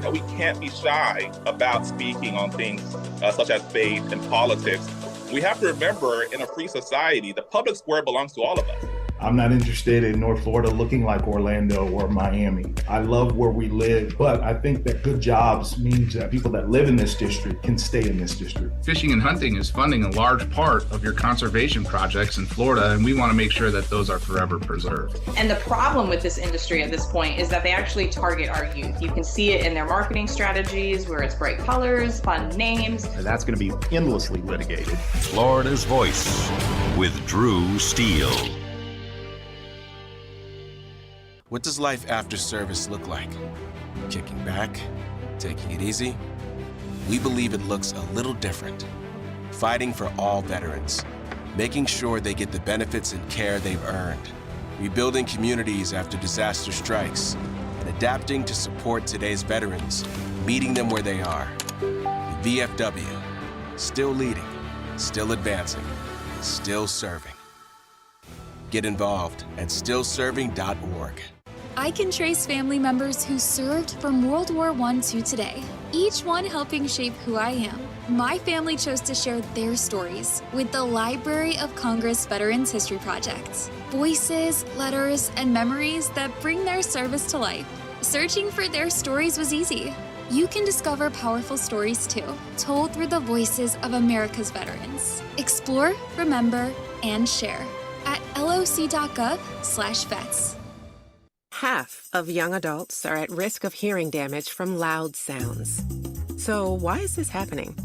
that we can't be shy about speaking on things such as faith and politics. We have to remember, in a free society, the public square belongs to all of us. I'm not interested in North Florida looking like Orlando or Miami. I love where we live, but I think that good jobs means that people that live in this district can stay in this district. Fishing and hunting is funding a large part of your conservation projects in Florida, and we want to make sure that those are forever preserved. And the problem with this industry at this point is that they actually target our youth. You can see it in their marketing strategies, where it's bright colors, fun names. And that's going to be endlessly litigated. Florida's Voice with Drew Steele. What does life after service look like? Kicking back? Taking it easy? We believe it looks a little different. Fighting for all veterans. Making sure they get the benefits and care they've earned. Rebuilding communities after disaster strikes. And adapting to support today's veterans. Meeting them where they are. The VFW. Still leading. Still advancing. Still serving. Get involved at stillserving.org. I can trace family members who served from World War I to today, each one helping shape who I am. My family chose to share their stories with the Library of Congress Veterans History Project. Voices, letters, and memories that bring their service to life. Searching for their stories was easy. You can discover powerful stories too, told through the voices of America's veterans. Explore, remember, and share at loc.gov/vets. Half of young adults are at risk of hearing damage from loud sounds. So why is this happening?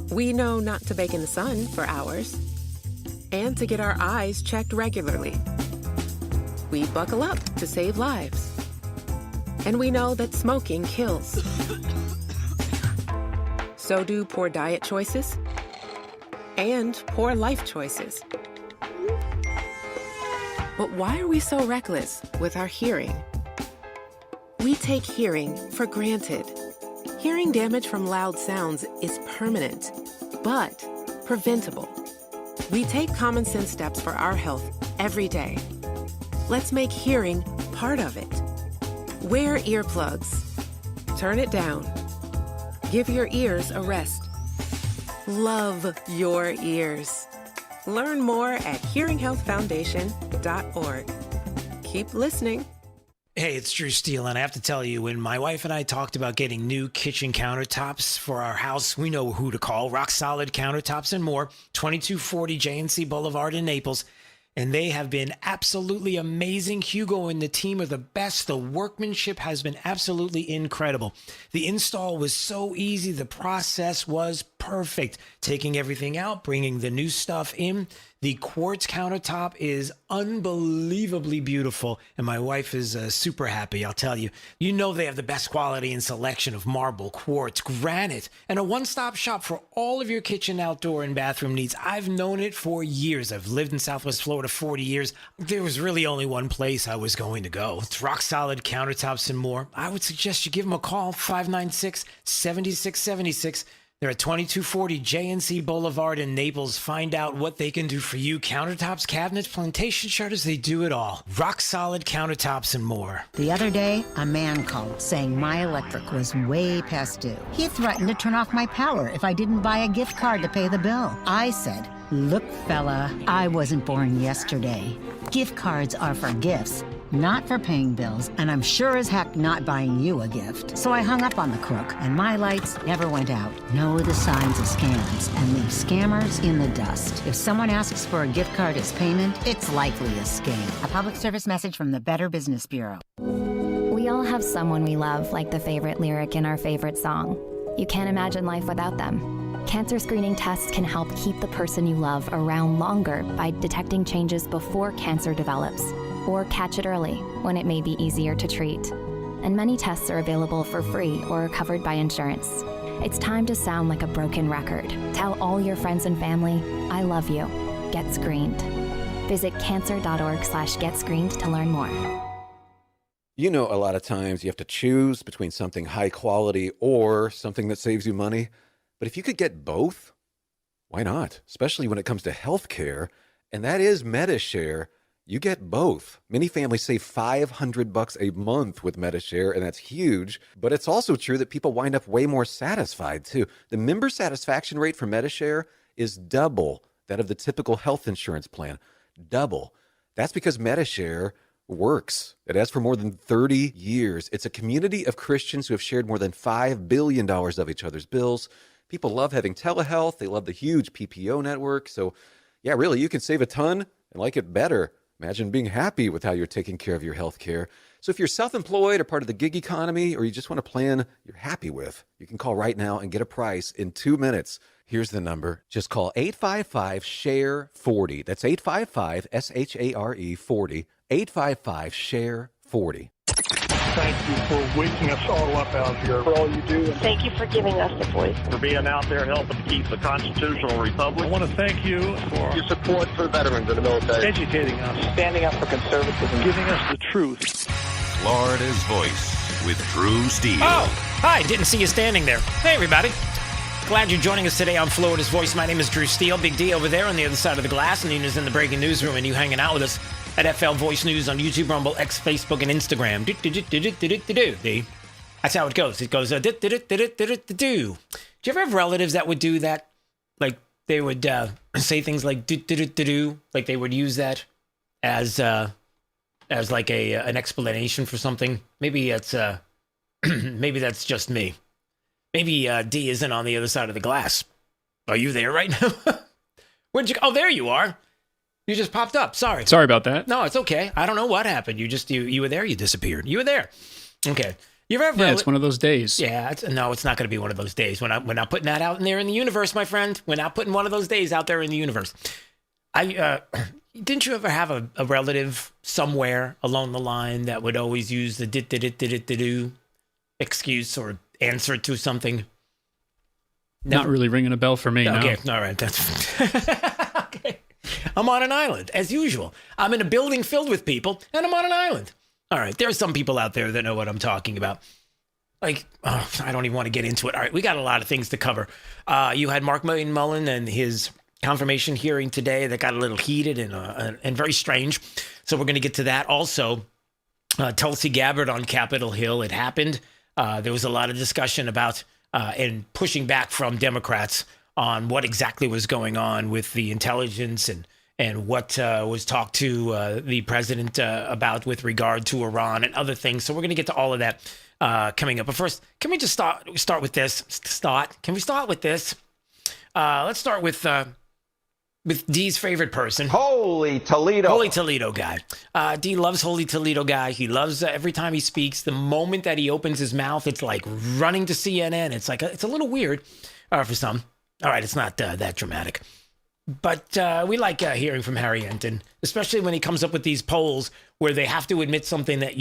We know not to bake in the sun for hours and to get our eyes checked regularly. We buckle up to save lives. And we know that smoking kills. So do poor diet choices and poor life choices. But why are we so reckless with our hearing? We take hearing for granted. Hearing damage from loud sounds is permanent, but preventable. We take common sense steps for our health every day. Let's make hearing part of it. Wear earplugs. Turn it down. Give your ears a rest. Love your ears. Learn more at hearinghealthfoundation.org. Keep listening. Hey, it's Drew Steele, and I have to tell you, when my wife and I talked about getting new kitchen countertops for our house, we know who to call. Rock Solid Countertops and More, 2240 J&C Boulevard in Naples. And they have been absolutely amazing. Hugo and the team are the best. The workmanship has been absolutely incredible. The install was so easy. The process was perfect. Taking everything out, bringing the new stuff in. The quartz countertop is unbelievably beautiful, and my wife is super happy, I'll tell you. You know they have the best quality and selection of marble, quartz, granite, and a one-stop shop for all of your kitchen, outdoor, and bathroom needs. I've known it for years. I've lived in Southwest Florida 40 years. There was really only one place I was going to go. It's Rock Solid Countertops and More. I would suggest you give them a call, 596-7676. They're at 2240 J&C Boulevard in Naples. Find out what they can do for you. Countertops, cabinets, plantation shutters, they do it all. Rock Solid Countertops and More. The other day, a man called saying my electric was way past due. He threatened to turn off my power if I didn't buy a gift card to pay the bill. I said, look, fella, I wasn't born yesterday. Gift cards are for gifts, not for paying bills, and I'm sure as heck not buying you a gift. So I hung up on the crook, and my lights never went out. Know the signs of scams, and leave scammers in the dust. If someone asks for a gift card as payment, it's likely a scam. A public service message from the Better Business Bureau. We all have someone we love, like the favorite lyric in our favorite song. You can't imagine life without them. Cancer screening tests can help keep the person you love around longer by detecting changes before cancer develops, or catch it early when it may be easier to treat. And many tests are available for free or are covered by insurance. It's time to sound like a broken record. Tell all your friends and family, I love you. Get screened. Visit cancer.org/getscreened to learn more. You know, a lot of times you have to choose between something high quality or something that saves you money. But if you could get both, why not? Especially when it comes to healthcare, and that is MediShare. You get both. Many families save $500 a month with MediShare, and that's huge. But it's also true that people wind up way more satisfied, too. The member satisfaction rate for MediShare is double that of the typical health insurance plan. Double. That's because MediShare works. It has for more than 30 years. It's a community of Christians who have shared more than $5 billion of each other's bills. People love having telehealth. They love the huge PPO network. So, yeah, really, you can save a ton and like it better. Imagine being happy with how you're taking care of your health care. So if you're self-employed or part of the gig economy, or you just want a plan you're happy with, you can call right now and get a price in 2 minutes. Here's the number. Just call 855-SHARE-40. That's 855-SHARE 40. 855-SHARE-40. Thank you for waking us all up out here, for all you do. Thank you for giving us the voice. For being out there helping to keep the constitutional republic. I want to thank you for your support for veterans in the military. Educating us, standing up for conservatism, giving us the truth. Florida's Voice with Drew Steele. Oh, hi, didn't see you standing there. Hey, everybody. Glad you're joining us today on Florida's Voice. My name is Drew Steele. Big D over there on the other side of the glass. And Nina's in the breaking newsroom, and you hanging out with us at FL Voice News on YouTube, Rumble, X, Facebook, and Instagram. That's how it goes. It goes, do. Do you ever have relatives that would do that? Like, they would say things like, do. Like, they would use that as like an explanation for something. Maybe it's, maybe that's just me. Maybe D isn't on the other side of the glass. Are you there right now? Where'd you? Oh, there you are. You just popped up. Sorry about that. No, it's okay. I don't know what happened. You were there. You disappeared. You were there. Okay. You ever? Yeah, it's one of those days. Yeah. No, it's not going to be one of those days. We're not putting that out in there in the universe, my friend. We're not putting one of those days out there in the universe. Didn't you ever have a relative somewhere along the line that would always use the do excuse or answer to something? Not really ringing a bell for me. Okay, no. All right. That's okay. I'm on an island, as usual. I'm in a building filled with people, and I'm on an island. All right, there are some people out there that know what I'm talking about. Like, I don't even want to get into it. All right, we got a lot of things to cover. You had Mark Mullen and his confirmation hearing today that got a little heated and very strange. So we're going to get to that. Also, Tulsi Gabbard on Capitol Hill. It happened. There was a lot of discussion about and pushing back from Democrats on what exactly was going on with the intelligence and what was talked to the president about with regard to Iran and other things. So we're going to get to all of that coming up. But first, can we just start with this? Can we start with this? Let's start with D's favorite person. Holy Toledo. Holy Toledo guy. D loves Holy Toledo guy. He loves every time he speaks. The moment that he opens his mouth, it's like running to CNN. It's like it's a little weird for some. All right, it's not that dramatic. But we like hearing from Harry Enton, especially when he comes up with these polls where they have to admit something that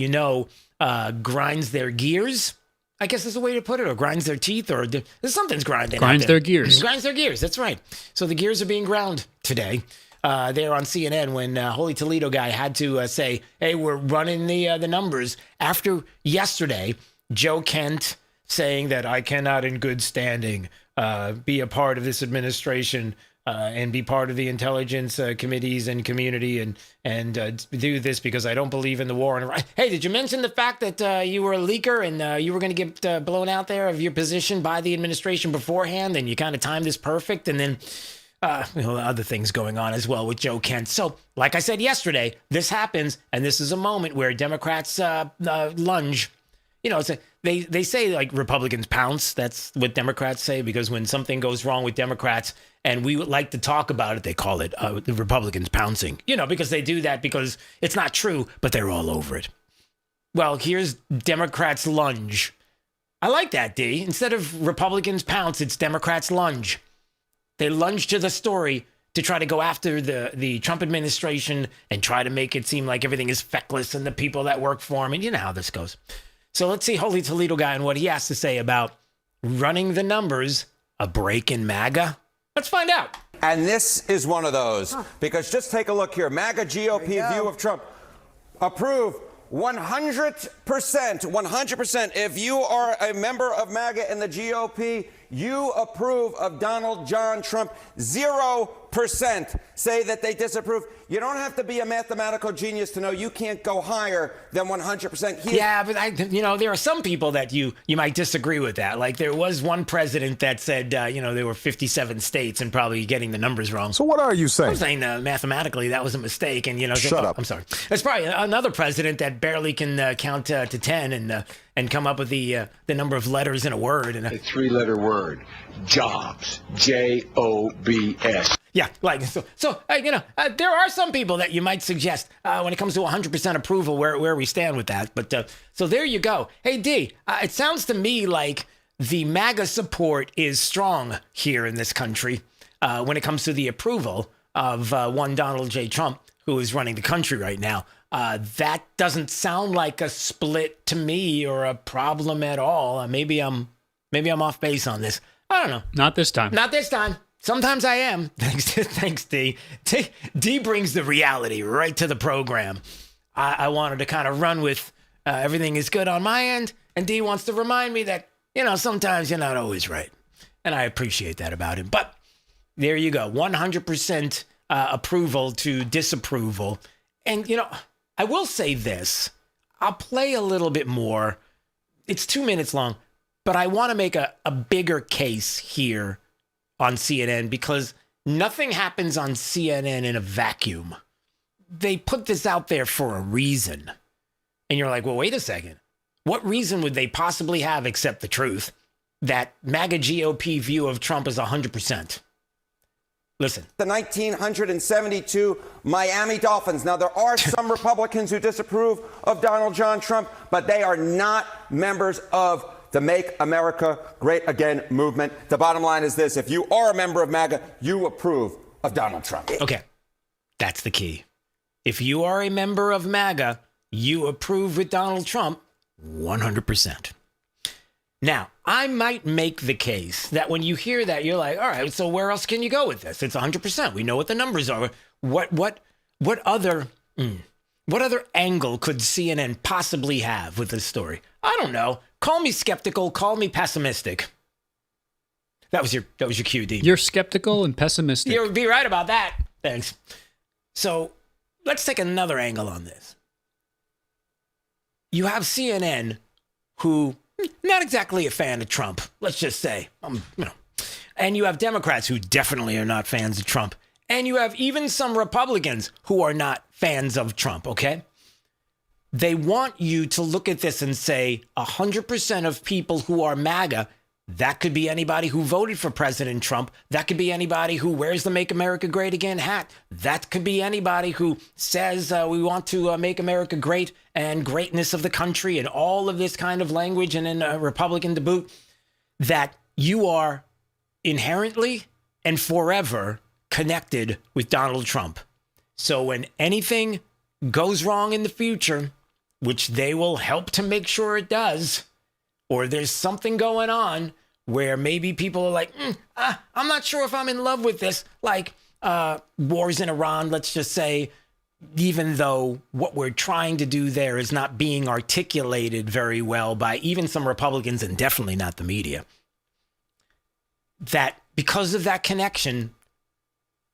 grinds their gears. I guess is a way to put it, or grinds their teeth, or something's grinding. Grinds their gears. Grinds their gears, that's right. So the gears are being ground today. There on CNN when Holy Toledo guy had to say, hey, we're running the numbers. After yesterday, Joe Kent saying that I cannot in good standing be a part of this administration and be part of the intelligence committees and community and do this because I don't believe in the war. And hey, did you mention the fact that you were a leaker and you were going to get blown out there of your position by the administration beforehand, and you kind of timed this perfect, and then other things going on as well with Joe Kent. So, like I said yesterday, this happens, and this is a moment where Democrats lunge. They say like Republicans pounce. That's what Democrats say, because when something goes wrong with Democrats and we would like to talk about it, they call it the Republicans pouncing, because they do that because it's not true, but they're all over it. Well, here's Democrats lunge. I like that, D. Instead of Republicans pounce, it's Democrats lunge. They lunge to the story to try to go after the Trump administration and try to make it seem like everything is feckless and the people that work for him. And you know how this goes. So let's see Holy Toledo guy and what he has to say about running the numbers, a break in MAGA. Let's find out. And this is one of those, because just take a look here. MAGA GOP view of Trump. Approve 100%. 100%. If you are a member of MAGA in the GOP, you approve of Donald John Trump. 0% 0% say that they disapprove. You don't have to be a mathematical genius to know you can't go higher than 100%. Yeah, but there are some people that you might disagree with that. Like there was one president that said, there were 57 states and probably getting the numbers wrong. So what are you saying? I'm saying mathematically that was a mistake. And, Shut up. I'm sorry. There's probably another president that barely can count to 10 and come up with the number of letters in a word. And a three-letter word, jobs, Jobs. Yeah, like so. There are some people that you might suggest when it comes to 100% approval where we stand with that. But so there you go. Hey D, it sounds to me like the MAGA support is strong here in this country when it comes to the approval of one Donald J. Trump, who is running the country right now. That doesn't sound like a split to me or a problem at all. Maybe I'm off base on this. I don't know. Not this time. Not this time. Sometimes I am. Thanks, D. D brings the reality right to the program. I wanted to kind of run with everything is good on my end, and D wants to remind me that, sometimes you're not always right. And I appreciate that about him. But there you go. 100% approval to disapproval. And, I will say this. I'll play a little bit more. It's 2 minutes long, but I want to make a bigger case here on CNN because nothing happens on CNN in a vacuum. They put this out there for a reason. And you're like, well, wait a second. What reason would they possibly have except the truth that MAGA GOP view of Trump is 100%? Listen. The 1972 Miami Dolphins. Now, there are some Republicans who disapprove of Donald John Trump, but they are not members of the Make America Great Again movement. The bottom line is this. If you are a member of MAGA, you approve of Donald Trump. Okay. That's the key. If you are a member of MAGA, you approve with Donald Trump 100%. Now, I might make the case that when you hear that, you're like, all right, so where else can you go with this? It's 100%. We know what the numbers are. What other angle could CNN possibly have with this story? I don't know. Call me skeptical. Call me pessimistic. That was your cue, D. You're skeptical and pessimistic. You'll be right about that. Thanks. So let's take another angle on this. You have CNN, who not exactly a fan of Trump. Let's just say, and you have Democrats who definitely are not fans of Trump, and you have even some Republicans who are not fans of Trump. Okay. They want you to look at this and say 100% of people who are MAGA, that could be anybody who voted for President Trump. That could be anybody who wears the Make America Great Again hat. That could be anybody who says we want to make America great and greatness of the country and all of this kind of language and in a Republican to boot, that you are inherently and forever connected with Donald Trump. So when anything goes wrong in the future, which they will help to make sure it does, or there's something going on where maybe people are like, I'm not sure if I'm in love with this, like wars in Iran, let's just say, even though what we're trying to do there is not being articulated very well by even some Republicans and definitely not the media, that because of that connection,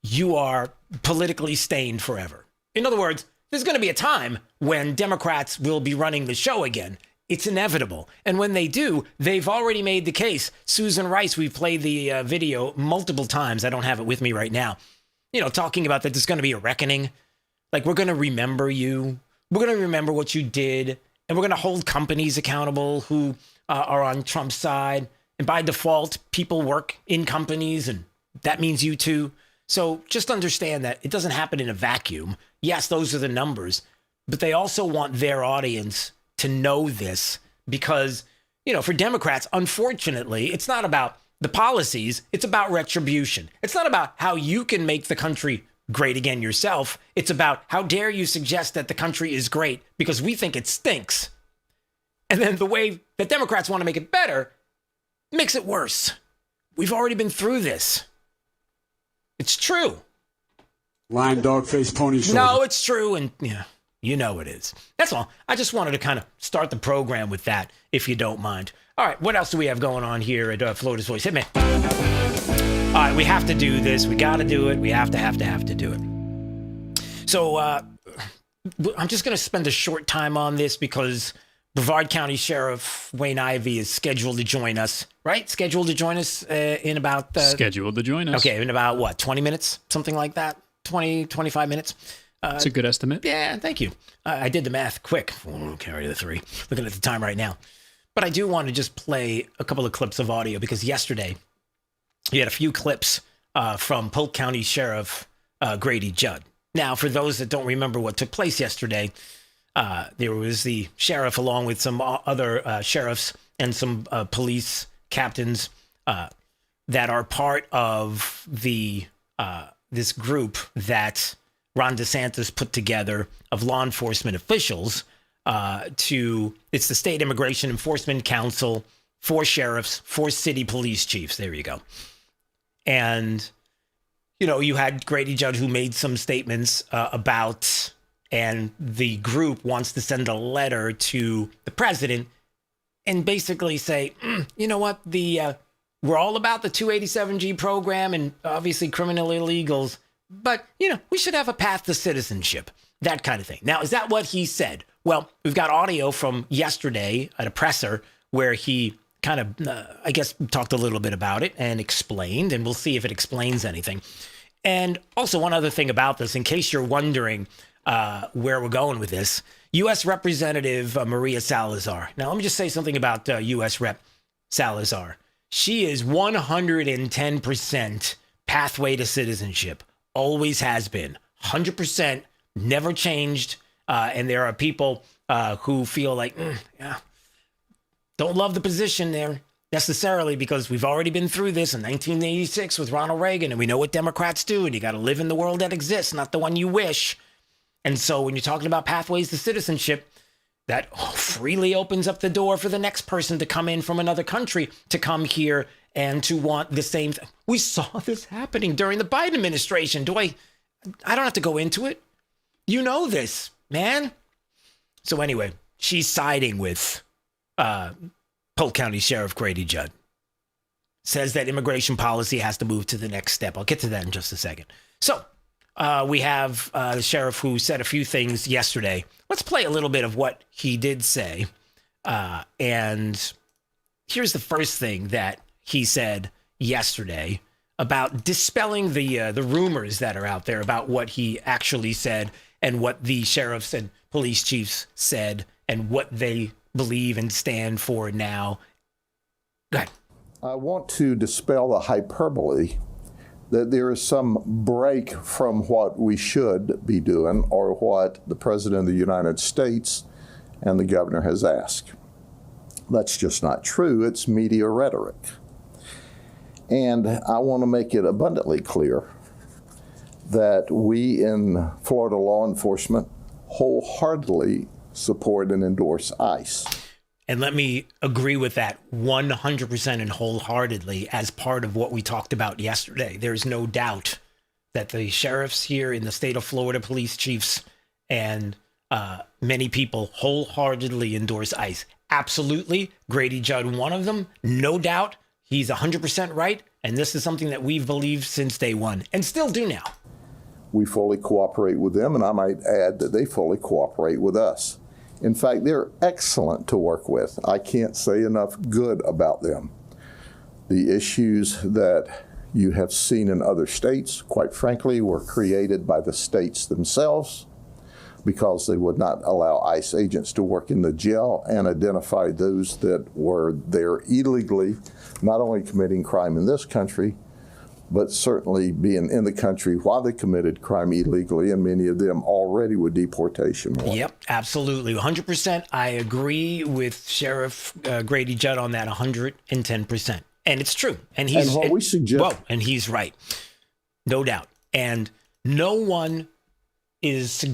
you are politically stained forever. In other words, there's going to be a time when Democrats will be running the show again. It's inevitable. And when they do, they've already made the case. Susan Rice, we've played the video multiple times. I don't have it with me right now. Talking about that there's going to be a reckoning. Like, we're going to remember you. We're going to remember what you did. And we're going to hold companies accountable who are on Trump's side. And by default, people work in companies, and that means you too. So just understand that it doesn't happen in a vacuum. Yes, those are the numbers, but they also want their audience to know this because, for Democrats, unfortunately, it's not about the policies. It's about retribution. It's not about how you can make the country great again yourself. It's about how dare you suggest that the country is great because we think it stinks. And then the way that Democrats want to make it better makes it worse. We've already been through this. It's true. Lion, dog, face, pony, shoulder. No, it's true. And you know it is. That's all. I just wanted to kind of start the program with that, if you don't mind. All right. What else do we have going on here at Florida's Voice? Hit me. All right, we have to do this. We got to do it. We have to do it. So I'm just going to spend a short time on this because Brevard County Sheriff Wayne Ivey is scheduled to join us, right? Scheduled to join us in about... scheduled to join us. Okay, in about, what, 20 minutes? Something like that? 20, 25 minutes? That's a good estimate. Yeah, thank you. I did the math quick. Carry the 3. Looking at the time right now. But I do want to just play a couple of clips of audio because yesterday you had a few clips from Polk County Sheriff Grady Judd. Now, for those that don't remember what took place yesterday, there was the sheriff along with some other sheriffs and some police captains that are part of the this group that Ron DeSantis put together of law enforcement officials it's the State Immigration Enforcement Council, 4 sheriffs, 4 city police chiefs. There you go. And, you know, you had Grady Judd who made some statements about, and the group wants to send a letter to the president and basically say, you know what, we're all about the 287G program and obviously criminal illegals, but, you know, we should have a path to citizenship, that kind of thing. Now, is that what he said? Well, we've got audio from yesterday at a presser where he kind of, I guess, talked a little bit about it and explained, and we'll see if it explains anything. And also one other thing about this, in case you're wondering where we're going with this, U.S. Representative Maria Salazar. Now, let me just say something about U.S. Rep Salazar. She is 110% pathway to citizenship. Always has been. 100%, never changed. And there are people who feel like, don't love the position there necessarily because we've already been through this in 1986 with Ronald Reagan, and we know what Democrats do, and you got to live in the world that exists, not the one you wish. And so when you're talking about pathways to citizenship, that freely opens up the door for the next person to come in from another country to come here and to want the same thing. We saw this happening during the Biden administration. I don't have to go into it. You know this, man. So anyway, she's siding with Polk County Sheriff Grady Judd. Says that immigration policy has to move to the next step. I'll get to that in just a second. So we have the sheriff who said a few things yesterday. Let's play a little bit of what he did say. And here's the first thing that he said yesterday about dispelling the rumors that are out there about what he actually said and what the sheriffs and police chiefs said and what they believe and stand for now. Go ahead. I want to dispel the hyperbole that there is some break from what we should be doing or what the President of the United States and the governor has asked. That's just not true. It's media rhetoric. And I want to make it abundantly clear that we in Florida law enforcement wholeheartedly support and endorse ICE. And let me agree with that 100% and wholeheartedly as part of what we talked about yesterday. There's no doubt that the sheriffs here in the state of Florida, police chiefs, and many people wholeheartedly endorse ICE. Absolutely. Grady Judd, one of them, no doubt. He's 100% right. And this is something that we've believed since day one and still do now. We fully cooperate with them, and I might add that they fully cooperate with us. In fact, they're excellent to work with. I can't say enough good about them. The issues that you have seen in other states, quite frankly, were created by the states themselves because they would not allow ICE agents to work in the jail and identify those that were there illegally, not only committing crime in this country, but certainly being in the country while they committed crime illegally, and many of them already with deportation warrants. Yep, absolutely. 100%. I agree with Sheriff Grady Judd on that 110%. And it's true. And what we suggest. And he's right. No doubt. And no one is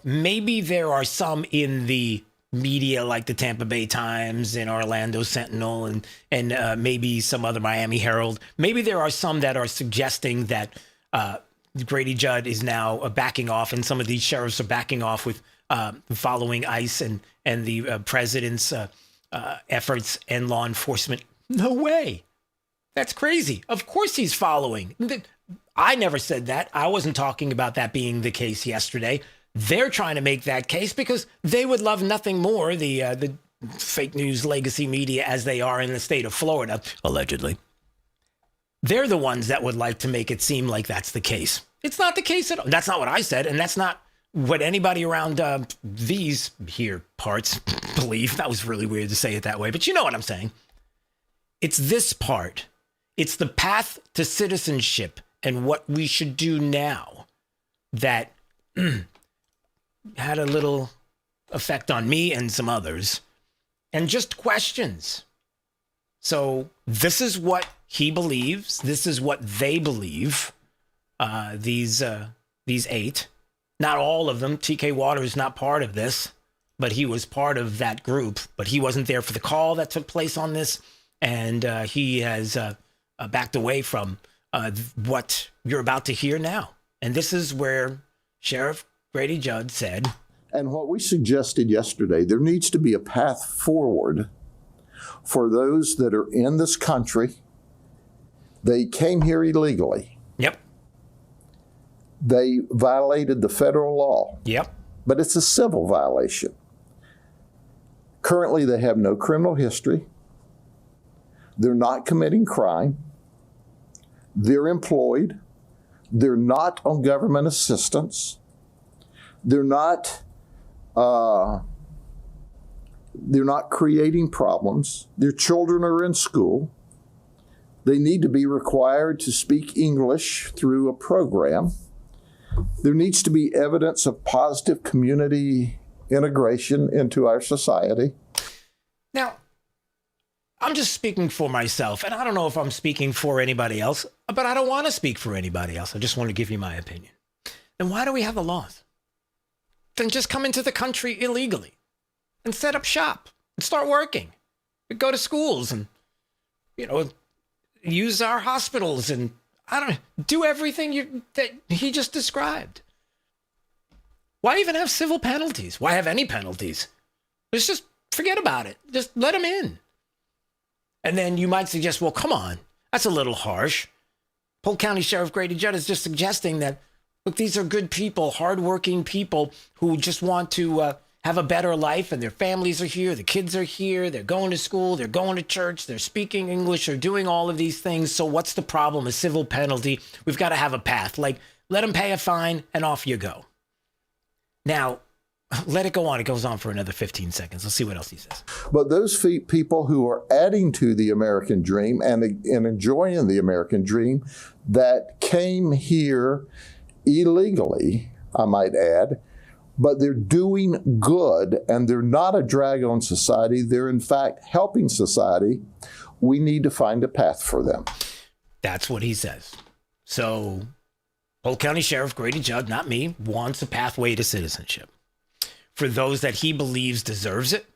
maybe there are some in the media like the Tampa Bay Times and Orlando Sentinel and maybe some other Miami Herald. Maybe there are some that are suggesting that Grady Judd is now backing off, and some of these sheriffs are backing off with following ICE and the president's efforts and law enforcement. No way. That's crazy. Of course he's following. I never said that. I wasn't talking about that being the case yesterday. They're trying to make that case because they would love nothing more, the fake news legacy media as they are in the state of Florida, allegedly. They're the ones that would like to make it seem like that's the case. It's not the case at all. That's not what I said, and that's not what anybody around these here parts believe. That was really weird to say it that way, but you know what I'm saying. It's this part. It's the path to citizenship and what we should do now that had a little effect on me and some others, and just questions. So this is what he believes. This is what they believe. These 8, not all of them. TK Waters not part of this, but he was part of that group. But he wasn't there for the call that took place on this, and he has backed away from what you're about to hear now. And this is where Sheriff Grady Judd said, and what we suggested yesterday, there needs to be a path forward for those that are in this country. They came here illegally. Yep. They violated the federal law. Yep. But it's a civil violation. Currently, they have no criminal history. They're not committing crime. They're employed. They're not on government assistance. They're not creating problems. Their children are in school. They need to be required to speak English through a program. There needs to be evidence of positive community integration into our society. Now, I'm just speaking for myself, and I don't know if I'm speaking for anybody else, but I don't want to speak for anybody else. I just want to give you my opinion. Then why do we have the laws? Then just come into the country illegally and set up shop and start working. Go to schools and, use our hospitals and do everything that he just described. Why even have civil penalties? Why have any penalties? Let's just forget about it. Just let them in. And then you might suggest, well, come on, that's a little harsh. Polk County Sheriff Grady Judd is just suggesting that, look, these are good people, hardworking people who just want to have a better life, and their families are here, the kids are here, they're going to school, they're going to church, they're speaking English, they're doing all of these things. So what's the problem? A civil penalty. We've got to have a path. Like, let them pay a fine and off you go. Now, let it go on. It goes on for another 15 seconds. Let's see what else he says. But those people who are adding to the American dream and enjoying the American dream that came here illegally, I might add, but they're doing good and they're not a drag on society. They're, in fact, helping society. We need to find a path for them. That's what he says. So, Polk County Sheriff Grady Judd, not me, wants a pathway to citizenship for those that he believes deserves it,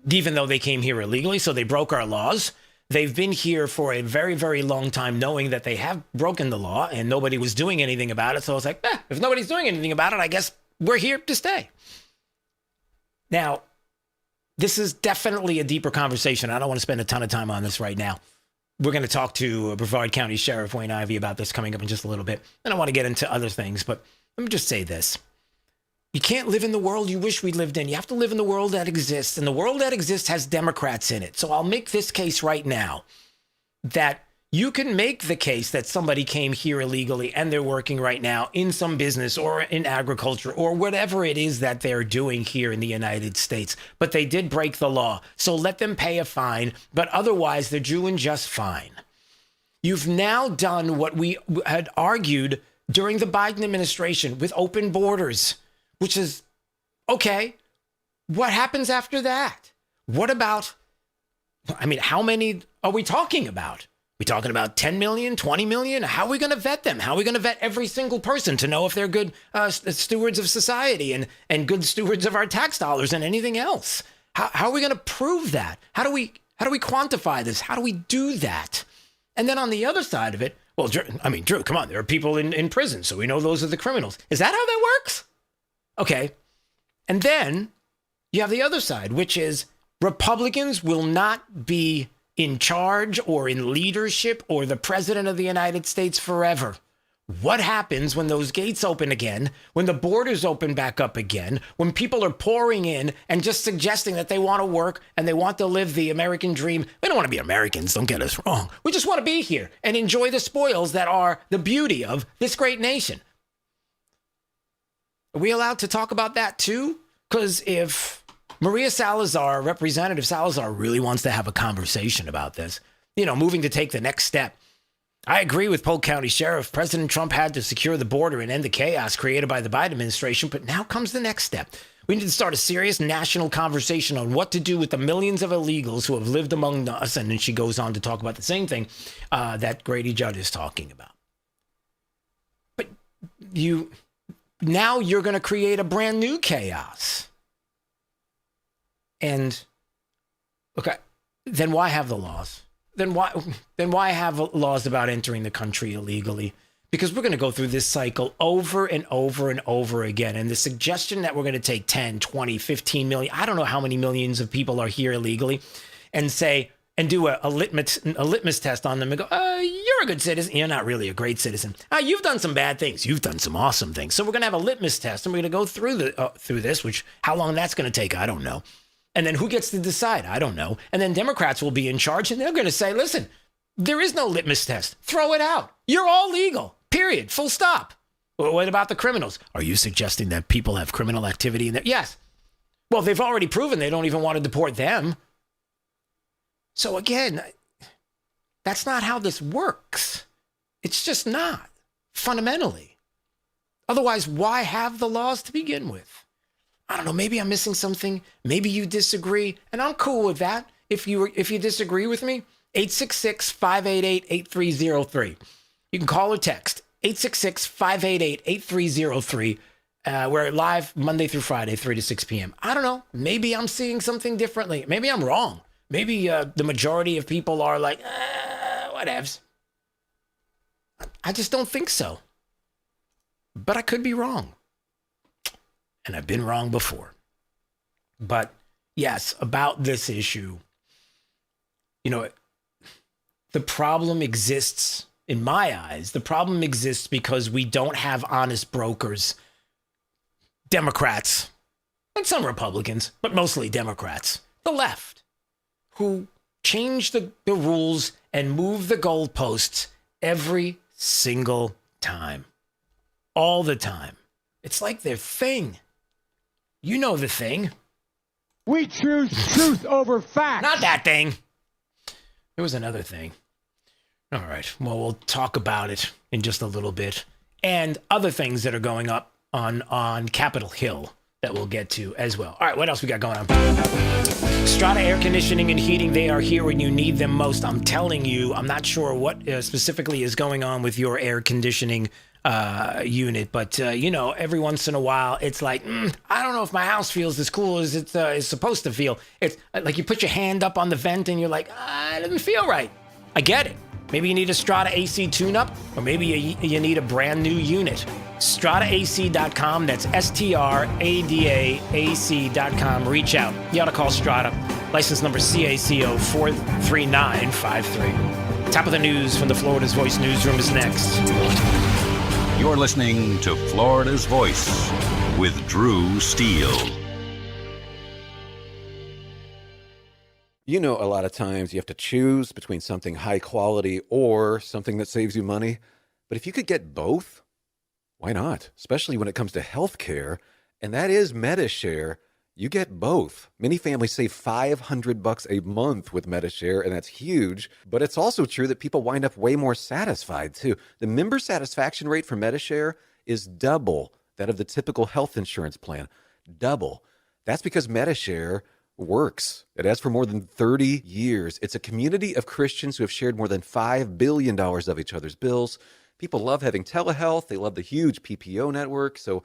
even though they came here illegally, so they broke our laws. They've been here for a very, very long time knowing that they have broken the law and nobody was doing anything about it. So it's like, if nobody's doing anything about it, I guess we're here to stay. Now, this is definitely a deeper conversation. I don't want to spend a ton of time on this right now. We're going to talk to Brevard County Sheriff Wayne Ivey about this coming up in just a little bit. And I want to get into other things, but let me just say this. You can't live in the world you wish we lived in. You have to live in the world that exists. And the world that exists has Democrats in it. So I'll make this case right now that you can make the case that somebody came here illegally and they're working right now in some business or in agriculture or whatever it is that they're doing here in the United States. But they did break the law. So let them pay a fine. But otherwise, they're doing just fine. You've now done what we had argued during the Biden administration with open borders, which is, okay, what happens after that? What about, how many are we talking about? We talking about 10 million, 20 million? How are we going to vet them? How are we going to vet every single person to know if they're good stewards of society and good stewards of our tax dollars and anything else? How are we going to prove that? How do we quantify this? How do we do that? And then on the other side of it, well, Drew, come on, there are people in prison, so we know those are the criminals. Is that how that works? Okay. And then you have the other side, which is Republicans will not be in charge or in leadership or the president of the United States forever. What happens when those gates open again, when the borders open back up again, when people are pouring in and just suggesting that they want to work and they want to live the American dream? We don't want to be Americans, don't get us wrong. We just want to be here and enjoy the spoils that are the beauty of this great nation. Are we allowed to talk about that too? Because if Maria Salazar, Representative Salazar, really wants to have a conversation about this, moving to take the next step. I agree with Polk County Sheriff. President Trump had to secure the border and end the chaos created by the Biden administration, but now comes the next step. We need to start a serious national conversation on what to do with the millions of illegals who have lived among us. And then she goes on to talk about the same thing that Grady Judd is talking about. But now you're going to create a brand new chaos. And, okay, then why have the laws? Then why have laws about entering the country illegally? Because we're going to go through this cycle over and over and over again. And the suggestion that we're going to take 10, 20, 15 million, I don't know how many millions of people are here illegally, and do a litmus test on them and go, you're a good citizen. You're not really a great citizen. You've done some bad things. You've done some awesome things. So we're going to have a litmus test, and we're going to go through this, which how long that's going to take, I don't know. And then who gets to decide? I don't know. And then Democrats will be in charge, and they're going to say, listen, there is no litmus test. Throw it out. You're all legal, period, full stop. Well, what about the criminals? Are you suggesting that people have criminal activity in there? Yes. Well, they've already proven they don't even want to deport them. So again, that's not how this works. It's just not, fundamentally. Otherwise, why have the laws to begin with? I don't know, maybe I'm missing something. Maybe you disagree, and I'm cool with that. If you disagree with me, 866-588-8303. You can call or text, 866-588-8303. We're live Monday through Friday, 3 to 6 p.m. I don't know, maybe I'm seeing something differently. Maybe I'm wrong. Maybe the majority of people are like, whatevs. I just don't think so. But I could be wrong. And I've been wrong before. But yes, about this issue, the problem exists, in my eyes, the problem exists because we don't have honest brokers, Democrats, and some Republicans, but mostly Democrats, the left, who change the rules and move the goalposts every single time, all the time. It's like their thing. You know the thing. We choose truth over facts. Not that thing. There was another thing. All right. Well, we'll talk about it in just a little bit. And other things that are going up on Capitol Hill that we'll get to as well. All right. What else we got going on? Strata Air Conditioning and Heating. They are here when you need them most. I'm telling you, I'm not sure what specifically is going on with your air conditioning unit, but every once in a while it's like, I don't know if my house feels as cool as it is supposed to feel. It's like you put your hand up on the vent and you're like, it doesn't feel right. I get it. Maybe you need a Strata AC tune-up, or maybe you need a brand new unit. StrataAC.com. That's StradaAC.com. Reach out. You ought to call Strata. License number CACO 43953. Top of the news from the Florida's Voice newsroom is next. You're listening to Florida's Voice with Drew Steele. A lot of times you have to choose between something high quality or something that saves you money. But if you could get both, why not? Especially when it comes to healthcare, and that is MediShare. You get both. Many families save $500 a month with MediShare, and that's huge. But it's also true that people wind up way more satisfied, too. The member satisfaction rate for MediShare is double that of the typical health insurance plan. Double. That's because MediShare works. It has for more than 30 years. It's a community of Christians who have shared more than $5 billion of each other's bills. People love having telehealth. They love the huge PPO network. So,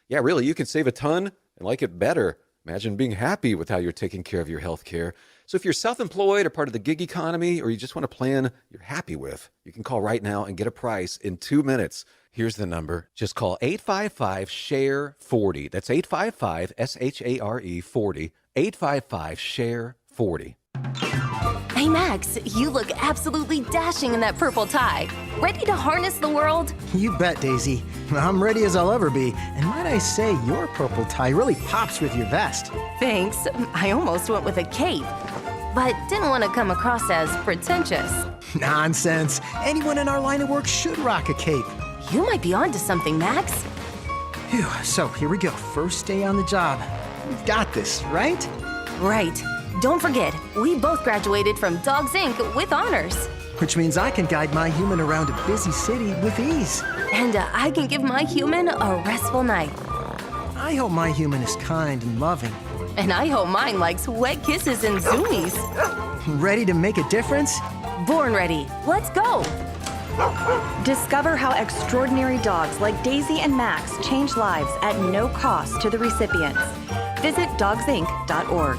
yeah, really, you can save a ton and like it better. Imagine being happy with how you're taking care of your health care. So if you're self-employed or part of the gig economy, or you just want a plan you're happy with, you can call right now and get a price in 2 minutes. Here's the number. Just call 855-SHARE-40. That's 855-SHARE-40. 855-SHARE-40. Hey Max, you look absolutely dashing in that purple tie. Ready to harness the world? You bet, Daisy. I'm ready as I'll ever be. And might I say, your purple tie really pops with your vest. Thanks. I almost went with a cape, but didn't want to come across as pretentious. Nonsense. Anyone in our line of work should rock a cape. You might be onto something, Max. Phew, so here we go. First day on the job. We've got this, right? Right. Don't forget, we both graduated from Dogs Inc. with honors. Which means I can guide my human around a busy city with ease. And I can give my human a restful night. I hope my human is kind and loving. And I hope mine likes wet kisses and zoomies. Ready to make a difference? Born ready. Let's go. Discover how extraordinary dogs like Daisy and Max change lives at no cost to the recipients. Visit dogsinc.org.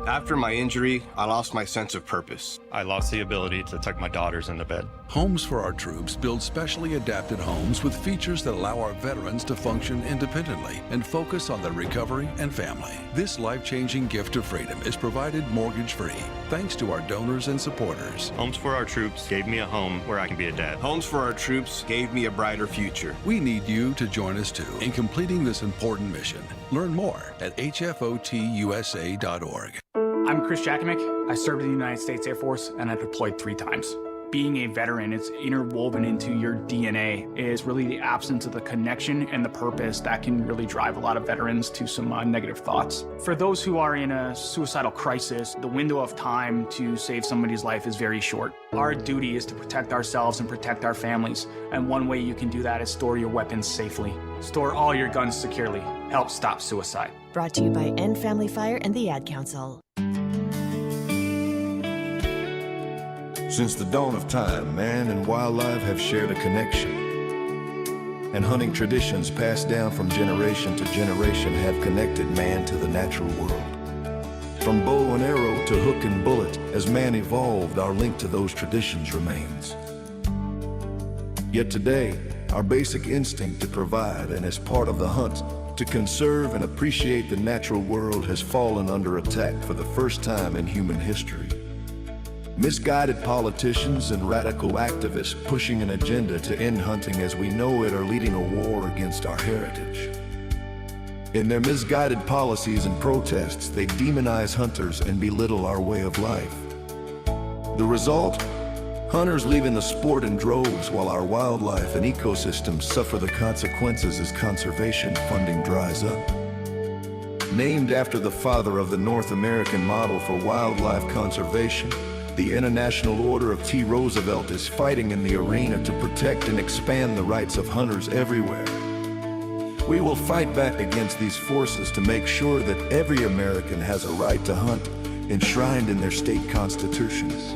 After my injury, I lost my sense of purpose. I lost the ability to tuck my daughters into bed. Homes for Our Troops builds specially adapted homes with features that allow our veterans to function independently and focus on their recovery and family. This life-changing gift of freedom is provided mortgage-free, thanks to our donors and supporters. Homes for Our Troops gave me a home where I can be a dad. Homes for Our Troops gave me a brighter future. We need you to join us too in completing this important mission. Learn more at hfotusa.org. I'm Chris Jakimick. I served in the United States Air Force and I deployed 3 times. Being a veteran, it's interwoven into your DNA, is really the absence of the connection and the purpose that can really drive a lot of veterans to some negative thoughts. For those who are in a suicidal crisis, the window of time to save somebody's life is very short. Our duty is to protect ourselves and protect our families. And one way you can do that is store your weapons safely. Store all your guns securely. Help stop suicide. Brought to you by End Family Fire and the Ad Council. Since the dawn of time, man and wildlife have shared a connection. And hunting traditions passed down from generation to generation have connected man to the natural world. From bow and arrow to hook and bullet, as man evolved, our link to those traditions remains. Yet today, our basic instinct to provide and as part of the hunt, to conserve and appreciate the natural world has fallen under attack for the first time in human history. Misguided politicians and radical activists pushing an agenda to end hunting as we know it are leading a war against our heritage. In their misguided policies and protests, they demonize hunters and belittle our way of life. The result? Hunters leaving the sport in droves while our wildlife and ecosystems suffer the consequences as conservation funding dries up. Named after the father of the North American model for wildlife conservation, the International Order of T. Roosevelt is fighting in the arena to protect and expand the rights of hunters everywhere. We will fight back against these forces to make sure that every American has a right to hunt, enshrined in their state constitutions.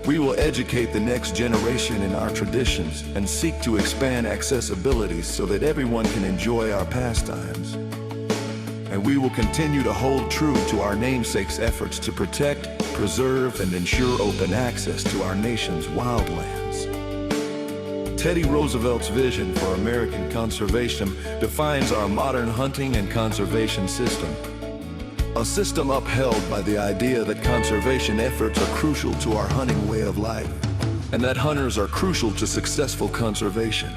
We will educate the next generation in our traditions and seek to expand accessibility so that everyone can enjoy our pastimes. And we will continue to hold true to our namesake's efforts to protect, preserve, and ensure open access to our nation's wildlands. Teddy Roosevelt's vision for American conservation defines our modern hunting and conservation system. A system upheld by the idea that conservation efforts are crucial to our hunting way of life, and that hunters are crucial to successful conservation.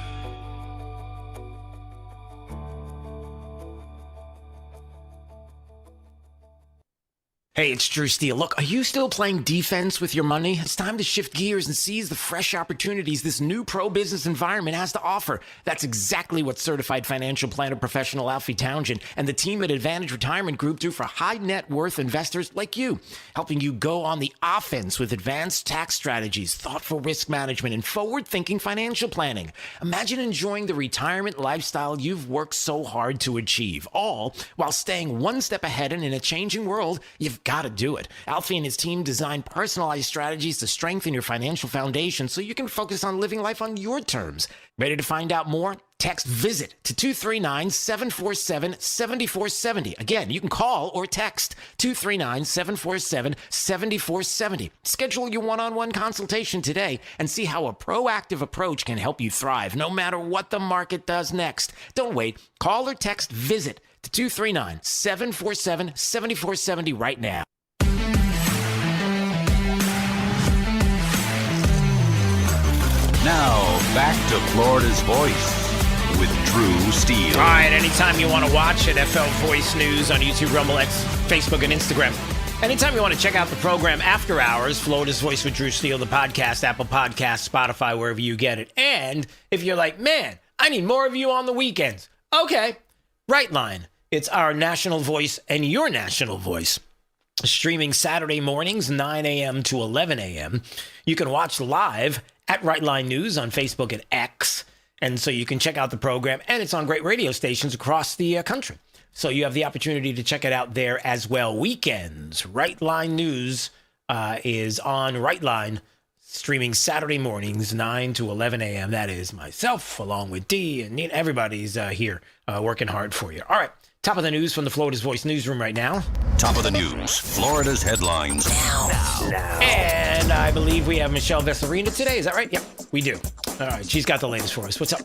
Hey, it's Drew Steele. Look, are you still playing defense with your money? It's time to shift gears and seize the fresh opportunities this new pro-business environment has to offer. That's exactly what certified financial planner professional Alfie Townsend and the team at Advantage Retirement Group do for high net worth investors like you, helping you go on the offense with advanced tax strategies, thoughtful risk management, and forward-thinking financial planning. Imagine enjoying the retirement lifestyle you've worked so hard to achieve, all while staying one step ahead and in a changing world. You've got to do it. Alfie and his team design personalized strategies to strengthen your financial foundation so you can focus on living life on your terms. Ready to find out more? Text VISIT to 239-747-7470. Again, you can call or text 239-747-7470. Schedule your one-on-one consultation today and see how a proactive approach can help you thrive no matter what the market does next. Don't wait. Call or text VISIT to 239-747-7470 right now. Now, back to Florida's Voice with Drew Steele. All right, anytime you want to watch it, FL Voice News on YouTube, Rumble, X, Facebook, and Instagram. Anytime you want to check out the program after hours, Florida's Voice with Drew Steele, the podcast, Apple Podcasts, Spotify, wherever you get it. And if you're like, man, I need more of you on the weekends. Okay, Right Line. It's our national voice and your national voice. Streaming Saturday mornings, 9 a.m. to 11 a.m. You can watch live at Right Line News on Facebook and X. And so you can check out the program, and it's on great radio stations across the country. So you have the opportunity to check it out there as well. Weekends, Right Line News is on Right Line, streaming Saturday mornings, 9 to 11 a.m. That is myself, along with Dee and Nina. Everybody's here working hard for you. All right, top of the news from the Florida's Voice newsroom right now. Top of the news, Florida's headlines. Now. And I believe we have Michelle Vesarina today. Is that right? Yep, we do. All right, she's got the latest for us. What's up?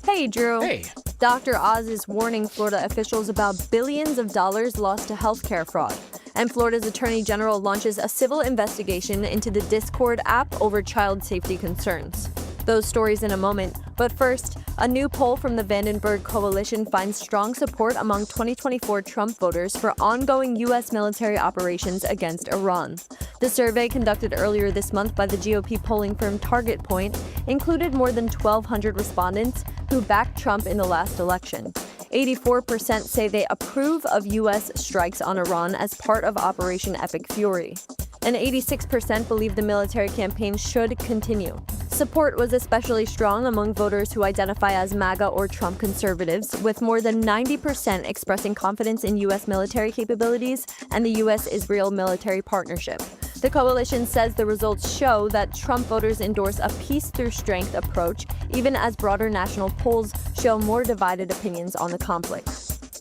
Hey, Drew. Hey. Dr. Oz is warning Florida officials about billions of dollars lost to healthcare fraud. And Florida's Attorney General launches a civil investigation into the Discord app over child safety concerns. Those stories in a moment. But first, a new poll from the Vandenberg Coalition finds strong support among 2024 Trump voters for ongoing U.S. military operations against Iran. The survey, conducted earlier this month by the GOP polling firm Target Point, included more than 1,200 respondents who backed Trump in the last election. 84% say they approve of U.S. strikes on Iran as part of Operation Epic Fury. And 86% believe the military campaign should continue. Support was especially strong among voters who identify as MAGA or Trump conservatives, with more than 90% expressing confidence in U.S. military capabilities and the U.S.-Israel military partnership. The coalition says the results show that Trump voters endorse a peace-through-strength approach, even as broader national polls show more divided opinions on the conflict.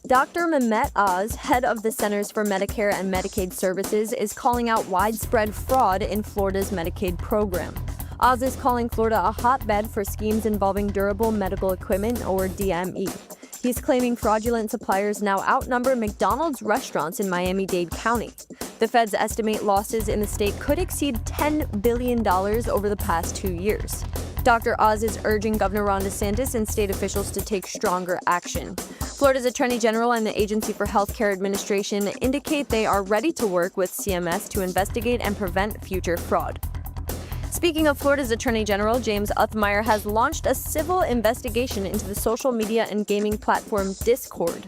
Dr. Mehmet Oz, head of the Centers for Medicare and Medicaid Services, is calling out widespread fraud in Florida's Medicaid program. Oz is calling Florida a hotbed for schemes involving durable medical equipment, or DME. He's claiming fraudulent suppliers now outnumber McDonald's restaurants in Miami-Dade County. The feds estimate losses in the state could exceed $10 billion over the past 2 years. Dr. Oz is urging Governor Ron DeSantis and state officials to take stronger action. Florida's Attorney General and the Agency for Healthcare Administration indicate they are ready to work with CMS to investigate and prevent future fraud. Speaking of Florida's Attorney General, James Uthmeyer has launched a civil investigation into the social media and gaming platform Discord.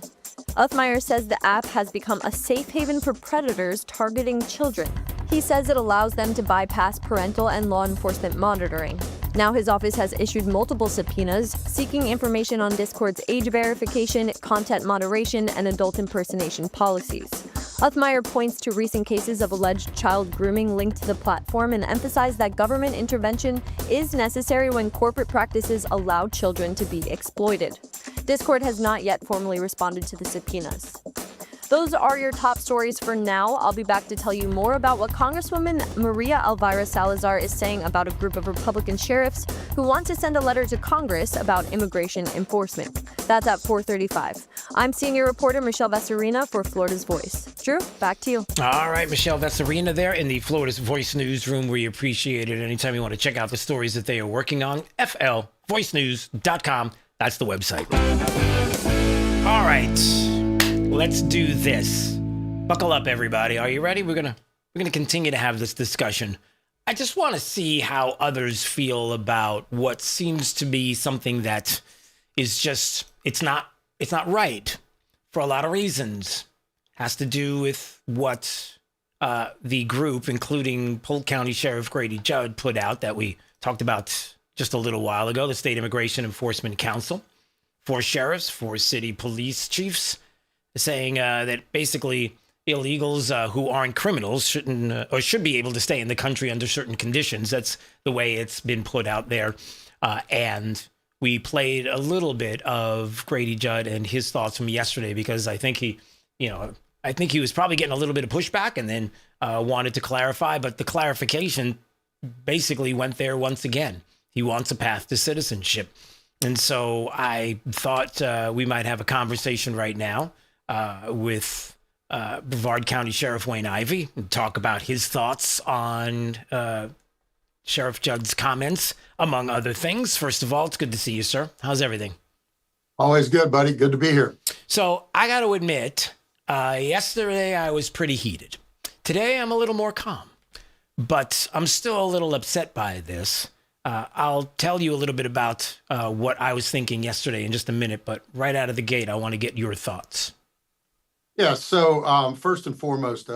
Uthmeyer says the app has become a safe haven for predators targeting children. He says it allows them to bypass parental and law enforcement monitoring. Now his office has issued multiple subpoenas seeking information on Discord's age verification, content moderation, and adult impersonation policies. Uthmeyer points to recent cases of alleged child grooming linked to the platform and emphasized that government intervention is necessary when corporate practices allow children to be exploited. Discord has not yet formally responded to the subpoenas. Those are your top stories for now. I'll be back to tell you more about what Congresswoman Maria Elvira Salazar is saying about a group of Republican sheriffs who want to send a letter to Congress about immigration enforcement. That's at 4:35. I'm senior reporter Michelle Vesarina for Florida's Voice. Drew, back to you. All right, Michelle Vesarina there in the Florida's Voice newsroom. We appreciate it. Anytime you want to check out the stories that they are working on, flvoicenews.com. That's the website. All right. Let's do this. Buckle up, everybody. Are you ready? We're gonna continue to have this discussion. I just want to see how others feel about what seems to be something that is just it's not right for a lot of reasons. Has to do with what the group, including Polk County Sheriff Grady Judd, put out that we talked about just a little while ago. The State Immigration Enforcement Council, 4 sheriffs, 4 city police chiefs, saying that basically illegals who aren't criminals shouldn't or should be able to stay in the country under certain conditions. That's the way it's been put out there. And we played a little bit of Grady Judd and his thoughts from yesterday because I think he was probably getting a little bit of pushback and then wanted to clarify. But the clarification basically went there once again. He wants a path to citizenship. And so I thought we might have a conversation right now with Brevard County Sheriff Wayne Ivey and talk about his thoughts on Sheriff Judd's comments, among other things. First of all, it's good to see you, sir. How's everything? Always good, buddy. Good to be here. So I got to admit, yesterday I was pretty heated. Today I'm a little more calm, but I'm still a little upset by this. I'll tell you a little bit about what I was thinking yesterday in just a minute, but right out of the gate, I want to get your thoughts. Yeah, so first and foremost,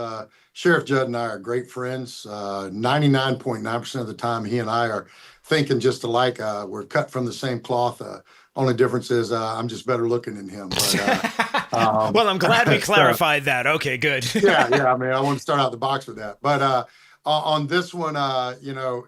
Sheriff Judd and I are great friends. 99.9% of the time, he and I are thinking just alike. We're cut from the same cloth. Only difference is I'm just better looking than him. But, well, I'm glad we clarified that. Okay, good. yeah. I mean, I want to start out the box with that. But on this one,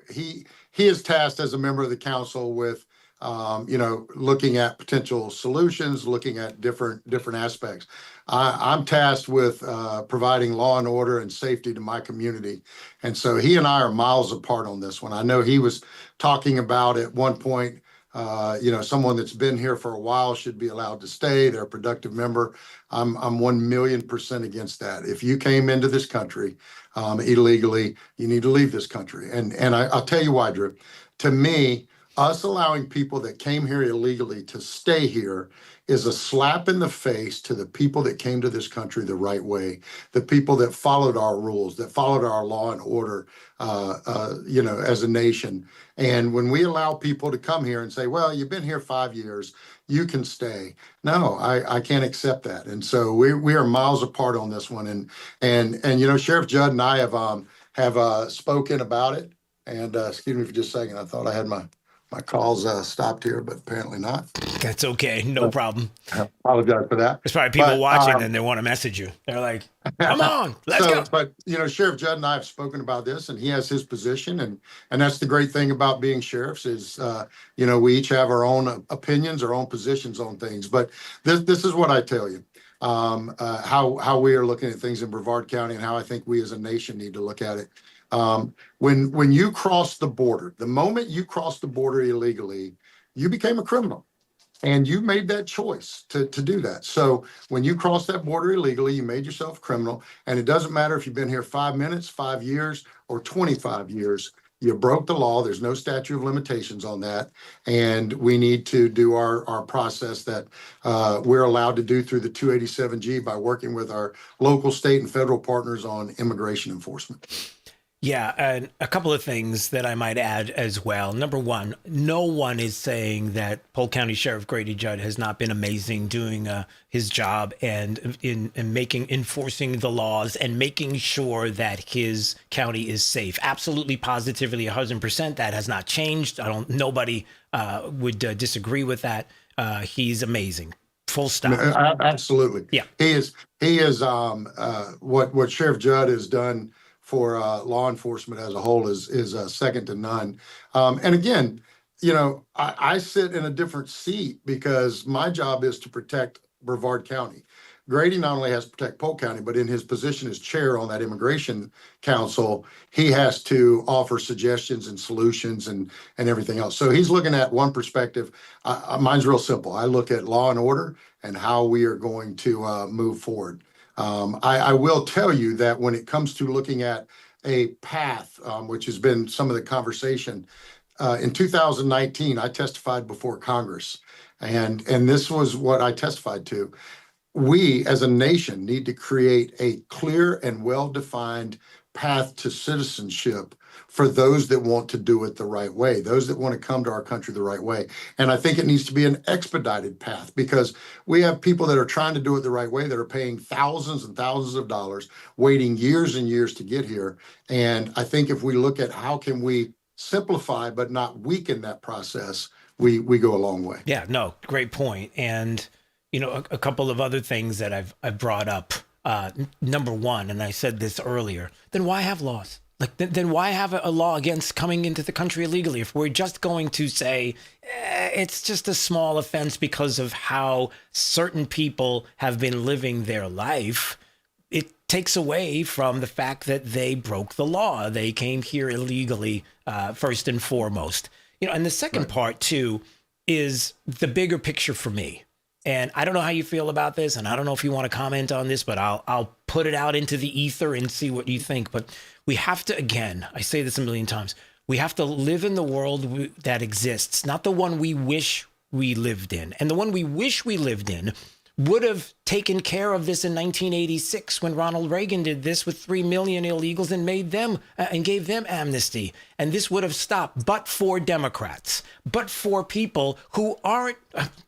he is tasked as a member of the council with, looking at potential solutions, looking at different aspects. I'm tasked with providing law and order and safety to my community. And so he and I are miles apart on this one. I know he was talking about at one point, someone that's been here for a while should be allowed to stay. They're a productive member. I'm 1,000,000% against that. If you came into this country illegally, you need to leave this country. And I'll tell you why, Drew. To me, us allowing people that came here illegally to stay here is a slap in the face to the people that came to this country the right way, the people that followed our rules, that followed our law and order, as a nation. And when we allow people to come here and say, well, you've been here 5 years, you can stay. No, I can't accept that. And so we are miles apart on this one. And Sheriff Judd and I have spoken about it. And excuse me for just a second. I thought I had my calls stopped here, but apparently not. That's okay. No problem. I apologize for that. There's probably people watching and they want to message you. They're like, come on, let's go. But, Sheriff Judd and I have spoken about this, and he has his position. And that's the great thing about being sheriffs is, we each have our own opinions, our own positions on things. But this is what I tell you, how we are looking at things in Brevard County and how I think we as a nation need to look at it. When you cross the border, the moment you cross the border illegally, you became a criminal, and you made that choice to do that. So when you cross that border illegally, you made yourself a criminal, and it doesn't matter if you've been here 5 minutes, 5 years, or 25 years. You broke the law. There's no statute of limitations on that, and we need to do our process that we're allowed to do through the 287G by working with our local, state, and federal partners on immigration enforcement. Yeah, and a couple of things that I might add as well. Number one, no one is saying that Polk County Sheriff Grady Judd has not been amazing doing his job and in enforcing the laws and making sure that his county is safe. Absolutely, positively, 100%. That has not changed. Nobody would disagree with that. He's amazing. Full stop. Absolutely. Yeah. He is what Sheriff Judd has done for law enforcement as a whole is second to none. And again, I sit in a different seat because my job is to protect Brevard County. Grady not only has to protect Polk County, but in his position as chair on that immigration council, he has to offer suggestions and solutions and everything else. So he's looking at one perspective. Mine's real simple. I look at law and order and how we are going to move forward. I will tell you that when it comes to looking at a path, which has been some of the conversation, in 2019, I testified before Congress, and this was what I testified to. We as a nation need to create a clear and well-defined path to citizenship for those that want to do it the right way, those that want to come to our country the right way. And I think it needs to be an expedited path because we have people that are trying to do it the right way that are paying thousands and thousands of dollars, waiting years and years to get here. And I think if we look at how can we simplify but not weaken that process, we go a long way. Yeah, no, great point. And, a couple of other things that I've brought up. Number one, and I said this earlier, then why have laws? Then why have a law against coming into the country illegally? If we're just going to say it's just a small offense because of how certain people have been living their life, it takes away from the fact that they broke the law. They came here illegally, first and foremost. And the second part, too, is the bigger picture for me. And I don't know how you feel about this, and I don't know if you want to comment on this, but I'll put it out into the ether and see what you think. But we have to, again, I say this a million times, We have to live in the world that exists, not the one we wish we lived in. And the one we wish we lived in would have taken care of this in 1986 when Ronald Reagan did this with 3 million illegals and made them and gave them amnesty. And this would have stopped, but for Democrats, but for people who aren't.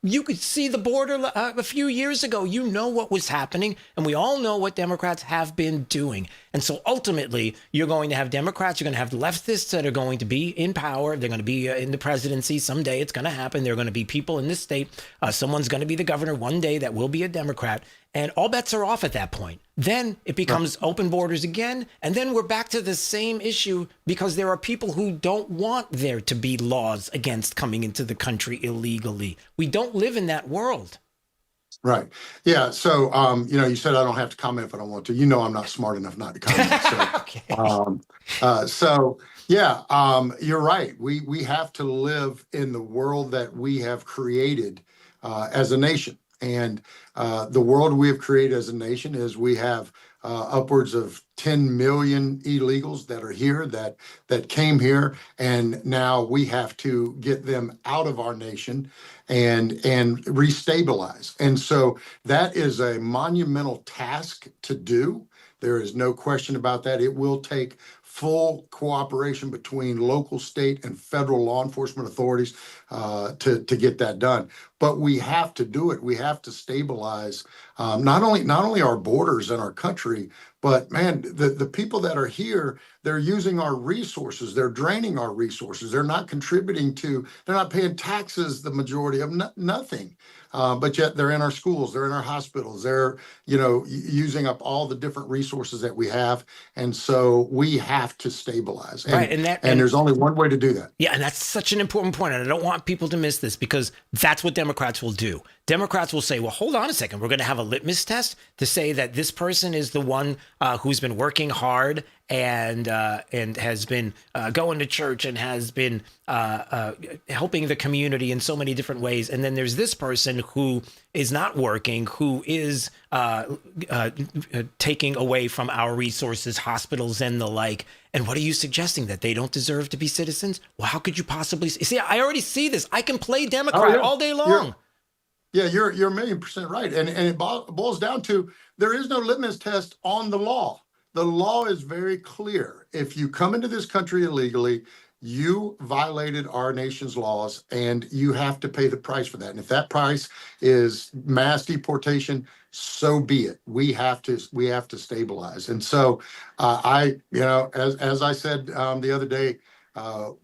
You could see the border a few years ago. You know what was happening, and we all know what Democrats have been doing. And so ultimately, you're going to have Democrats, you're going to have leftists that are going to be in power. They're going to be in the presidency someday. It's going to happen. There are going to be people in this state. Someone's going to be the governor one day that will be a Democrat. And all bets are off at that point. Then it becomes open borders again. And then we're back to the same issue because there are people who don't want there to be laws against coming into the country illegally. We don't live in that world. Right. Yeah. So, you said I don't have to comment if I don't want to. You know I'm not smart enough not to comment. So, okay. You're right. We have to live in the world that we have created as a nation. And the world we have created as a nation is we have upwards of 10 million illegals that are here, that came here, and now we have to get them out of our nation and restabilize. And so that is a monumental task to do. There is no question about that. It will take full cooperation between local, state, and federal law enforcement authorities to get that done. But we have to do it. We have to stabilize not only our borders and our country, but man, the people that are here, they're using our resources. They're draining our resources. They're not contributing they're not paying taxes, the majority of nothing. But yet they're in our schools, they're in our hospitals, they're, using up all the different resources that we have. And so we have to stabilize. And there's only one way to do that. Yeah, and that's such an important point. And I don't want people to miss this because that's what Democrats will do. Democrats will say, well, hold on a second. We're going to have a litmus test to say that this person is the one who's been working hard and has been going to church and has been helping the community in so many different ways. And then there's this person who is not working, who is taking away from our resources, hospitals and the like. And what are you suggesting? That they don't deserve to be citizens? Well, how could you possibly see? I already see this. I can play Democrat all day long. You're 1,000,000% right. And it boils down to there is no litmus test on the law. The law is very clear. If you come into this country illegally, you violated our nation's laws and you have to pay the price for that. And if that price is mass deportation, so be it. We have to stabilize. And so as I said the other day,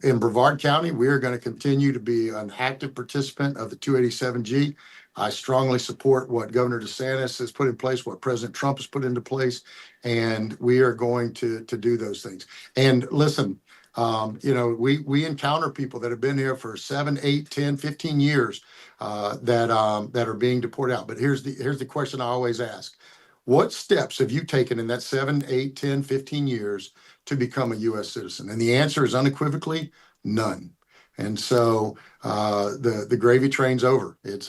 in Brevard County, we are going to continue to be an active participant of the 287G. I strongly support what Governor DeSantis has put in place, what President Trump has put into place, and we are going to do those things. And listen, we encounter people that have been here for 7, 8, 10, 15 years that are being deported out. But here's the question I always ask. What steps have you taken in that 7, 8, 10, 15 years to become a U.S. citizen? And the answer is unequivocally none. And so the gravy train's over. It's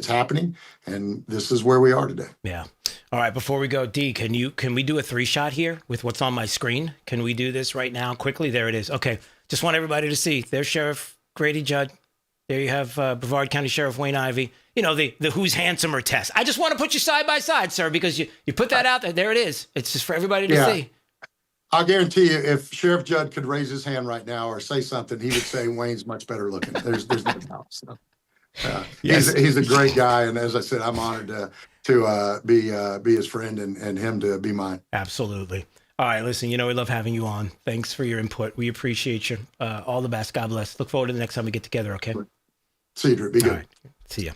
happening, and this is where we are today. Yeah. All right. Before we go, D, can we do a 3-shot here with what's on my screen? Can we do this right now quickly? There it is. Okay. Just want everybody to see. There's Sheriff Grady Judd. There you have Brevard County Sheriff Wayne Ivey. The who's handsomer test. I just want to put you side by side, sir, because you put that out there. There it is. It's just for everybody to see. I'll guarantee you, if Sheriff Judd could raise his hand right now or say something, he would say Wayne's much better looking. There's no doubt. So, he's a great guy, and as I said, I'm honored to be his friend and him to be mine. Absolutely. All right, listen. We love having you on. Thanks for your input. We appreciate you. All the best. God bless. Look forward to the next time we get together. Okay. See you, Drew. Be good. All right. See ya.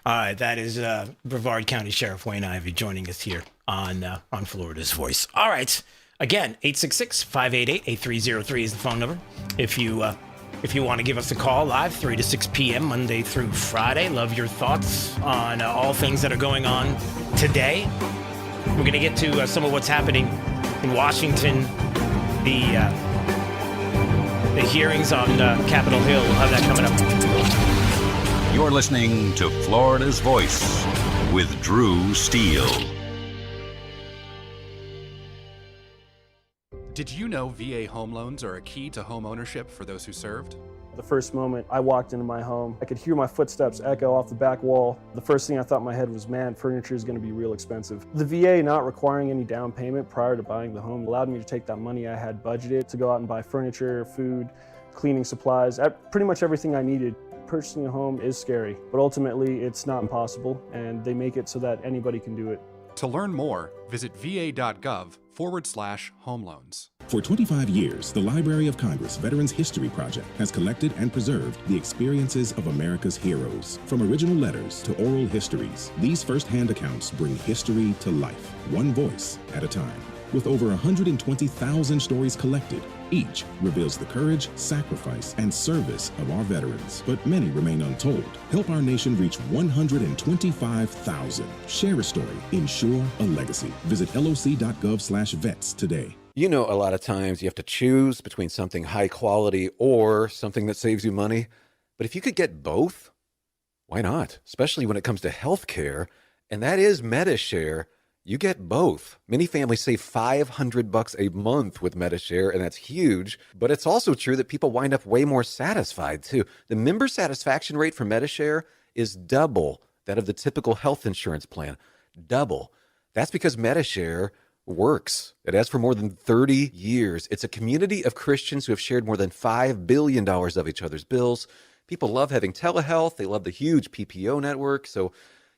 All right, that is Brevard County Sheriff Wayne Ivey joining us here on Florida's Voice. All right. Again, 866-588-8303 is the phone number. If you want to give us a call live, 3 to 6 p.m. Monday through Friday. Love your thoughts on all things that are going on today. We're going to get to some of what's happening in Washington, the hearings on Capitol Hill. We'll have that coming up. You're listening to Florida's Voice with Drew Steele. Did you know VA home loans are a key to home ownership for those who served? The first moment I walked into my home, I could hear my footsteps echo off the back wall. The first thing I thought in my head was, man, furniture is going to be real expensive. The VA not requiring any down payment prior to buying the home allowed me to take that money I had budgeted to go out and buy furniture, food, cleaning supplies, pretty much everything I needed. Purchasing a home is scary, but ultimately it's not impossible, and they make it so that anybody can do it. To learn more, visit va.gov/home loans. For 25 years, the Library of Congress Veterans History Project has collected and preserved the experiences of America's heroes. From original letters to oral histories, these first-hand accounts bring history to life, one voice at a time. With over 120,000 stories collected, each reveals the courage, sacrifice, and service of our veterans, but many remain untold. Help our nation reach 125,000. Share a story. Ensure a legacy. Visit loc.gov/vets today. You know, a lot of times you have to choose between something high quality or something that saves you money. But if you could get both, why not? Especially when it comes to healthcare, and that is MediShare. You get both. Many families save $500 a month with MediShare, and that's huge. But it's also true that people wind up way more satisfied, too. The member satisfaction rate for MediShare is double that of the typical health insurance plan. Double. That's because MediShare works. It has for more than 30 years. It's a community of Christians who have shared more than $5 billion of each other's bills. People love having telehealth. They love the huge PPO network. So,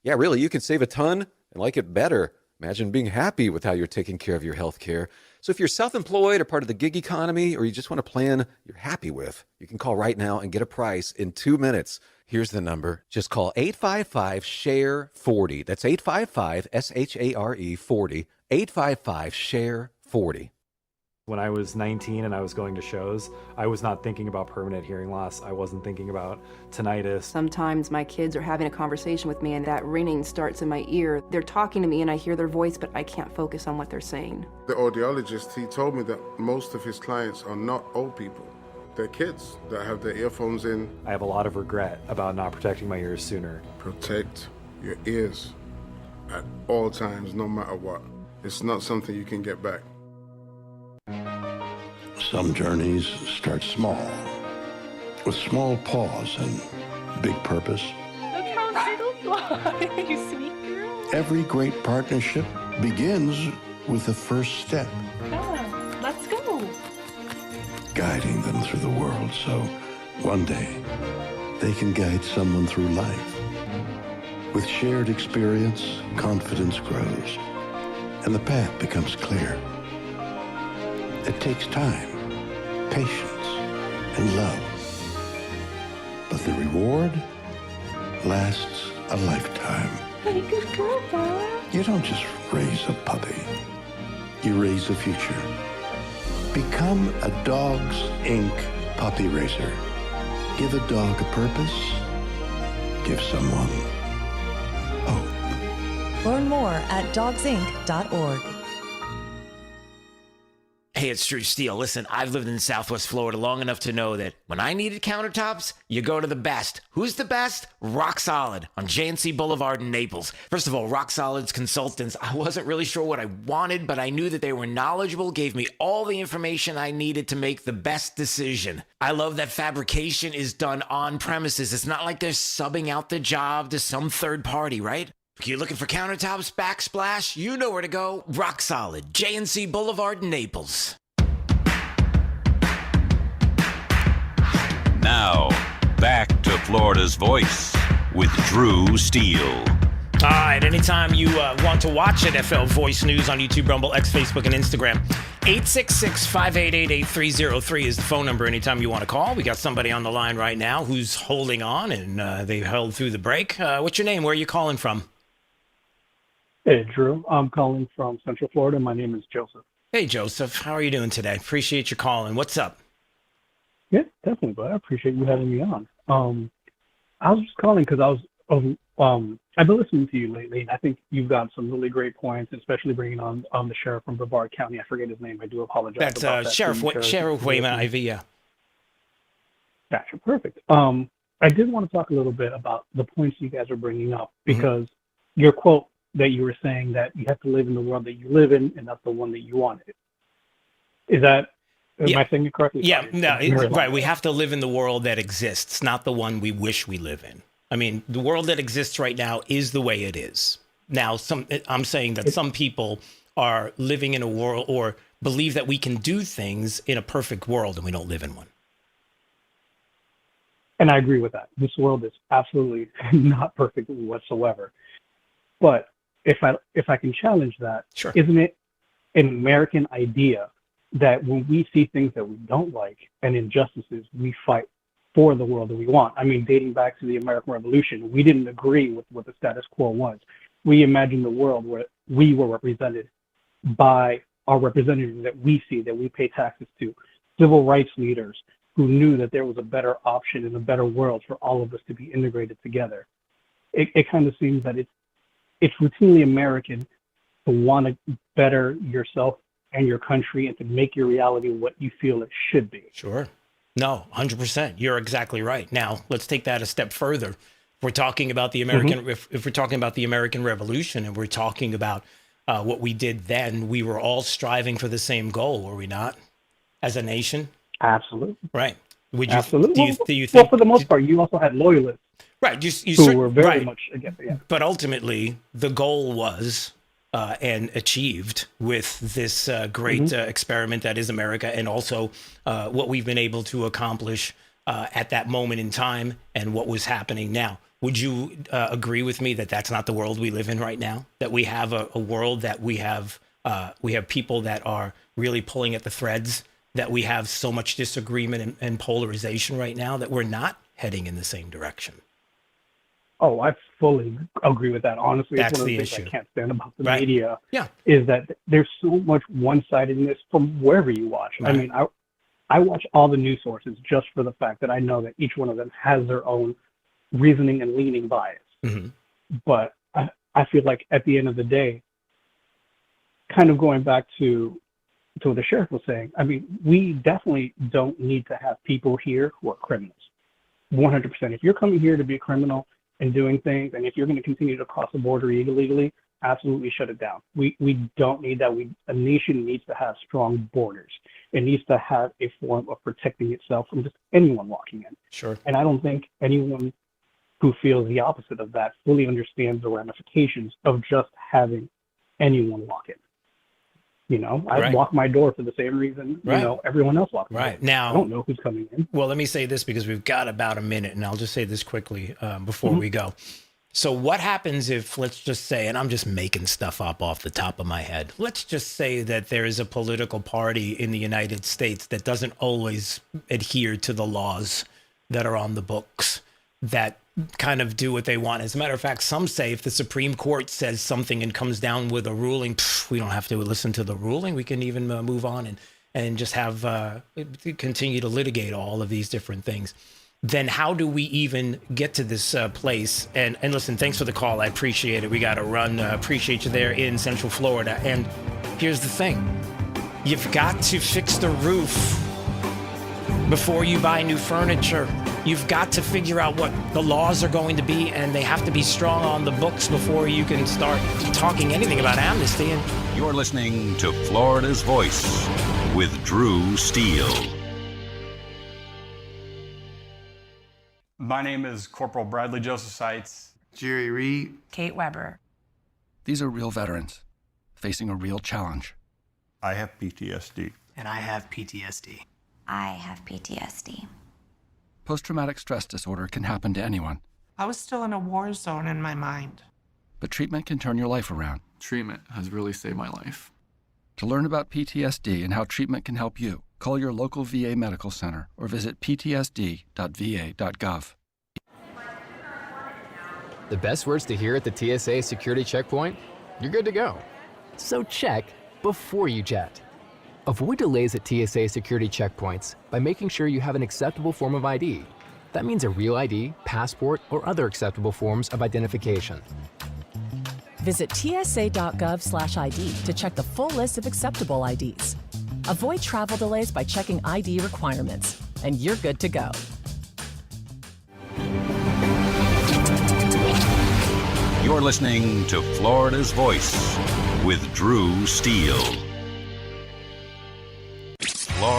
yeah, really, you can save a ton and like it better. Imagine being happy with how you're taking care of your health care. So if you're self-employed or part of the gig economy, or you just want a plan you're happy with, you can call right now and get a price in 2 minutes. Here's the number. Just call 855-SHARE-40. That's 855-SHARE-40. 855-SHARE-40. When I was 19 and I was going to shows, I was not thinking about permanent hearing loss. I wasn't thinking about tinnitus. Sometimes my kids are having a conversation with me and that ringing starts in my ear. They're talking to me and I hear their voice, but I can't focus on what they're saying. The audiologist, he told me that most of his clients are not old people. They're kids that have their earphones in. I have a lot of regret about not protecting my ears sooner. Protect your ears at all times, no matter what. It's not something you can get back. Some journeys start small, with small pause and big purpose. Look how little fly, you sweet girl. Every great partnership begins with the first step. Yeah, let's go. Guiding them through the world so one day they can guide someone through life. With shared experience, confidence grows, and the path becomes clear. It takes time, patience, and love. But the reward lasts a lifetime. Hey, good girl, Dad. You don't just raise a puppy. You raise a future. Become a Dogs Inc. puppy raiser. Give a dog a purpose. Give someone hope. Learn more at dogsinc.org. Hey, it's Drew Steele. Listen, I've lived in Southwest Florida long enough to know that when I needed countertops, you go to the best. Who's the best? Rock Solid on JNC Boulevard in Naples. First of all, Rock Solid's consultants, I wasn't really sure what I wanted, but I knew that they were knowledgeable, gave me all the information I needed to make the best decision. I love that fabrication is done on premises. It's not like they're subbing out the job to some third party, right? If you're looking for countertops, backsplash, you know where to go. Rock Solid, JNC Boulevard, Naples. Now, back to Florida's Voice with Drew Steele. All right, anytime you want to watch NFL Voice News on YouTube, Rumble, X, Facebook, and Instagram, 866-588-8303 is the phone number anytime you want to call. We got somebody on the line right now who's holding on, and they held through the break. What's your name? Where are you calling from? Hey, Drew. I'm calling from Central Florida. My name is Joseph. Hey, Joseph. How are you doing today? Appreciate you calling. What's up? Yeah, definitely, but I appreciate you having me on. I was just calling because I've been listening to you lately, and I think you've got some really great points, especially bringing on the sheriff from Brevard County. I forget his name. I do apologize. That's about that. Sheriff Wayman Ivy, yeah. Gotcha, perfect. I did want to talk a little bit about the points you guys are bringing up, because your quote that you were saying that you have to live in the world that you live in, and not the one that you wanted. Am I saying it correctly? Yeah, right. We have to live in the world that exists, not the one we wish we live in. I mean, the world that exists right now is the way it is. Now, I'm saying that some people are living in a world or believe that we can do things in a perfect world, and we don't live in one. And I agree with that. This world is absolutely not perfect whatsoever. But if I can challenge that, sure. Isn't it an American idea that when we see things that we don't like and injustices, we fight for the world that we want? I mean, dating back to the American Revolution, we didn't agree with what the status quo was. We imagined the world where we were represented by our representatives that we see, that we pay taxes to, civil rights leaders who knew that there was a better option and a better world for all of us to be integrated together. It kind of seems that it's routinely American to want to better yourself and your country and to make your reality what you feel it should be. Sure. No, 100%. You're exactly right. Now, let's take that a step further. If we're talking about the American, if we're talking about the American Revolution and we're talking about what we did then, we were all striving for the same goal, were we not? As a nation? Absolutely. Right. Absolutely. Do you think? Well, for the most part, you also had loyalists. Right. Who were very much against it. Yeah. But ultimately, the goal was and achieved with this great experiment that is America, and also what we've been able to accomplish at that moment in time and what was happening now. Would you agree with me that that's not the world we live in right now? That we have a world that we have people that are really pulling at the threads, that we have so much disagreement and polarization right now that we're not heading in the same direction. Oh, I fully agree with that. Honestly, That's it's one of the the things issue. I can't stand about the Right. media. Yeah. Is that there's so much one-sidedness from wherever you watch. Right. I mean, I watch all the news sources just for the fact that I know that each one of them has their own reasoning and leaning bias. Mm-hmm. But I feel like at the end of the day, kind of going back to what the sheriff was saying, I mean, we definitely don't need to have people here who are criminals. 100%. If you're coming here to be a criminal and doing things, and if you're going to continue to cross the border illegally, absolutely shut it down. We don't need that. A nation needs to have strong borders. It needs to have a form of protecting itself from just anyone walking in. Sure. And I don't think anyone who feels the opposite of that fully understands the ramifications of just having anyone walk in. You know, I Right. walk my door for the same reason, Right. you know, everyone else walks. Right. Now, I don't know who's coming in. Well, let me say this because we've got about a minute, and I'll just say this quickly before we go. So what happens if, let's just say, and I'm just making stuff up off the top of my head, let's just say that there is a political party in the United States that doesn't always adhere to the laws that are on the books, that kind of do what they want. As a matter of fact, some say if the Supreme Court says something and comes down with a ruling, we don't have to listen to the ruling. We can even move on and just have continue to litigate all of these different things. Then how do we even get to this place? And listen, thanks for the call. I appreciate it. We got to run. Appreciate you there in Central Florida. And here's the thing. You've got to fix the roof before you buy new furniture. You've got to figure out what the laws are going to be, and they have to be strong on the books before you can start talking anything about amnesty. And You're listening to Florida's Voice with Drew Steele. My name is Corporal Bradley Joseph Seitz. Jerry Reed. Kate Weber. These are real veterans facing a real challenge. I have PTSD. And I have PTSD. I have PTSD. Post-traumatic stress disorder can happen to anyone, I was still in a war zone in my mind. but treatment can turn your life around. Treatment has really saved my life. To learn about PTSD and how treatment can help you, call your local VA medical center or visit ptsd.va.gov. The best words to hear at the TSA security checkpoint? You're good to go. So check before you jet. Avoid delays at TSA security checkpoints by making sure you have an acceptable form of ID. That means a real ID, passport, or other acceptable forms of identification. Visit tsa.gov/ID to check the full list of acceptable IDs. Avoid travel delays by checking ID requirements, and you're good to go. You're listening to Florida's Voice with Drew Steele.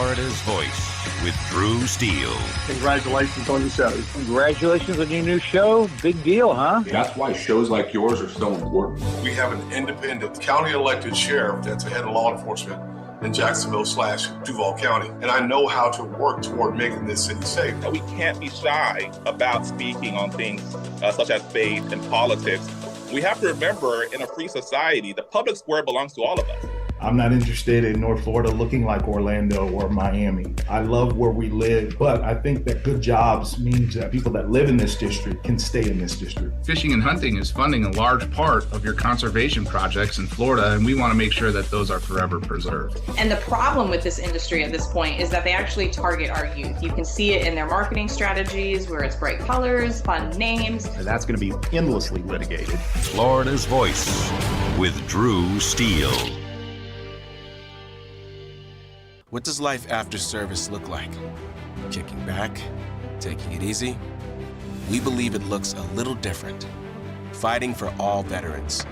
Florida's Voice with Drew Steele. Congratulations on your show. Congratulations on your new show. Big deal, huh? That's why shows like yours are so important. We have an independent county elected sheriff that's the head of law enforcement in Jacksonville/Duval County. And I know how to work toward making this city safe. We can't be shy about speaking on things such as faith and politics. We have to remember, in a free society, the public square belongs to all of us. I'm not interested in North Florida looking like Orlando or Miami. I love where we live, but I think that good jobs means that people that live in this district can stay in this district. Fishing and hunting is funding a large part of your conservation projects in Florida, and we want to make sure that those are forever preserved. And the problem with this industry at this point is that they actually target our youth. You can see it in their marketing strategies where it's bright colors, fun names. And that's going to be endlessly litigated. Florida's Voice with Drew Steele. What does life after service look like? Kicking back? Taking it easy? We believe it looks a little different. Fighting for all veterans.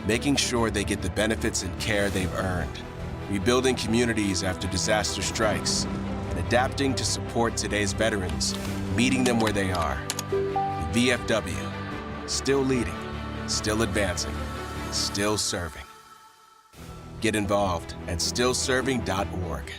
Making sure they get the benefits and care they've earned. Rebuilding communities after disaster strikes. And adapting to support today's veterans. Meeting them where they are. The VFW. Still leading. Still advancing. Still serving. Get involved at stillserving.org.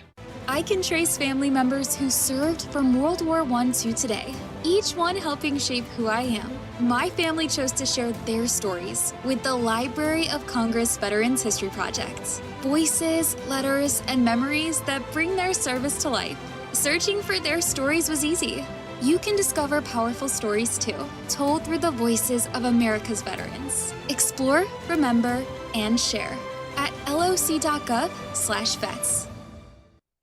I can trace family members who served from World War I to today, each one helping shape who I am. My family chose to share their stories with the Library of Congress Veterans History Project. Voices, letters, and memories that bring their service to life. Searching for their stories was easy. You can discover powerful stories too, told through the voices of America's veterans. Explore, remember, and share at loc.gov/vets.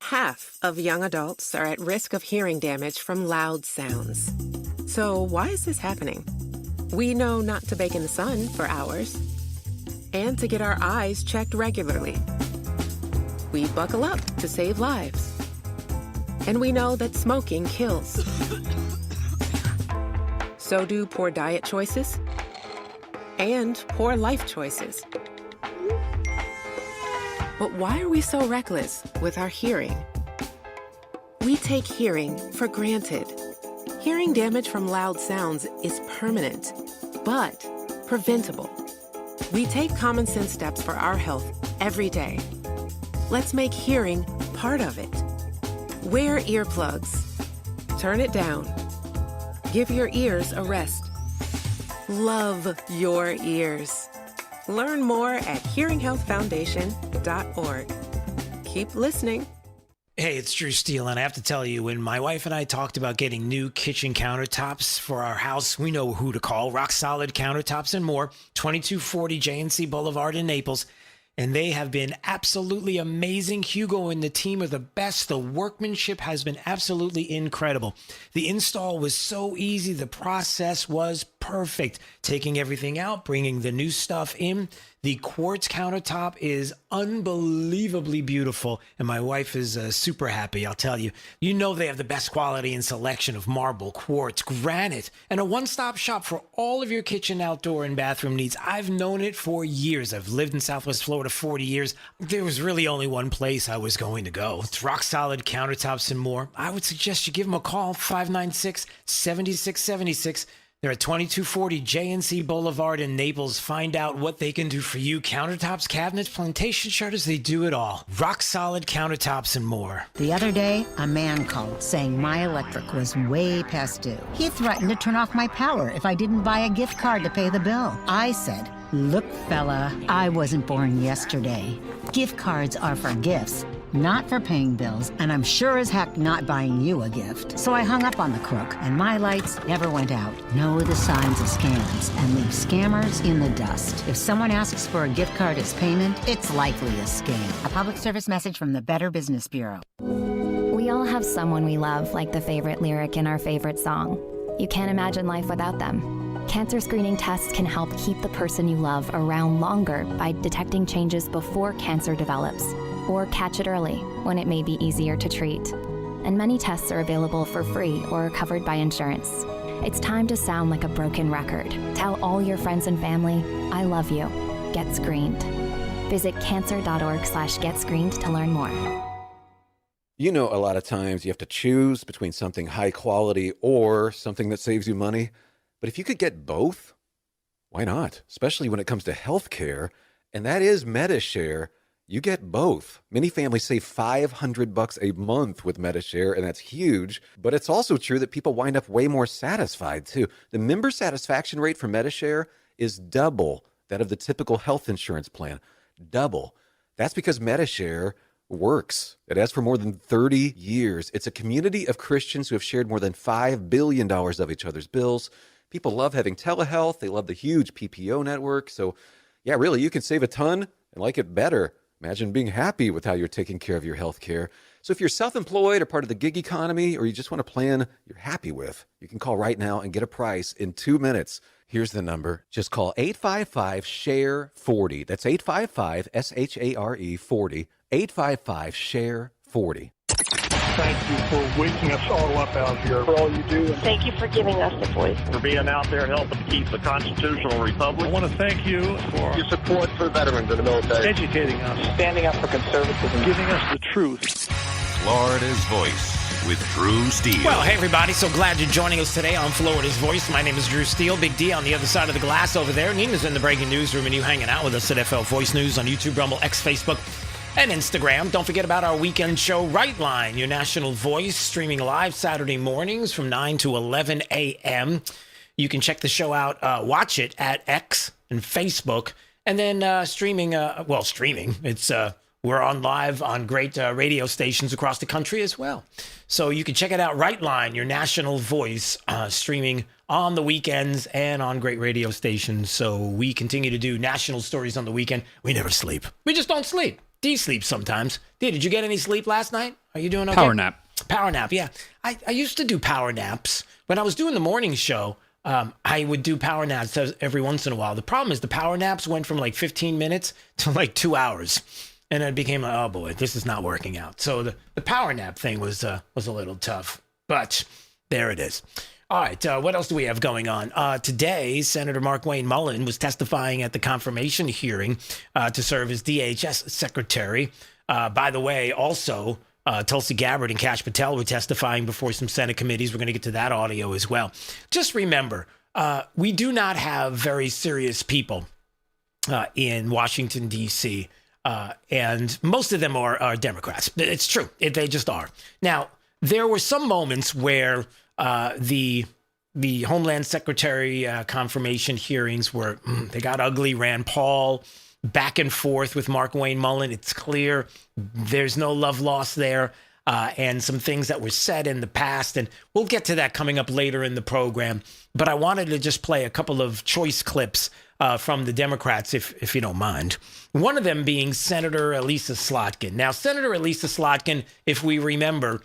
Half of young adults are at risk of hearing damage from loud sounds. So why is this happening? We know not to bake in the sun for hours and to get our eyes checked regularly. We buckle up to save lives. And we know that smoking kills. So do poor diet choices and poor life choices. But why are we so reckless with our hearing? We take hearing for granted. Hearing damage from loud sounds is permanent, but preventable. We take common sense steps for our health every day. Let's make hearing part of it. Wear earplugs. Turn it down. Give your ears a rest. Love your ears. Learn more at hearinghealthfoundation.org. Keep listening. Hey, it's Drew Steele, and I have to tell you, when my wife and I talked about getting new kitchen countertops for our house, we know who to call. Rock Solid Countertops and More, 2240 JNC Boulevard in Naples. And they have been absolutely amazing. Hugo and the team are the best. The workmanship has been absolutely incredible. The install was so easy. The process was perfect. Taking everything out, bringing the new stuff in. The quartz countertop is unbelievably beautiful, and my wife is super happy, I'll tell you. You know they have the best quality and selection of marble, quartz, granite, and a one-stop shop for all of your kitchen, outdoor, and bathroom needs. I've known it for years. I've lived in Southwest Florida 40 years. There was really only one place I was going to go. It's Rock Solid Countertops and More. I would suggest you give them a call, 596-7676. They're at 2240 JNC Boulevard in Naples. Find out what they can do for you. Countertops, cabinets, plantation shutters, they do it all. Rock Solid Countertops and More. The other day, a man called saying my electric was way past due. He threatened to turn off my power if I didn't buy a gift card to pay the bill. I said, look, fella, I wasn't born yesterday. Gift cards are for gifts, not for paying bills, and I'm sure as heck not buying you a gift. So I hung up on the crook, and my lights never went out. Know the signs of scams and leave scammers in the dust. If someone asks for a gift card as payment, it's likely a scam. A public service message from the Better Business Bureau. We all have someone we love, like the favorite lyric in our favorite song. You can't imagine life without them. Cancer screening tests can help keep the person you love around longer by detecting changes before cancer develops, or catch it early when it may be easier to treat. And many tests are available for free or are covered by insurance. It's time to sound like a broken record. Tell all your friends and family, I love you. Get screened. Visit cancer.org/getscreened to learn more. You know, a lot of times you have to choose between something high quality or something that saves you money. But if you could get both, why not? Especially when it comes to healthcare, and that is MediShare. You get both. Many families save $500 a month with MediShare, and that's huge. But it's also true that people wind up way more satisfied, too. The member satisfaction rate for MediShare is double that of the typical health insurance plan. Double. That's because MediShare works. It has for more than 30 years. It's a community of Christians who have shared more than $5 billion of each other's bills. People love having telehealth. They love the huge PPO network. So, yeah, really, you can save a ton and like it better. Imagine being happy with how you're taking care of your health care. So if you're self-employed or part of the gig economy, or you just want a plan you're happy with, you can call right now and get a price in 2 minutes. Here's the number. Just call 855-SHARE-40. That's 855-SHARE 40. 855-SHARE-40. Thank you for waking us all up out here, for all you do. Thank you for giving us the voice. For being out there helping to keep the constitutional republic. I want to thank you for your support for veterans in the military. Educating us. Standing up for conservatism. Giving us the truth. Florida's Voice with Drew Steele. Well, hey, everybody. So glad you're joining us today on Florida's Voice. My name is Drew Steele. Big D on the other side of the glass over there. Nina's in the breaking newsroom, and you hanging out with us at FL Voice News on YouTube, Rumble, X, Facebook, and Instagram. Don't forget about our weekend show, Right Line, your national voice, streaming live Saturday mornings from 9 to 11 a.m. You can check the show out, watch it at X and Facebook, and then streaming. It's we're on live on great radio stations across the country as well. So you can check it out, Right Line, your national voice, streaming on the weekends and on great radio stations. So we continue to do national stories on the weekend. We never sleep. We just don't sleep. D sleeps sometimes. D, did you get any sleep last night? Are you doing okay? Power nap. Power nap, yeah. I used to do power naps. When I was doing the morning show, I would do power naps every once in a while. The problem is the power naps went from like 15 minutes to like 2 hours. And it became like, oh boy, this is not working out. So the power nap thing was a little tough. But there it is. All right, what else do we have going on? Today, Senator Mark Wayne Mullen was testifying at the confirmation hearing to serve as DHS Secretary. By the way, also, Tulsi Gabbard and Kash Patel were testifying before some Senate committees. We're going to get to that audio as well. Just remember, we do not have very serious people in Washington, D.C., and most of them are Democrats. It's true. They just are. Now, there were some moments where the Homeland Secretary confirmation hearings were, they got ugly. Rand Paul back and forth with Mark Wayne Mullen. It's clear there's no love lost there, and some things that were said in the past. And we'll get to that coming up later in the program. But I wanted to just play a couple of choice clips from the Democrats, if you don't mind. One of them being Senator Elisa Slotkin. Now, Senator Elisa Slotkin, if we remember,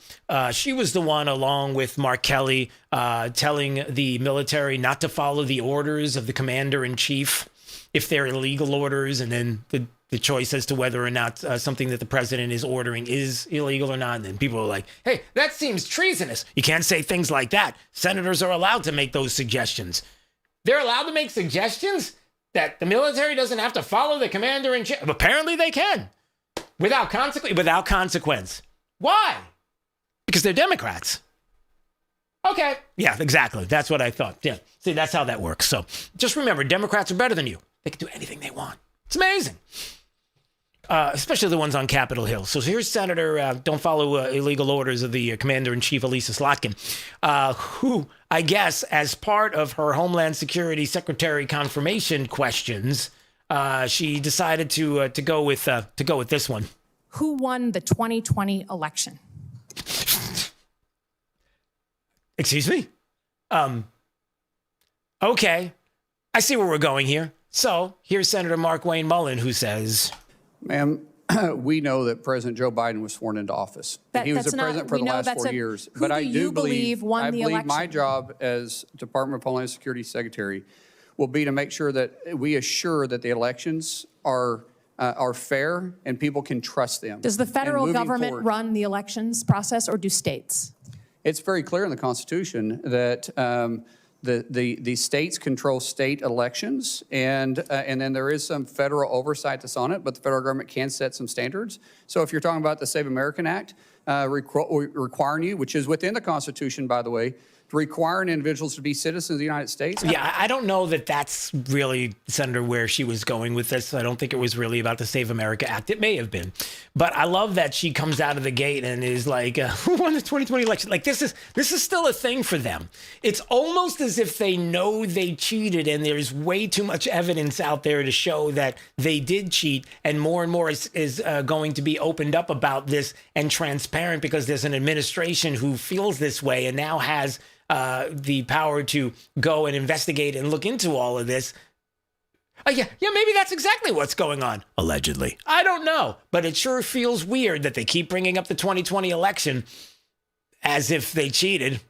she was the one, along with Mark Kelly, telling the military not to follow the orders of the commander-in-chief if they're illegal orders, and then the choice as to whether or not something that the president is ordering is illegal or not. And then people are like, hey, that seems treasonous. You can't say things like that. Senators are allowed to make those suggestions. They're allowed to make suggestions that the military doesn't have to follow the commander-in-chief. Apparently they can, without consequence. Why? Because they're Democrats. Okay. Yeah, exactly. That's what I thought. Yeah. See, that's how that works. So just remember, Democrats are better than you. They can do anything they want. It's amazing. Especially the ones on Capitol Hill. So here's Senator, don't follow illegal orders of the Commander-in-Chief, Elisa Slotkin, who, I guess, as part of her Homeland Security Secretary confirmation questions, she decided to go with this one. Who won the 2020 election? Excuse me? Okay. I see where we're going here. So here's Senator Mark Wayne Mullen, who says, ma'am, we know that President Joe Biden was sworn into office. He was the president for the last 4 years. But I do believe my job as Department of Homeland Security Secretary will be to make sure that we assure that the elections are fair and people can trust them. Does the federal government run the elections process, or do states? It's very clear in the Constitution that the states control state elections, and then there is some federal oversight that's on it, but the federal government can set some standards. So if you're talking about the Save American Act, requiring you, which is within the Constitution, by the way, to requiring individuals to be citizens of the United States? Yeah, I don't know that that's really, Senator, where she was going with this. I don't think it was really about the Save America Act. It may have been. But I love that she comes out of the gate and is like, who won the 2020 election? Like, this is still a thing for them. It's almost as if they know they cheated, and there's way too much evidence out there to show that they did cheat, and more is going to be opened up about this and transparent, because there's an administration who feels this way and now has the power to go and investigate and look into all of this. Yeah, maybe that's exactly what's going on. Allegedly. I don't know. But it sure feels weird that they keep bringing up the 2020 election as if they cheated.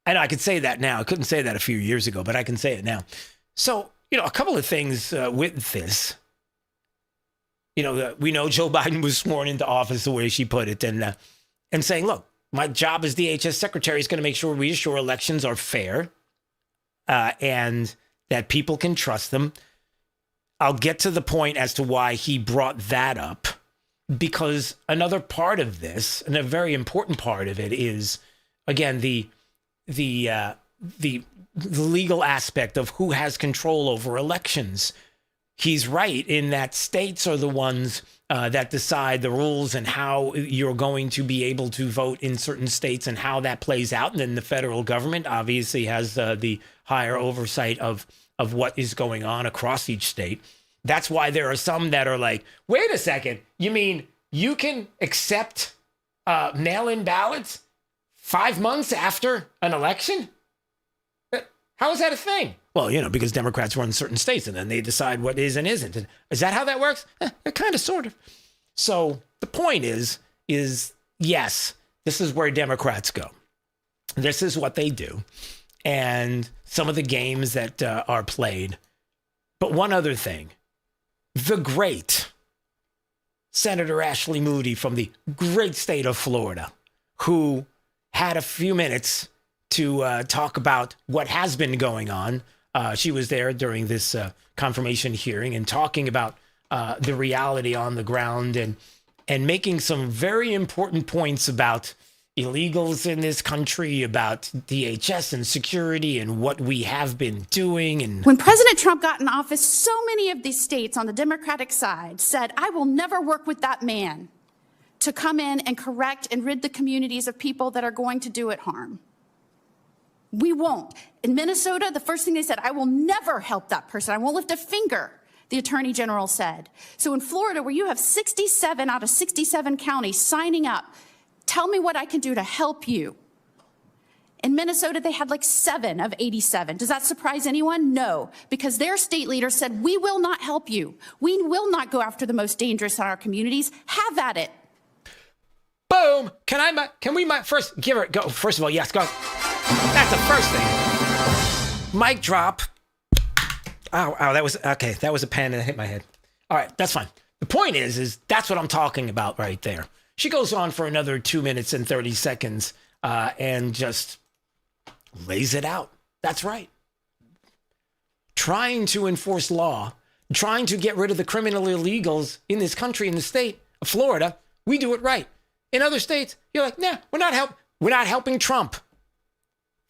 I know I could say that now. I couldn't say that a few years ago, but I can say it now. So, a couple of things with this. We know Joe Biden was sworn into office the way she put it, and saying, look, my job as DHS secretary is going to make sure we assure elections are fair and that people can trust them. I'll get to the point as to why he brought that up, because another part of this, and a very important part of it, is, again, the legal aspect of who has control over elections. He's right in that states are the ones that decide the rules and how you're going to be able to vote in certain states and how that plays out. And then the federal government obviously has the higher oversight of what is going on across each state. That's why there are some that are like, wait a second, you mean you can accept mail-in ballots 5 months after an election? How is that a thing? Well, because Democrats run certain states and then they decide what is and isn't. And is that how that works? Kind of, sort of. So the point is yes, this is where Democrats go. This is what they do. And some of the games that are played. But one other thing, the great Senator Ashley Moody from the great state of Florida, who had a few minutes to talk about what has been going on. She was there during this confirmation hearing and talking about the reality on the ground and making some very important points about illegals in this country, about DHS and security and what we have been doing. And when President Trump got in office, so many of these states on the Democratic side said, I will never work with that man to come in and correct and rid the communities of people that are going to do it harm. We won't. In Minnesota, the first thing they said, I will never help that person. I won't lift a finger, the Attorney General said. So in Florida, where you have 67 out of 67 counties signing up, tell me what I can do to help you. In Minnesota, they had like 7 of 87. Does that surprise anyone? No, because their state leader said, we will not help you. We will not go after the most dangerous in our communities. Have at it. Boom. Can we first give her, go? First of all, yes, go. That's the first thing. Mic drop. Ow, that was, okay, that was a pen and it hit my head. All right, that's fine. The point is that's what I'm talking about right there. She goes on for another 2 minutes and 30 seconds and just lays it out. That's right. Trying to enforce law, trying to get rid of the criminal illegals in this country, in the state of Florida, we do it right. In other states, you're like, nah, we're not helping Trump.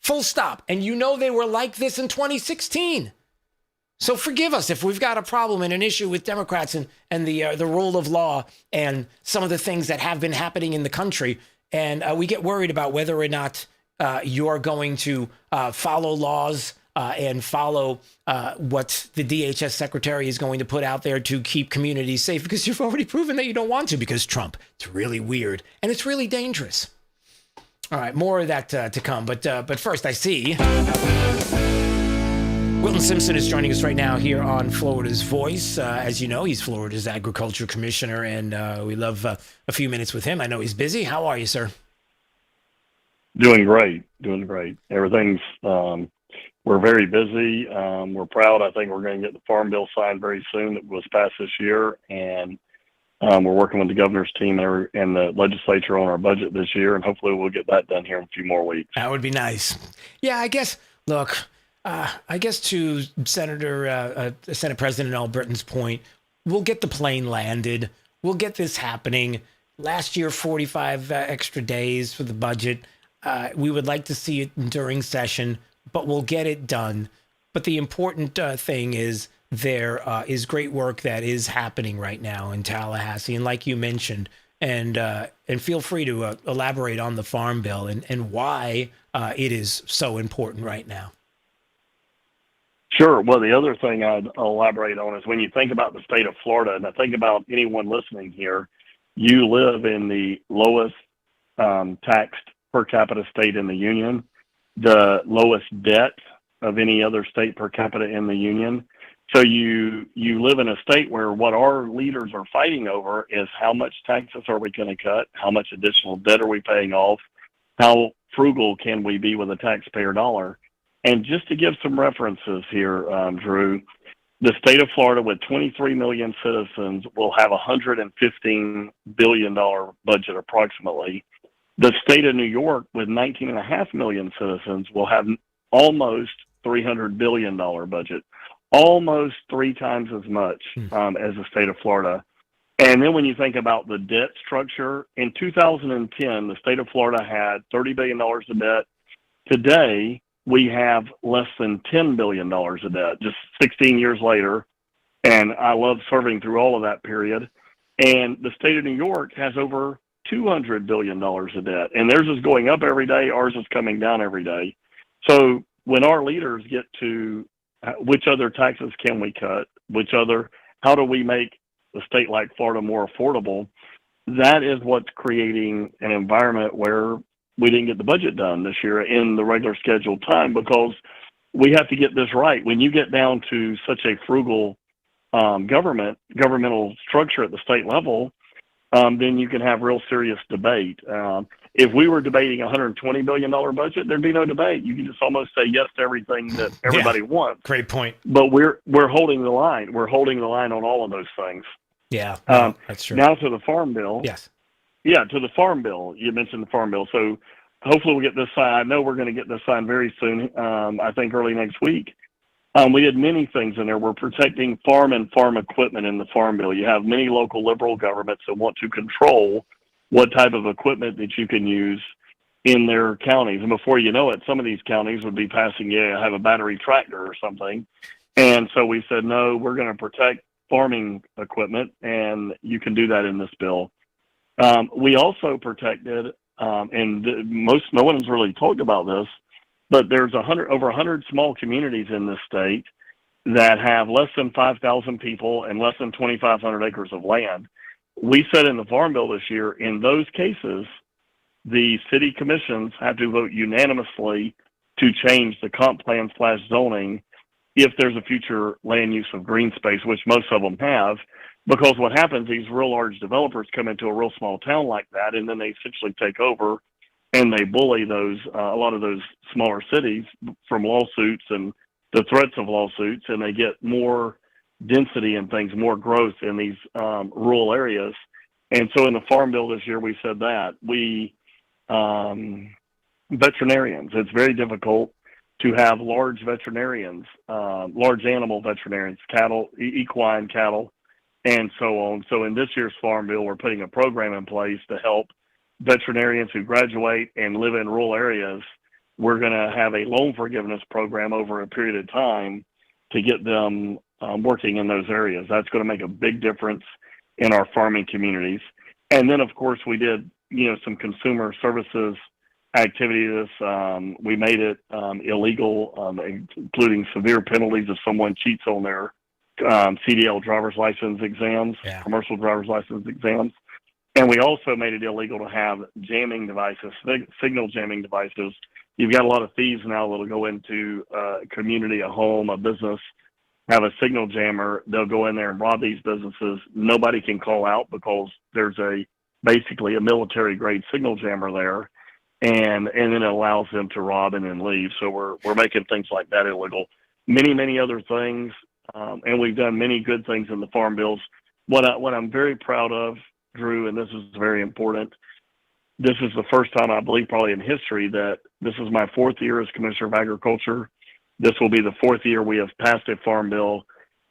Full stop. And they were like this in 2016. So forgive us if we've got a problem and an issue with Democrats and the rule of law and some of the things that have been happening in the country. And we get worried about whether or not you're going to follow laws and follow what the DHS secretary is going to put out there to keep communities safe, because you've already proven that you don't want to, because Trump. It's really weird and it's really dangerous. All right, more of that to come. But first, I see Wilton Simpson is joining us right now here on Florida's Voice. As you know, he's Florida's agriculture commissioner, and we love a few minutes with him. I know he's busy. How are you, sir? Doing great. Everything's, we're very busy. We're proud. I think we're going to get the Farm Bill signed very soon that was passed this year, and we're working with the governor's team and the legislature on our budget this year, and hopefully we'll get that done here in a few more weeks. That would be nice. Yeah, I guess, look, to Senate President Al Britton's point, we'll get the plane landed. We'll get this happening. Last year, 45 extra days for the budget. We would like to see it during session, but we'll get it done. But the important thing is there is great work that is happening right now in Tallahassee. And like you mentioned, and feel free to elaborate on the Farm Bill and why it is so important right now. Sure. Well, the other thing I'd elaborate on is when you think about the state of Florida, and I think about anyone listening here, you live in the lowest taxed per capita state in the union, the lowest debt of any other state per capita in the union. So you live in a state where what our leaders are fighting over is how much taxes are we going to cut? How much additional debt are we paying off? How frugal can we be with a taxpayer dollar? And just to give some references here, Drew, the state of Florida with 23 million citizens will have a $115 billion budget approximately. The state of New York with 19.5 million citizens will have almost $300 billion budget, almost 3 times as much as the state of Florida. And then when you think about the debt structure, in 2010, the state of Florida had $30 billion of debt. Today, we have less than $10 billion of debt, just 16 years later. And I love serving through all of that period. And the state of New York has over $200 billion of debt. And theirs is going up every day. Ours is coming down every day. So when our leaders get to which other taxes can we cut, how do we make a state like Florida more affordable, that is what's creating an environment where we didn't get the budget done this year in the regular scheduled time, because we have to get this right. When you get down to such a frugal governmental structure at the state level, then you can have real serious debate. If we were debating a $120 billion budget, there'd be no debate. You can just almost say yes to everything that everybody wants. Great point. But we're holding the line. We're holding the line on all of those things. Yeah, that's true. Now to the Farm Bill. Yes. Yeah, to the Farm Bill. You mentioned the Farm Bill. So hopefully we'll get this signed. I know we're going to get this signed very soon, I think early next week. We did many things in there. We're protecting farm and farm equipment in the Farm Bill. You have many local liberal governments that want to control what type of equipment that you can use in their counties. And before you know it, some of these counties would be passing, I have a battery tractor or something. And so we said, no, we're going to protect farming equipment, and you can do that in this bill. We also protected, and no one's really talked about this, but there's over 100 small communities in this state that have less than 5,000 people and less than 2,500 acres of land. We said in the Farm Bill this year, in those cases, the city commissions have to vote unanimously to change the comp plan / zoning if there's a future land use of green space, which most of them have. Because what happens, these real large developers come into a real small town like that, and then they essentially take over and they bully those a lot of those smaller cities from lawsuits and the threats of lawsuits, and they get more density and things, more growth in these rural areas. And so in the Farm Bill this year, we said that veterinarians, it's very difficult to have large veterinarians, large animal veterinarians, cattle, equine cattle, and so on. So in this year's Farm Bill, we're putting a program in place to help veterinarians who graduate and live in rural areas. We're going to have a loan forgiveness program over a period of time to get them working in those areas. That's going to make a big difference in our farming communities. And then, of course, we did, some consumer services activities. We made it illegal, including severe penalties if someone cheats on their CDL driver's license exams, commercial driver's license exams. And we also made it illegal to have jamming devices, signal jamming devices. You've got a lot of thieves now that'll go into a community, a home, a business, have a signal jammer. They'll go in there and rob these businesses. Nobody can call out because there's basically a military grade signal jammer there. And then it allows them to rob and then leave. So we're making things like that illegal. Many, many other things. And we've done many good things in the Farm Bills. What I'm very proud of, Drew, and this is very important, this is the first time, I believe, probably in history, that this is my 4th year as Commissioner of Agriculture. This will be the 4th year we have passed a Farm Bill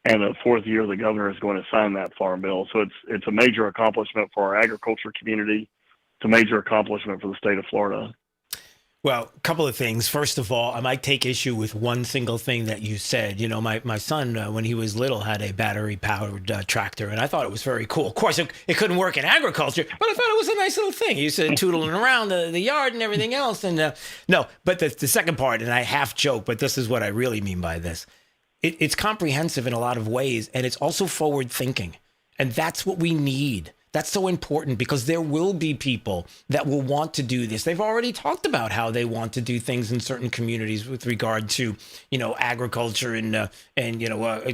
and the fourth year the governor is going to sign that farm bill. So it's a major accomplishment for our agriculture community. It's a major accomplishment for the state of Florida. Well, a couple of things. First of all, I might take issue with one single thing that you said. You know, my son, when he was little, had a battery-powered tractor, and I thought it was very cool. Of course, it couldn't work in agriculture, but I thought it was a nice little thing. He used to tootling around the yard and everything else. And no, but the second part, and I half joke, but this is what I really mean by this. It's comprehensive in a lot of ways, and it's also forward-thinking, and that's what we need. That's so important because there will be people that will want to do this. They've already talked about how they want to do things in certain communities with regard to, you know, agriculture and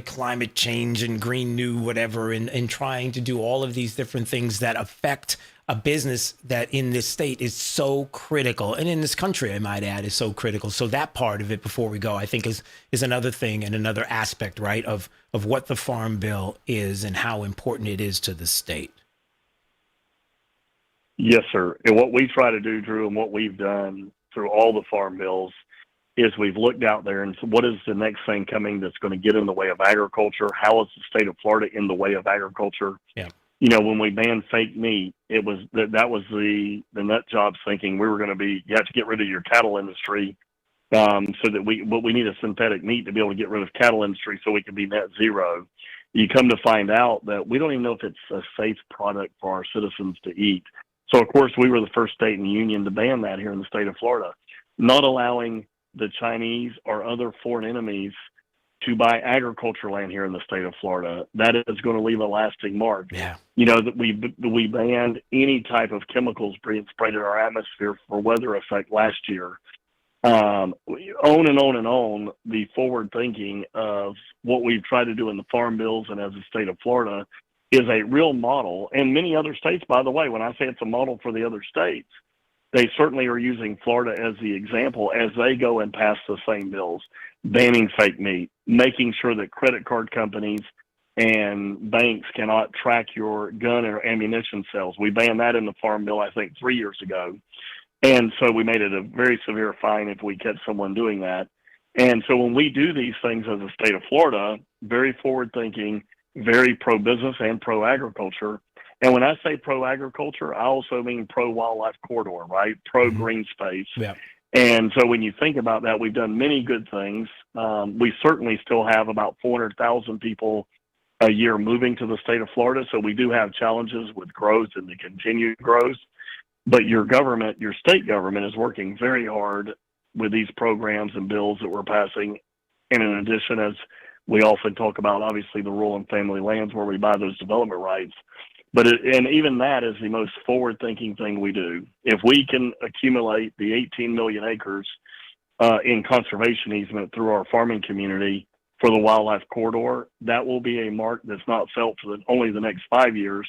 climate change and green new whatever, and trying to do all of these different things that affect a business that in this state is so critical, and in this country, I might add, is so critical. So that part of it, before we go, I think is another thing and another aspect, right, of what the Farm Bill is and how important it is to the state. Yes, sir. And what we try to do, Drew, and what we've done through all the farm bills is we've looked out there and said, what is the next thing coming that's going to get in the way of agriculture? How is the state of Florida in the way of agriculture? Yeah. You know, when we banned fake meat, it was that was the nut jobs thinking we were going to be, you have to get rid of your cattle industry, so that we need a synthetic meat to be able to get rid of cattle industry so we can be net zero. You come to find out that we don't even know if it's a safe product for our citizens to eat. So, of course, we were the first state in the union to ban that here in the state of Florida, not allowing the Chinese or other foreign enemies to buy agriculture land here in the state of Florida. That is going to leave a lasting mark. Yeah. You know, that we banned any type of chemicals being sprayed in our atmosphere for weather effect last year. On and on and on, the forward thinking of what we've tried to do in the farm bills and as a state of Florida is a real model. And many other states, by the way, when I say it's a model for the other states, they certainly are using Florida as the example as they go and pass the same bills, banning fake meat, making sure that credit card companies and banks cannot track your gun or ammunition sales. We banned that in the Farm Bill, I think, 3 years ago. And so we made it a very severe fine if we catch someone doing that. And so when we do these things as a state of Florida, very forward-thinking, very pro-business and pro-agriculture. And when I say pro-agriculture, I also mean pro-wildlife corridor, right? Pro-green space. Yeah. And so when you think about that, we've done many good things. We certainly still have about 400,000 people a year moving to the state of Florida. So we do have challenges with growth and the continued growth. But your government, your state government, is working very hard with these programs and bills that we're passing. And in addition, as we often talk about, obviously, the rural and family lands where we buy those development rights. And even that is the most forward-thinking thing we do. If we can accumulate the 18 million acres in conservation easement through our farming community for the wildlife corridor, that will be a mark that's not felt for only the next 5 years,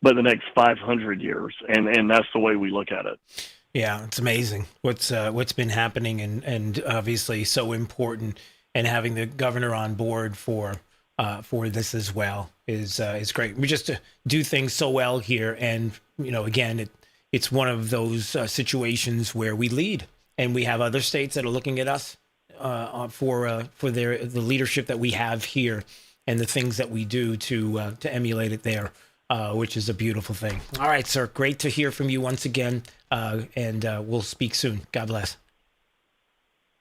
but the next 500 years. And that's the way we look at it. Yeah, it's amazing what's been happening, and obviously so important. And having the governor on board for this as well is great. We just do things so well here, and you know, again, it's one of those situations where we lead, and we have other states that are looking at us for the leadership that we have here and the things that we do to emulate it there, which is a beautiful thing. All right, sir, great to hear from you once again, and we'll speak soon. God bless.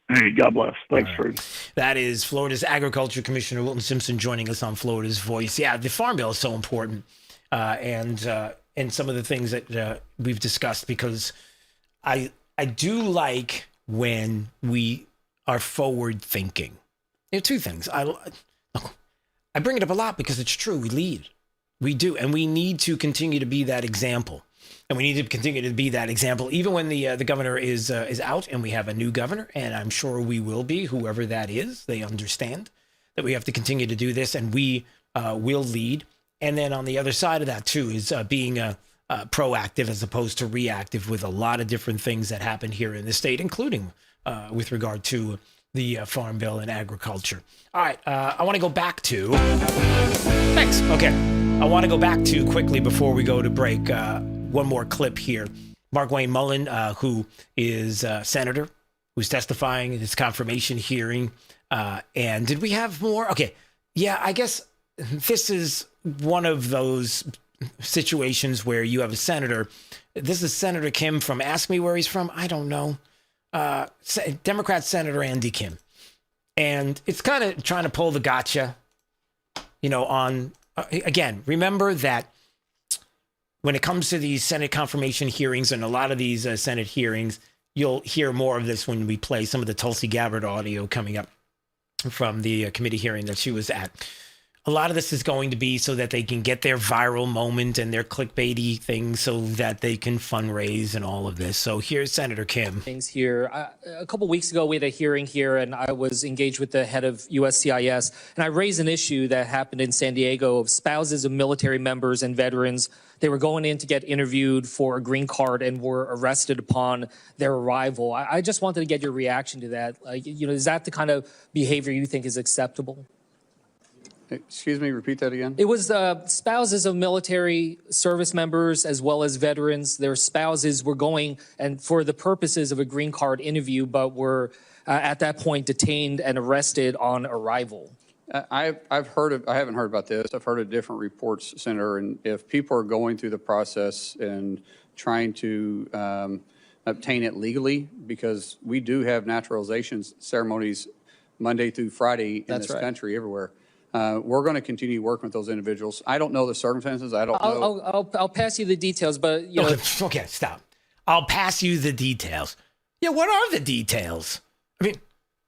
Hey, God bless. Thanks, Drew. That is Florida's Agriculture Commissioner Wilton Simpson joining us on Florida's Voice. Yeah, the Farm Bill is so important, and some of the things that we've discussed, because I do like when we are forward thinking. There are two things. I bring it up a lot because it's true. We lead. We do, and we need to continue to be that example. And we need to continue to be that example, even when the governor is out and we have a new governor, and I'm sure we will be, whoever that is. They understand that we have to continue to do this, and we will lead. And then on the other side of that, too, is being proactive as opposed to reactive with a lot of different things that happen here in the state, including with regard to the Farm Bill and agriculture. All right, I want to go back to... Thanks. Okay. I want to go back to, quickly before we go to break, one more clip here. Markwayne Mullin, who is a senator, who's testifying in his confirmation hearing. And did we have more? Okay. Yeah, I guess this is one of those situations where you have a senator. This is Senator Kim from, ask me where he's from. I don't know. Democrat Senator Andy Kim. And it's kind of trying to pull the gotcha, on, again, remember that when it comes to these Senate confirmation hearings and a lot of these Senate hearings, you'll hear more of this when we play some of the Tulsi Gabbard audio coming up from the committee hearing that she was at. A lot of this is going to be so that they can get their viral moment and their clickbaity thing so that they can fundraise and all of this. So here's Senator Kim. Things here. A couple weeks ago, we had a hearing here, and I was engaged with the head of USCIS, and I raised an issue that happened in San Diego of spouses of military members and veterans. They were going in to get interviewed for a green card and were arrested upon their arrival. I just wanted to get your reaction to that. Is that the kind of behavior you think is acceptable? Excuse me, repeat that again. It was spouses of military service members as well as veterans. Their spouses were going and for the purposes of a green card interview, but were at that point detained and arrested on arrival. I haven't heard about this. I've heard of different reports, Senator, and if people are going through the process and trying to obtain it legally, because we do have naturalization ceremonies Monday through Friday in this country, everywhere. We're going to continue working with those individuals. I don't know the circumstances. I don't know. I'll pass you the details, but Okay, stop. I'll pass you the details. Yeah, what are the details? I mean,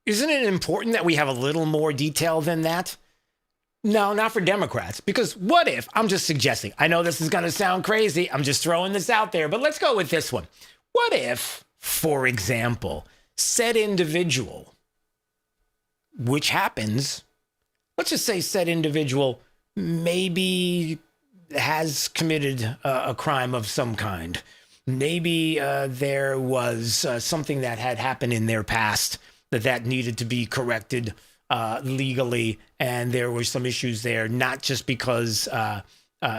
isn't it important that we have a little more detail than that? No, not for Democrats. Because what if, I'm just suggesting, I know this is going to sound crazy. I'm just throwing this out there, but let's go with this one. What if, for example, said individual, which happens, let's just say said individual maybe has committed a crime of some kind. Maybe there was something that had happened in their past that needed to be corrected legally, and there were some issues there, not just because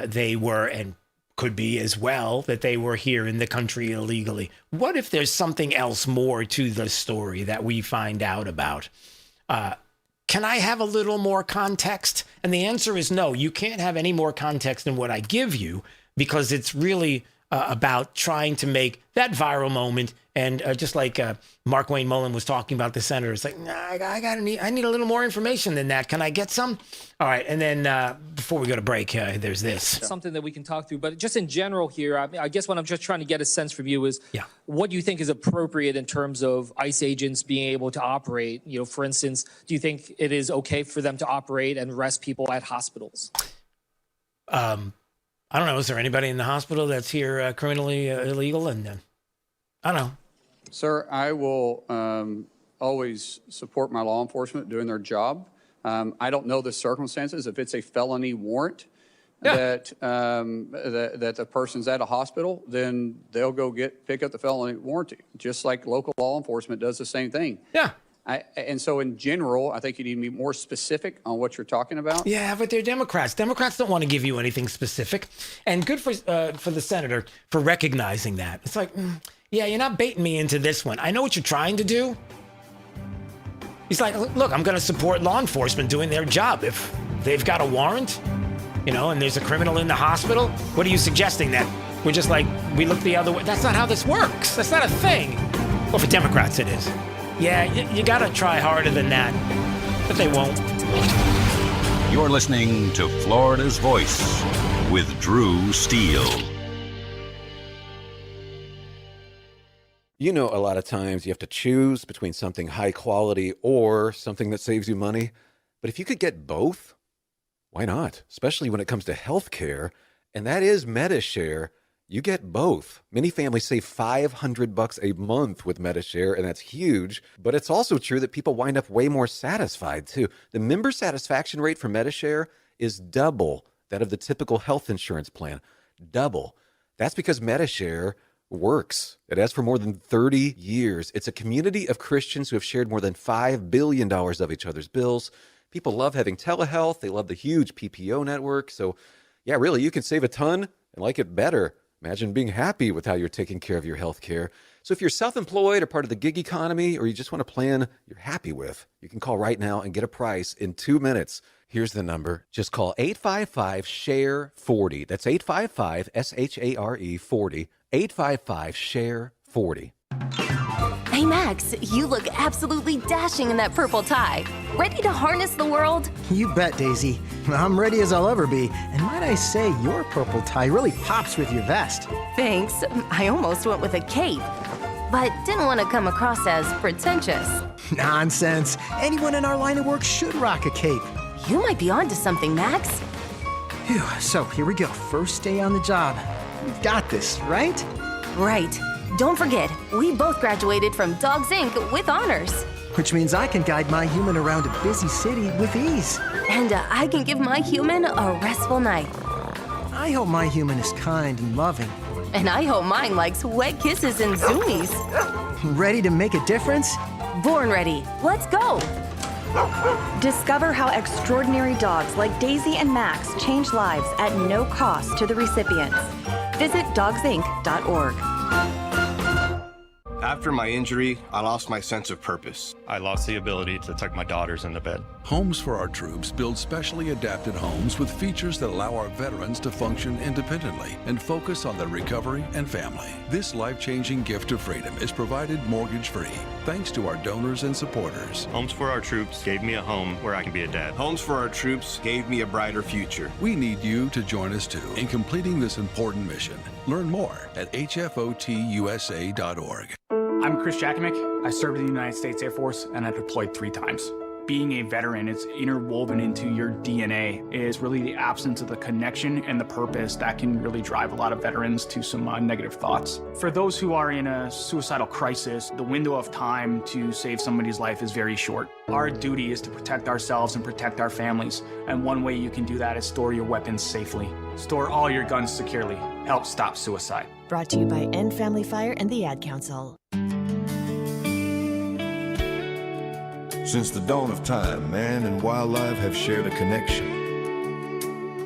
they were, and could be as well, that they were here in the country illegally. What if there's something else more to the story that we find out about? Can I have a little more context? And the answer is no, you can't have any more context than what I give you, because it's really about trying to make that viral moment. And just like Mark Wayne Mullen was talking about the senator, it's like, nah, I need a little more information than that. Can I get some? All right. And then before we go to break, there's this. Something that we can talk through. But just in general here, I guess what I'm just trying to get a sense from you is what do you think is appropriate in terms of ICE agents being able to operate? For instance, do you think it is okay for them to operate and arrest people at hospitals? I don't know. Is there anybody in the hospital that's here criminally illegal? And I don't know. Sir, I will always support my law enforcement doing their job. I don't know the circumstances. If it's a felony warrant that the person's at a hospital, then they'll go pick up the felony warranty, just like local law enforcement does the same thing. Yeah. And so in general, I think you need to be more specific on what you're talking about. Yeah, but they're Democrats. Democrats don't want to give you anything specific. And good for the senator for recognizing that. It's like, yeah, you're not baiting me into this one. I know what you're trying to do. He's like, look, I'm going to support law enforcement doing their job. If they've got a warrant, and there's a criminal in the hospital, what are you suggesting? That we're just like, we look the other way? That's not how this works. That's not a thing. Well, for Democrats, it is. Yeah, you got to try harder than that, but they won't. You're listening to Florida's Voice with Drew Steele. A lot of times you have to choose between something high quality or something that saves you money. But if you could get both, why not? Especially when it comes to healthcare, and that is MediShare. You get both. Many families save $500 a month with MediShare, and that's huge. But it's also true that people wind up way more satisfied, too. The member satisfaction rate for MediShare is double that of the typical health insurance plan. Double. That's because MediShare works. It has for more than 30 years. It's a community of Christians who have shared more than $5 billion of each other's bills. People love having telehealth. They love the huge PPO network. So, yeah, really, you can save a ton and like it better. Imagine being happy with how you're taking care of your health care. So if you're self-employed or part of the gig economy, or you just want a plan you're happy with, you can call right now and get a price in 2 minutes. Here's the number. Just call 855-SHARE-40. That's 855-SHARE-40. 855-SHARE-40. Hey, Max, you look absolutely dashing in that purple tie. Ready to harness the world? You bet, Daisy. I'm ready as I'll ever be. And might I say, your purple tie really pops with your vest. Thanks. I almost went with a cape, but didn't want to come across as pretentious. Nonsense. Anyone in our line of work should rock a cape. You might be onto something, Max. Phew, so here we go. First day on the job. We've got this, right? Right. Don't forget, we both graduated from Dogs Inc. with honors. Which means I can guide my human around a busy city with ease. And I can give my human a restful night. I hope my human is kind and loving. And I hope mine likes wet kisses and zoomies. Ready to make a difference? Born ready. Let's go. Discover how extraordinary dogs like Daisy and Max change lives at no cost to the recipients. Visit dogsinc.org. After my injury, I lost my sense of purpose. I lost the ability to tuck my daughters into bed. Homes for Our Troops builds specially adapted homes with features that allow our veterans to function independently and focus on their recovery and family. This life-changing gift of freedom is provided mortgage-free thanks to our donors and supporters. Homes for Our Troops gave me a home where I can be a dad. Homes for Our Troops gave me a brighter future. We need you to join us too in completing this important mission. Learn more at hfotusa.org. I'm Chris Jakimick. I served in the United States Air Force and I deployed 3 times. Being a veteran, it's interwoven into your DNA, is really the absence of the connection and the purpose that can really drive a lot of veterans to some negative thoughts. For those who are in a suicidal crisis, the window of time to save somebody's life is very short. Our duty is to protect ourselves and protect our families. And one way you can do that is store your weapons safely. Store all your guns securely. Help stop suicide. Brought to you by End Family Fire and the Ad Council. Since the dawn of time, man and wildlife have shared a connection.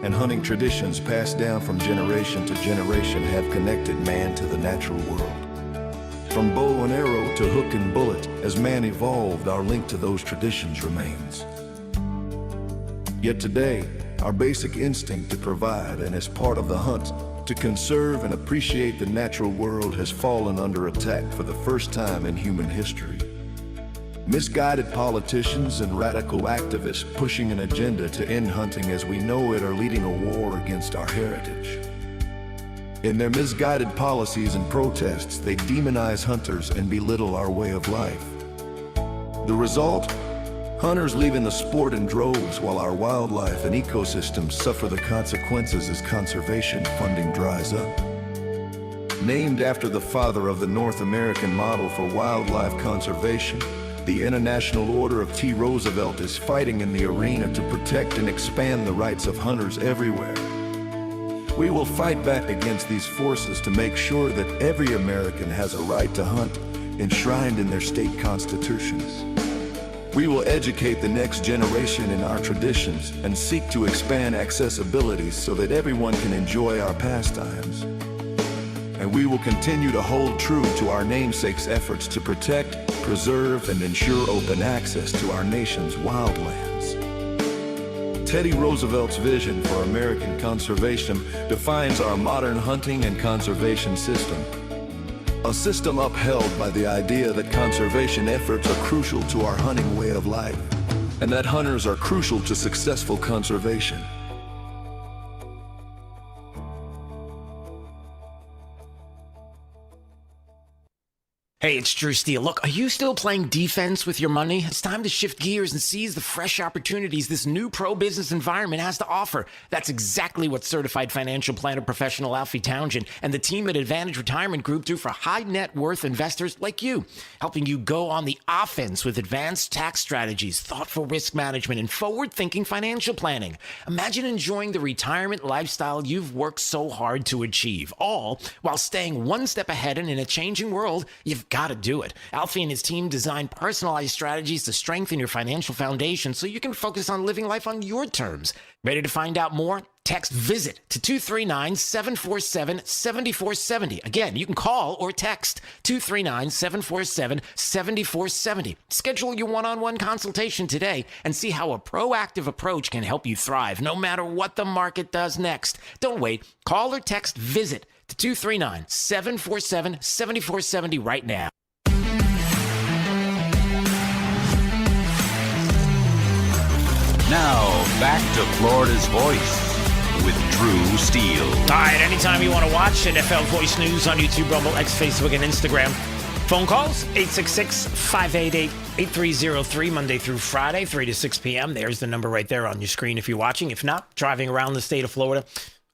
And hunting traditions passed down from generation to generation have connected man to the natural world. From bow and arrow to hook and bullet, as man evolved, our link to those traditions remains. Yet today, our basic instinct to provide and as part of the hunt, to conserve and appreciate the natural world has fallen under attack for the first time in human history. Misguided politicians and radical activists pushing an agenda to end hunting as we know it are leading a war against our heritage. In their misguided policies and protests, they demonize hunters and belittle our way of life. The result? Hunters leaving the sport in droves while our wildlife and ecosystems suffer the consequences as conservation funding dries up. Named after the father of the North American model for wildlife conservation, the International Order of T. Roosevelt is fighting in the arena to protect and expand the rights of hunters everywhere. We will fight back against these forces to make sure that every American has a right to hunt, enshrined in their state constitutions. We will educate the next generation in our traditions and seek to expand accessibility so that everyone can enjoy our pastimes. And we will continue to hold true to our namesake's efforts to protect, preserve, and ensure open access to our nation's wildlands. Teddy Roosevelt's vision for American conservation defines our modern hunting and conservation system. A system upheld by the idea that conservation efforts are crucial to our hunting way of life, and that hunters are crucial to successful conservation. Hey, it's Drew Steele. Look, are you still playing defense with your money? It's time to shift gears and seize the fresh opportunities this new pro-business environment has to offer. That's exactly what certified financial planner professional Alfie Townsend and the team at Advantage Retirement Group do for high net worth investors like you, helping you go on the offense with advanced tax strategies, thoughtful risk management, and forward-thinking financial planning. Imagine enjoying the retirement lifestyle you've worked so hard to achieve, all while staying one step ahead and in a changing world. You've got to do it. Alfie and his team designed personalized strategies to strengthen your financial foundation so you can focus on living life on your terms. Ready to find out more? Text VISIT to 239-747-7470. Again, you can call or text 239-747-7470. Schedule your one-on-one consultation today and see how a proactive approach can help you thrive no matter what the market does next. Don't wait. Call or text VISIT to 239-747-7470 right now. Now, back to Florida's Voice with Drew Steele. All right, anytime you want to watch NFL Voice News on YouTube, Rumble, X, Facebook, and Instagram. Phone calls, 866-588-8303, Monday through Friday, 3 to 6 p.m. There's the number right there on your screen if you're watching. If not, driving around the state of Florida.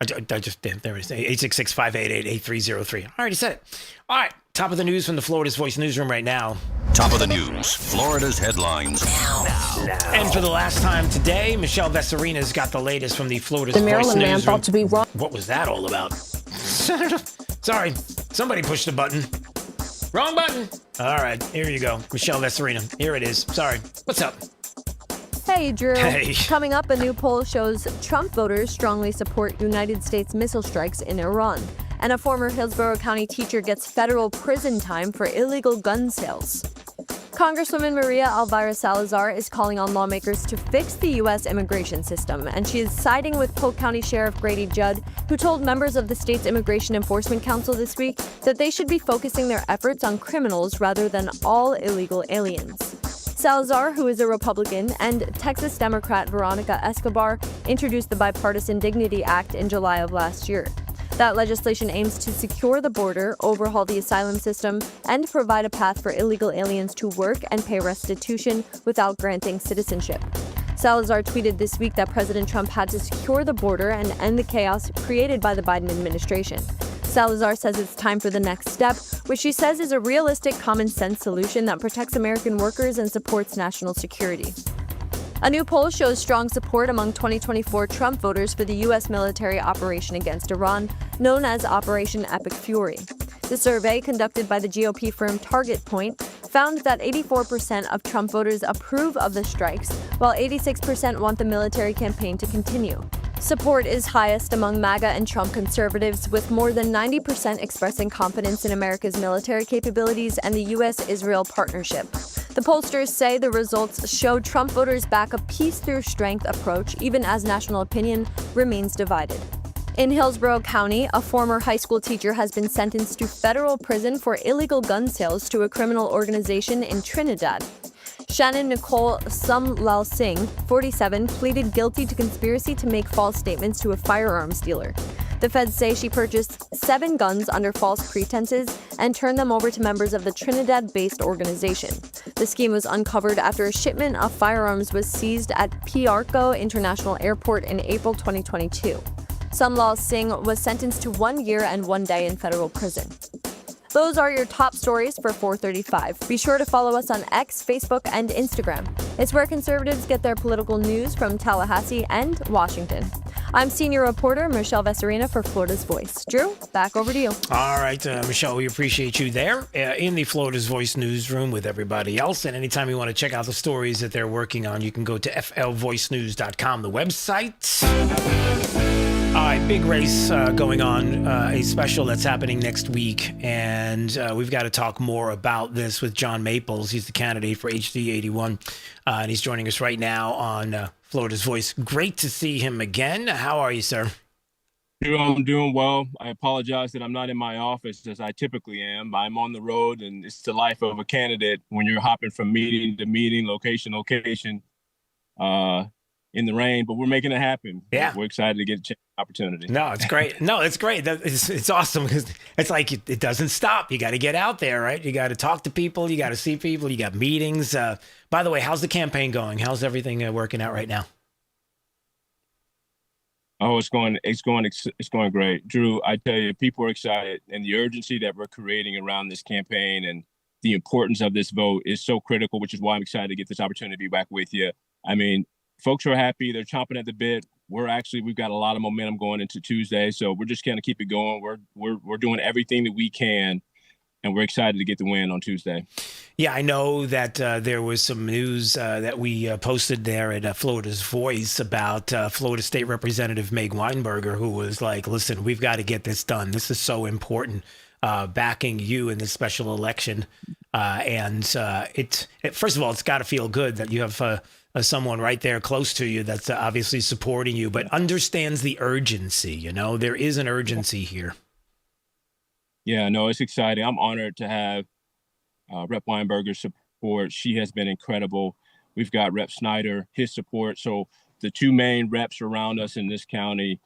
I just did. There it is. 866-588-8303. I already said it. All right. Top of the news from the Florida's Voice newsroom right now. Top of the news. Florida's headlines. Now. And for the last time today, Michelle Vesarina's got the latest from the Florida's Voice newsroom. The Maryland man thought to be wrong. What was that all about? Sorry. Somebody pushed the button. Wrong button. All right. Here you go. Michelle Vesarina. Here it is. Sorry. What's up? Hey, Drew. Hey. Coming up, a new poll shows Trump voters strongly support United States missile strikes in Iran. And a former Hillsborough County teacher gets federal prison time for illegal gun sales. Congresswoman Maria Elvira Salazar is calling on lawmakers to fix the U.S. immigration system, and she is siding with Polk County Sheriff Grady Judd, who told members of the state's Immigration Enforcement Council this week that they should be focusing their efforts on criminals rather than all illegal aliens. Salazar, who is a Republican, and Texas Democrat Veronica Escobar introduced the Bipartisan Dignity Act in July of last year. That legislation aims to secure the border, overhaul the asylum system, and provide a path for illegal aliens to work and pay restitution without granting citizenship. Salazar tweeted this week that President Trump had to secure the border and end the chaos created by the Biden administration. Salazar says it's time for the next step, which she says is a realistic, common-sense solution that protects American workers and supports national security. A new poll shows strong support among 2024 Trump voters for the U.S. military operation against Iran, known as Operation Epic Fury. The survey, conducted by the GOP firm Target Point, found that 84% of Trump voters approve of the strikes, while 86% want the military campaign to continue. Support is highest among MAGA and Trump conservatives, with more than 90% expressing confidence in America's military capabilities and the U.S.-Israel partnership. The pollsters say the results show Trump voters back a peace-through-strength approach, even as national opinion remains divided. In Hillsborough County, a former high school teacher has been sentenced to federal prison for illegal gun sales to a criminal organization in Trinidad. Shannon Nicole Sumlal Singh, 47, pleaded guilty to conspiracy to make false statements to a firearms dealer. The feds say she purchased 7 guns under false pretenses and turned them over to members of the Trinidad-based organization. The scheme was uncovered after a shipment of firearms was seized at Piarco International Airport in April 2022. Sumlal Singh was sentenced to 1 year and 1 day in federal prison. Those are your top stories for 435. Be sure to follow us on X, Facebook, and Instagram. It's where conservatives get their political news from Tallahassee and Washington. I'm senior reporter Michelle Vesarina for Florida's Voice. Drew, back over to you. All right, Michelle, we appreciate you there in the Florida's Voice newsroom with everybody else. And anytime you want to check out the stories that they're working on, you can go to flvoicenews.com, the website. All right, big race going on, a special that's happening next week, and we've got to talk more about this with John Maples. He's the candidate for HD 81, and he's joining us right now on Florida's Voice. Great to see him again. How are you, sir? I'm doing well. I apologize that I'm not in my office as I typically am. I'm on the road, and it's the life of a candidate when you're hopping from meeting to meeting, location to location. In the rain, but we're making it happen. Yeah. We're excited to get an opportunity. No, it's great. No, it's great. It's awesome because it's like it doesn't stop. You got to get out there, right? You got to talk to people. You got to see people. You got meetings. By the way, how's the campaign going? How's everything working out right now? Oh, it's going great. Drew, I tell you, people are excited, and the urgency that we're creating around this campaign and the importance of this vote is so critical, which is why I'm excited to get this opportunity to be back with you. I mean, folks are happy. They're chomping at the bit. We've got a lot of momentum going into Tuesday, so we're just going to keep it going. We're doing everything that we can and we're excited to get the win on Tuesday. Yeah, I know that there was some news that we posted there at Florida's Voice about Florida State Representative Meg Weinberger, who was like, listen, we've got to get this done. This is so important, backing you in this special election. First of all, it's got to feel good that you have someone right there close to you that's obviously supporting you, but understands the urgency. You know, there is an urgency here. Yeah, no, it's exciting. I'm honored to have Rep. Weinberger's support. She has been incredible. We've got Rep. Snyder, his support. So the two main reps around us in this county,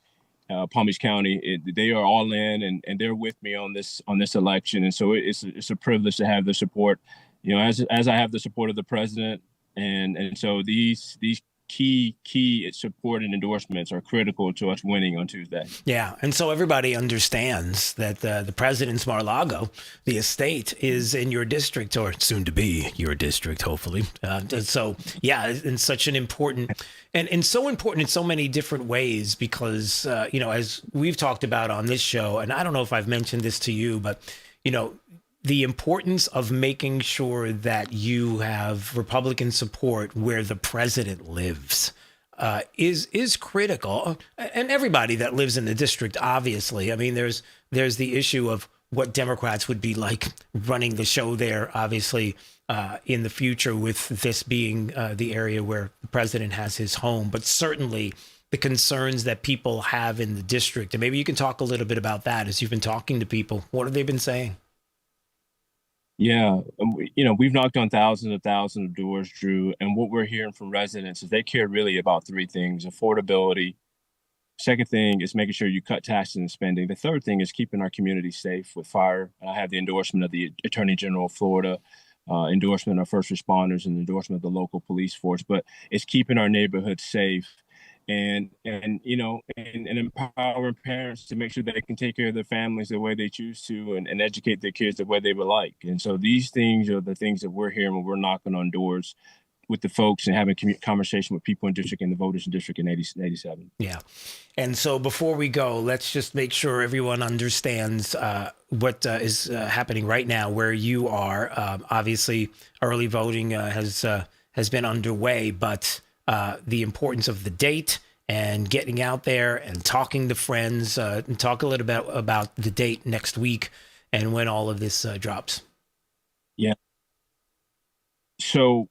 Palm Beach County, they are all in, and they're with me on this election. And so it's a privilege to have the support, you know, as I have the support of the president. And so these key support and endorsements are critical to us winning on Tuesday. Yeah, and so everybody understands that the president's Mar-a-Lago, the estate, is in your district, or soon to be your district, hopefully. So, yeah, it's such an important, and so important in so many different ways because, as we've talked about on this show, and I don't know if I've mentioned this to you, but, the importance of making sure that you have Republican support where the president lives is critical. And everybody that lives in the district, obviously. I mean, there's the issue of what Democrats would be like running the show there, obviously, in the future, with this being the area where the president has his home. But certainly the concerns that people have in the district. And maybe you can talk a little bit about that as you've been talking to people. What have they been saying? Yeah, we've knocked on thousands of doors, Drew, and what we're hearing from residents is they care really about three things: affordability. Second thing is making sure you cut taxes and spending. The third thing is keeping our community safe with fire. And I have the endorsement of the Attorney General of Florida, endorsement of first responders, and endorsement of the local police force. But it's keeping our neighborhoods safe. And empowering parents to make sure they can take care of their families the way they choose to and educate their kids the way they would like. And so these things are the things that we're hearing when we're knocking on doors with the folks and having conversation with people in district and the voters in district in 87. Yeah. And so before we go, let's just make sure everyone understands what is happening right now where you are. Obviously, early voting has been underway, but the importance of the date and getting out there and talking to friends, and talk a little bit about the date next week and when all of this drops. Yeah. So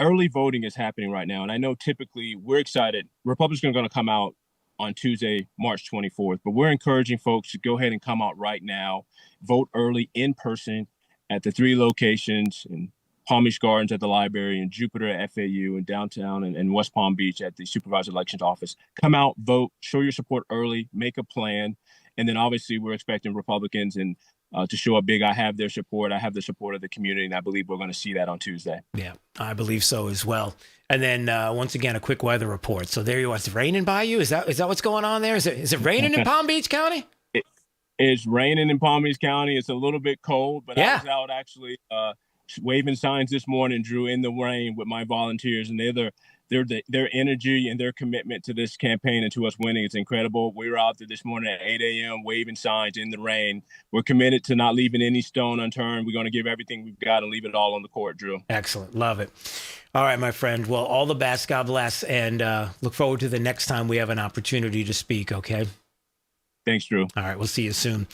early voting is happening right now. And I know typically we're excited. Republicans are going to come out on Tuesday, March 24th, but we're encouraging folks to go ahead and come out right now, vote early in person at the 3 locations in Palm Beach Gardens at the library, and Jupiter at FAU, and downtown and West Palm Beach at the supervisor elections office. Come out, vote, show your support early, make a plan. And then obviously we're expecting Republicans and to show up big. I have their support. I have the support of the community, and I believe we're going to see that on Tuesday. Yeah, I believe so as well. And then once again, a quick weather report. So there you are. It's raining by you? Is that what's going on there? Is it raining in Palm Beach County? It's raining in Palm Beach County. It's a little bit cold, but yeah. I was out actually waving signs this morning, Drew, in the rain with my volunteers, and their energy and their commitment to this campaign and to us winning, it's incredible. We were out there this morning at 8 a.m. waving signs in the rain. We're committed to not leaving any stone unturned. We're going to give everything we've got and leave it all on the court, Drew. Excellent. Love it. All right, my friend. Well, all the best. God bless. And look forward to the next time we have an opportunity to speak, okay? Thanks, Drew. All right, we'll see you soon.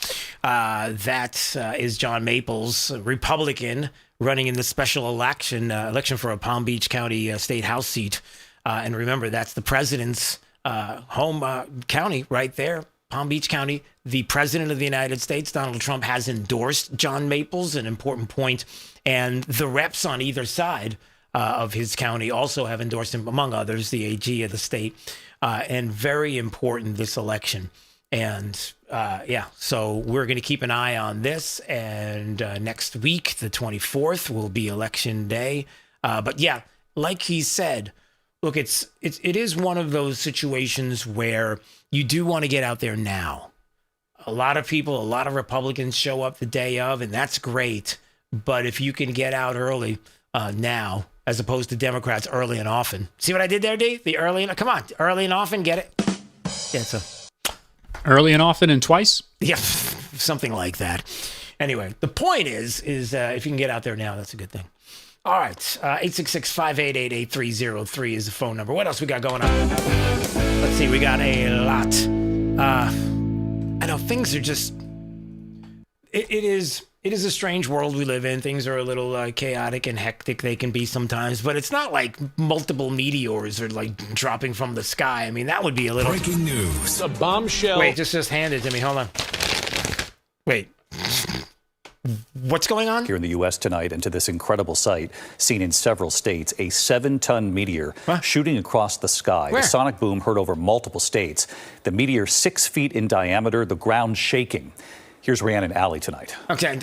That is John Maples, Republican, running in the special election for a Palm Beach County state house seat. And remember, that's the president's home county right there, Palm Beach County. The president of the United States, Donald Trump, has endorsed John Maples, an important point. And the reps on either side of his county also have endorsed him, among others, the AG of the state. And very important, this election. And so we're going to keep an eye on this. And next week, the 24th, will be election day. But yeah, like he said, look, it is one of those situations where you do want to get out there now. A lot of people, a lot of Republicans show up the day of, and that's great. But if you can get out early now, as opposed to Democrats early and often. See what I did there, D? The early and, come on, early and often, get it? Yeah, so. Early and often and twice? Yeah, something like that. Anyway, the point is if you can get out there now, that's a good thing. All right, 866-588-8303 is the phone number. What else we got going on? Let's see, we got a lot. I know things are just... It is a strange world we live in. Things are a little chaotic and hectic. They can be sometimes, but it's not like multiple meteors are like dropping from the sky. I mean, that would be a little... Breaking news. A bombshell. Wait, just hand it to me. Hold on. Wait. What's going on? Here in the U.S. tonight, and to this incredible sight seen in several states, a 7-ton meteor shooting across the sky. Where? The sonic boom heard over multiple states. The meteor 6 feet in diameter, the ground shaking. Here's Rhiannon Alley tonight. Okay,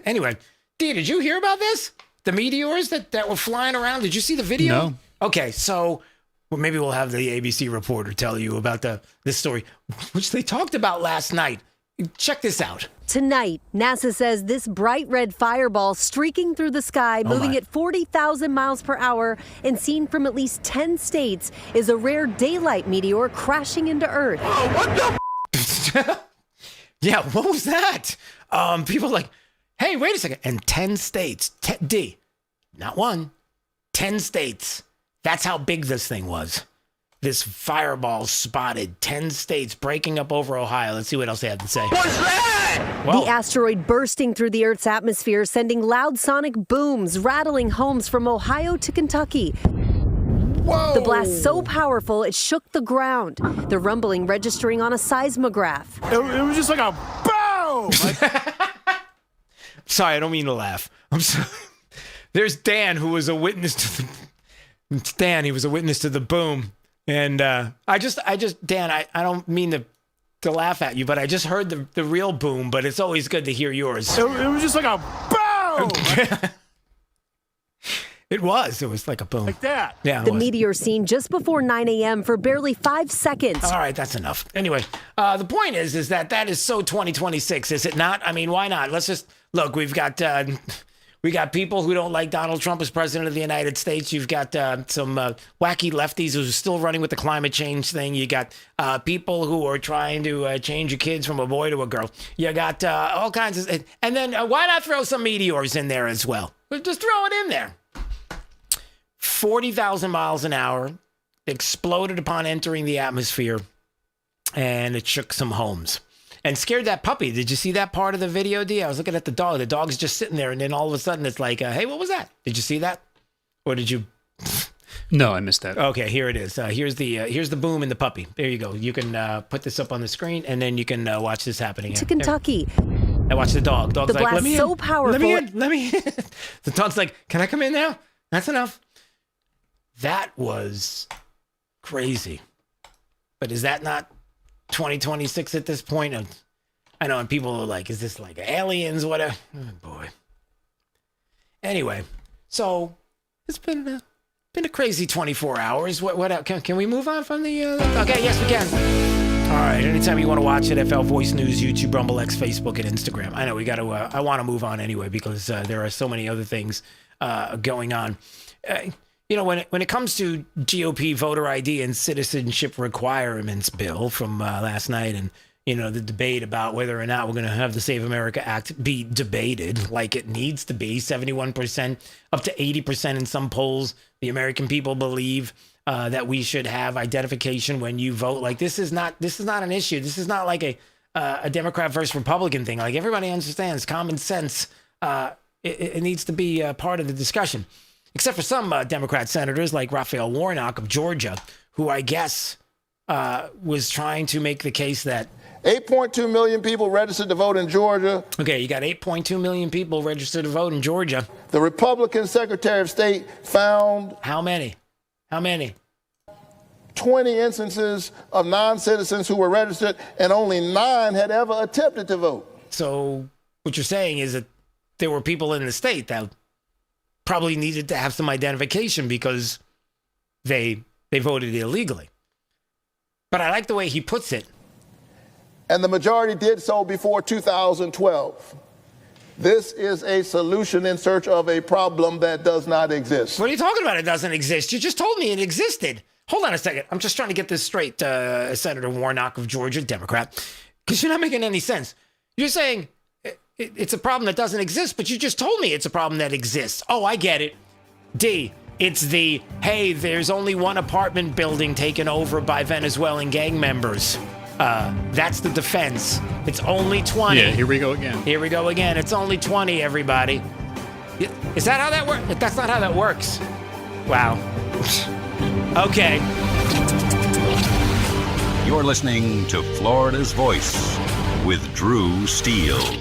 anyway, Dee, did you hear about this? The meteors that were flying around? Did you see the video? No. Okay, so maybe we'll have the ABC reporter tell you about this story, which they talked about last night. Check this out. Tonight, NASA says this bright red fireball streaking through the sky, moving at 40,000 miles per hour and seen from at least 10 states, is a rare daylight meteor crashing into Earth. Oh, what the? Yeah, what was that? People are like, hey, wait a second. And 10 states, D, not one, 10 states. That's how big this thing was. This fireball spotted 10 states breaking up over Ohio. Let's see what else they have to say. What's that? The asteroid bursting through the Earth's atmosphere, sending loud sonic booms, rattling homes from Ohio to Kentucky. Whoa. The blast so powerful, it shook the ground. The rumbling registering on a seismograph. It was just like a boom! Sorry, I don't mean to laugh. I'm sorry. There's Dan, who was a witness to the... It's Dan, he was a witness to the boom. And I just, Dan, I don't mean to laugh at you, but I just heard the real boom, but it's always good to hear yours. It was just like a boom! It was like a boom. Like that. Yeah. The meteor seen just before 9 a.m. for barely 5 seconds. All right, that's enough. Anyway, the point is that is so 2026, is it not? I mean, why not? Let's just, look, we got people who don't like Donald Trump as president of the United States. You've got some wacky lefties who are still running with the climate change thing. You got people who are trying to change your kids from a boy to a girl. You got all kinds of... And then why not throw some meteors in there as well? Just throw it in there. 40,000 miles an hour, exploded upon entering the atmosphere, and it shook some homes. And scared that puppy. Did you see that part of the video, D? I was looking at the dog. The dog's just sitting there, and then all of a sudden it's like, hey, what was that? Did you see that? Or did you... No, I missed that. Okay, here it is. Here's the boom in the puppy. There you go. You can put this up on the screen, and then you can watch this happening. To Kentucky. I watch the dog. Dog's the like, blast let me so in. Powerful. Let me in. The dog's like, can I come in now? That's enough. That was crazy. But is that not 2026 at this point? I know, and people are like, is this like aliens? Whatever. Oh, boy. Anyway, so it's been a crazy 24 hours. What can we move on from the... Okay, yes, we can. All right, anytime you want to watch it, FL Voice News, YouTube, Rumble X, Facebook, and Instagram. I know we got to... I want to move on anyway because there are so many other things going on. You know, when it comes to GOP voter ID and citizenship requirements bill from last night, and you know the debate about whether or not we're going to have the Save America Act be debated like it needs to be, 71%, up to 80% in some polls, the American people believe that we should have identification when you vote. Like this is not an issue. This is not like a Democrat versus Republican thing. Like everybody understands common sense. It needs to be part of the discussion. Except for some Democrat senators like Raphael Warnock of Georgia, who I guess was trying to make the case that 8.2 million people registered to vote in Georgia. Okay, you got 8.2 million people registered to vote in Georgia. The Republican Secretary of State found... How many? 20 instances of non-citizens who were registered, and only 9 had ever attempted to vote. So what you're saying is that there were people in the state that probably needed to have some identification because they voted illegally. But I like the way he puts it. And the majority did so before 2012. This is a solution in search of a problem that does not exist. What are you talking about? It doesn't exist. You just told me it existed. Hold on a second. I'm just trying to get this straight, Senator Warnock of Georgia, Democrat, because you're not making any sense. You're saying It's a problem that doesn't exist, but you just told me it's a problem that exists. Oh, I get it. D, it's the, hey, there's only one apartment building taken over by Venezuelan gang members. That's the defense. It's only 20. Yeah, here we go again. Here we go again. It's only 20, everybody. Is that how that works? That's not how that works. Wow. Okay. You're listening to Florida's Voice with Drew Steele.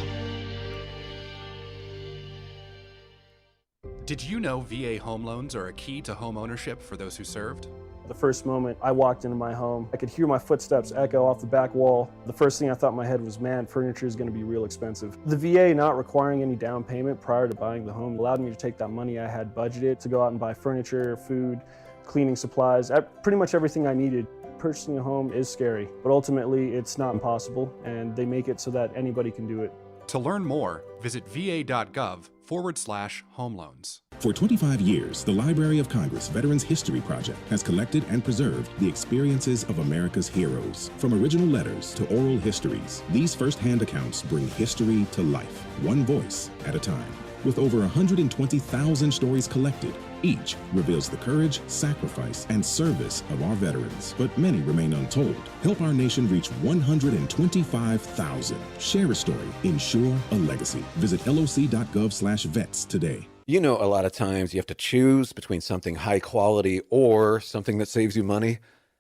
Did you know VA home loans are a key to home ownership for those who served? The first moment I walked into my home, I could hear my footsteps echo off the back wall. The first thing I thought in my head was, man, furniture is going to be real expensive. The VA not requiring any down payment prior to buying the home allowed me to take that money I had budgeted to go out and buy furniture, food, cleaning supplies, pretty much everything I needed. Purchasing a home is scary, but ultimately it's not impossible, and they make it so that anybody can do it. To learn more, visit va.gov/home loans. For 25 years, the Library of Congress Veterans History Project has collected and preserved the experiences of America's heroes. From original letters to oral histories, these first-hand accounts bring history to life, one voice at a time. With over 120,000 stories collected, each reveals the courage, sacrifice, and service of our veterans, but many remain untold. Help our nation reach 125,000. Share a story. Ensure a legacy. Visit loc.gov/vets today. You know, a lot of times you have to choose between something high quality or something that saves you money.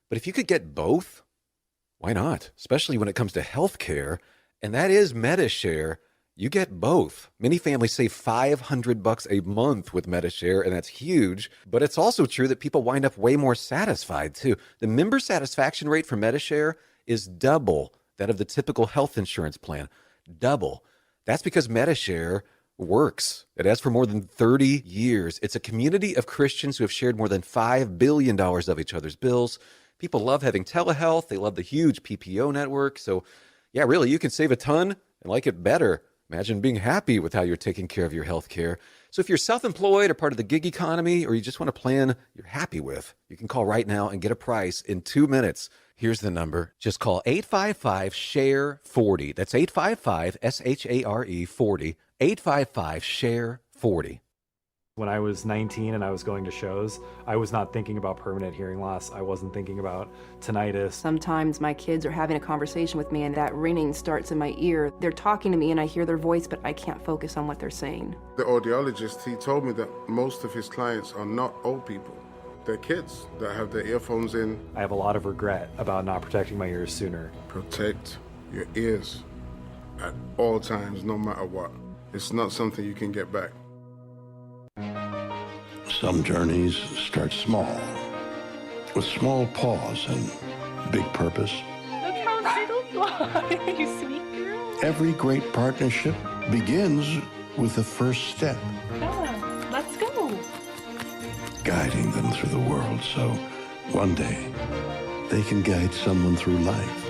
But if you could get both, why not? Especially when it comes to health care, and that is MediShare. You get both. Many families save $500 a month with MediShare, and that's huge. But it's also true that people wind up way more satisfied, too. The member satisfaction rate for MediShare is double that of the typical health insurance plan. Double. That's because MediShare works. It has for more than 30 years. It's a community of Christians who have shared more than $5 billion of each other's bills. People love having telehealth. They love the huge PPO network. So, yeah, really, you can save a ton and like it better. Imagine being happy with how you're taking care of your health care. So if you're self-employed or part of the gig economy, or you just want a plan you're happy with, you can call right now and get a price in 2 minutes. Here's the number. Just call 855-SHARE-40. That's 855-SHARE-40. 855-SHARE-40. When I was 19 and I was going to shows, I was not thinking about permanent hearing loss. I wasn't thinking about tinnitus. Sometimes my kids are having a conversation with me and that ringing starts in my ear. They're talking to me and I hear their voice, but I can't focus on what they're saying. The audiologist, he told me that most of his clients are not old people. They're kids that have their earphones in. I have a lot of regret about not protecting my ears sooner. Protect your ears at all times, no matter what. It's not something you can get back. Some journeys start small, with small pause and big purpose. Look how little fly, you sweet girl. Every great partnership begins with the first step. Yeah, let's go. Guiding them through the world so one day they can guide someone through life.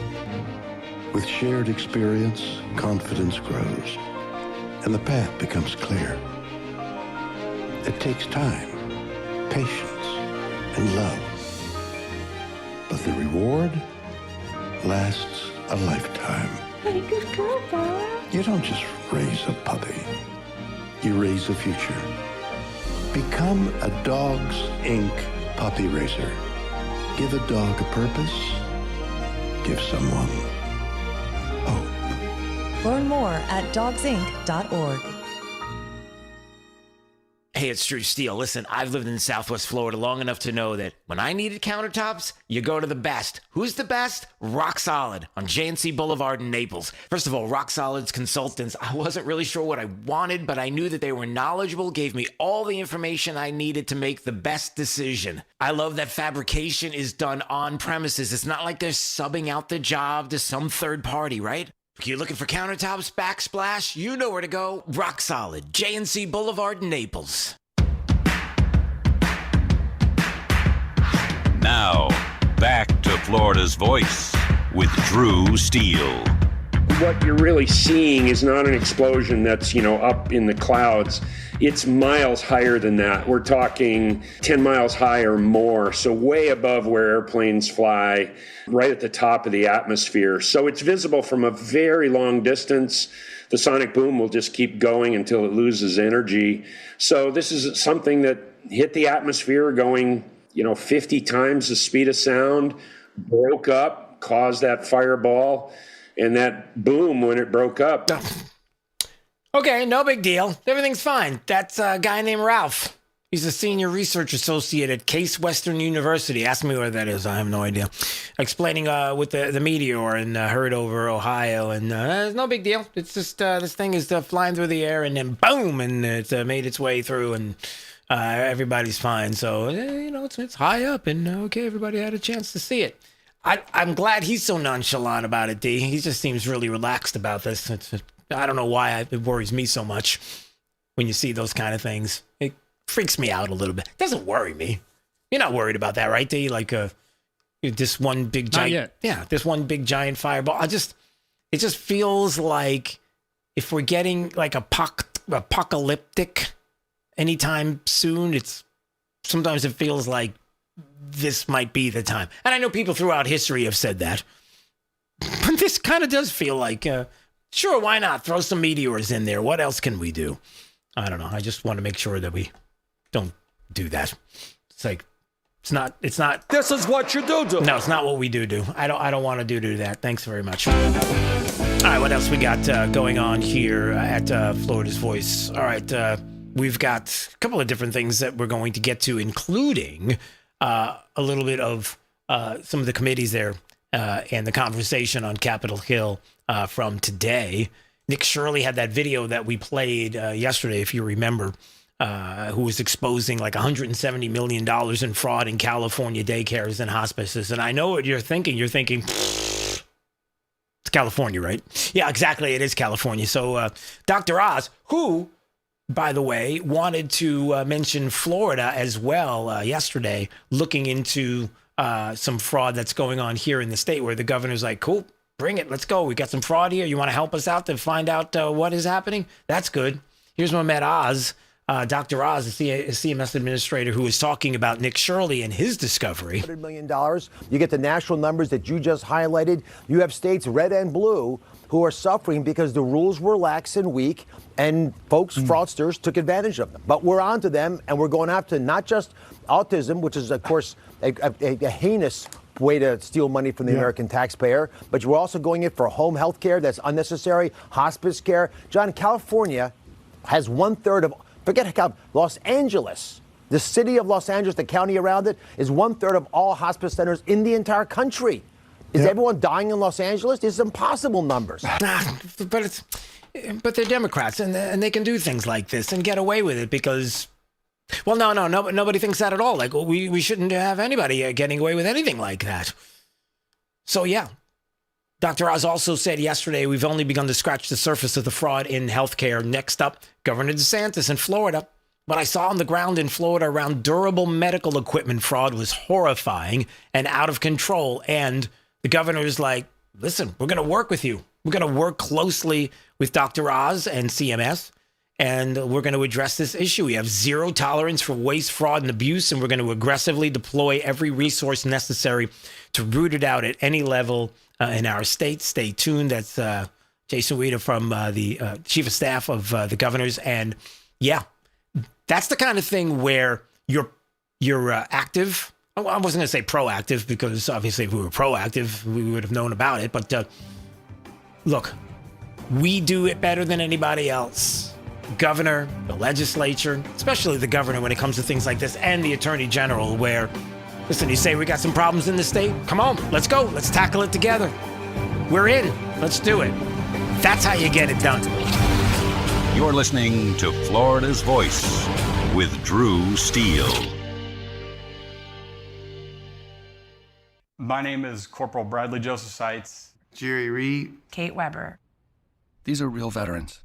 With shared experience, confidence grows, and the path becomes clear. It takes time, patience, and love. But the reward lasts a lifetime. Hey, good girl, Dad. You don't just raise a puppy. You raise a future. Become a Dogs Inc. puppy raiser. Give a dog a purpose. Give someone hope. Learn more at dogsinc.org. Hey, it's Drew Steele. Listen, I've lived in Southwest Florida long enough to know that when I needed countertops, you go to the best. Who's the best? Rock Solid on JNC Boulevard in Naples. First of all, Rock Solid's consultants, I wasn't really sure what I wanted, but I knew that they were knowledgeable, gave me all the information I needed to make the best decision. I love that fabrication is done on premises. It's not like they're subbing out the job to some third party, right? You're looking for countertops, backsplash? You know where to go. Rock Solid, JNC Boulevard, Naples. Now, back to Florida's Voice with Drew Steele. What you're really seeing is not an explosion that's, up in the clouds. It's miles higher than that. We're talking 10 miles high or more, so way above where airplanes fly, right at the top of the atmosphere. So it's visible from a very long distance. the sonic boom will just keep going until it loses energy. So this is something that hit the atmosphere going, 50 times the speed of sound, broke up, caused that fireball, and that boom when it broke up. Okay, no big deal. Everything's fine. That's a guy named Ralph. He's a senior research associate at Case Western University. Ask me where that is. I have no idea. Explaining with the meteor and heard over Ohio. And it's no big deal. It's just this thing is flying through the air and then boom, and it's made its way through and everybody's fine. So, it's high up and okay, everybody had a chance to see it. I'm glad he's so nonchalant about it, D. He just seems really relaxed about this. I don't know why it worries me so much when you see those kind of things. It freaks me out a little bit. It doesn't worry me. You're not worried about that, right, D? Like this one big giant. Not yet. Yeah, this one big giant fireball. It just feels like if we're getting like apocalyptic anytime soon, sometimes it feels like this might be the time. And I know people throughout history have said that. But this kind of does feel like, sure, why not? Throw some meteors in there. What else can we do? I don't know. I just want to make sure that we don't do that. It's like, it's not. This is what you do. No, it's not what we do. I don't want to do that. Thanks very much. All right, what else we got going on here at Florida's Voice? All right, we've got a couple of different things that we're going to get to, including a little bit of some of the committees there and the conversation on Capitol Hill from today. Nick Shirley had that video that we played yesterday, if you remember, who was exposing like $170 million in fraud in California daycares and hospices. And I know what you're thinking. You're thinking, it's California, right? Yeah, exactly. It is California. So Dr. Oz, who, by the way, wanted to mention Florida as well yesterday, looking into some fraud that's going on here in the state where the governor's like, cool, bring it. Let's go. We got some fraud here. You want to help us out to find out what is happening? That's good. Here's my man Oz, Dr. Oz, a CMS administrator who is talking about Nick Shirley and his discovery. $100 million. You get the national numbers that you just highlighted. You have states red and blue who are suffering because the rules were lax and weak, and folks, fraudsters, took advantage of them. But we're on to them, and we're going after not just autism, which is, of course, a heinous way to steal money from the American taxpayer, but we're also going in for home health care that's unnecessary, hospice care. John, California has 1/3 of, forget Los Angeles. The city of Los Angeles, the county around it, is 1/3 of all hospice centers in the entire country. Is everyone dying in Los Angeles? These are impossible numbers. But they're Democrats, and they can do things like this and get away with it because, well, no, nobody thinks that at all. Like, we shouldn't have anybody getting away with anything like that. So, yeah. Dr. Oz also said yesterday, we've only begun to scratch the surface of the fraud in healthcare. Next up, Governor DeSantis in Florida. What I saw on the ground in Florida around durable medical equipment fraud was horrifying and out of control. And the governor's like, listen, we're going to work with you. We're going to work closely with Dr. Oz and CMS, and we're going to address this issue. We have zero tolerance for waste, fraud, and abuse, and we're going to aggressively deploy every resource necessary to root it out at any level in our state. Stay tuned. That's Jason Weeder from the Chief of Staff of the governors. And yeah, that's the kind of thing where you're active. I wasn't going to say proactive, because obviously if we were proactive, we would have known about it. But look, we do it better than anybody else. The governor, the legislature, especially the governor when it comes to things like this, and the attorney general, where, listen, you say we got some problems in the state? Come on, let's go. Let's tackle it together. We're in. Let's do it. That's how you get it done. You're listening to Florida's Voice with Drew Steele. My name is Corporal Bradley Joseph Seitz. Jerry Reed. Kate Weber. These are real veterans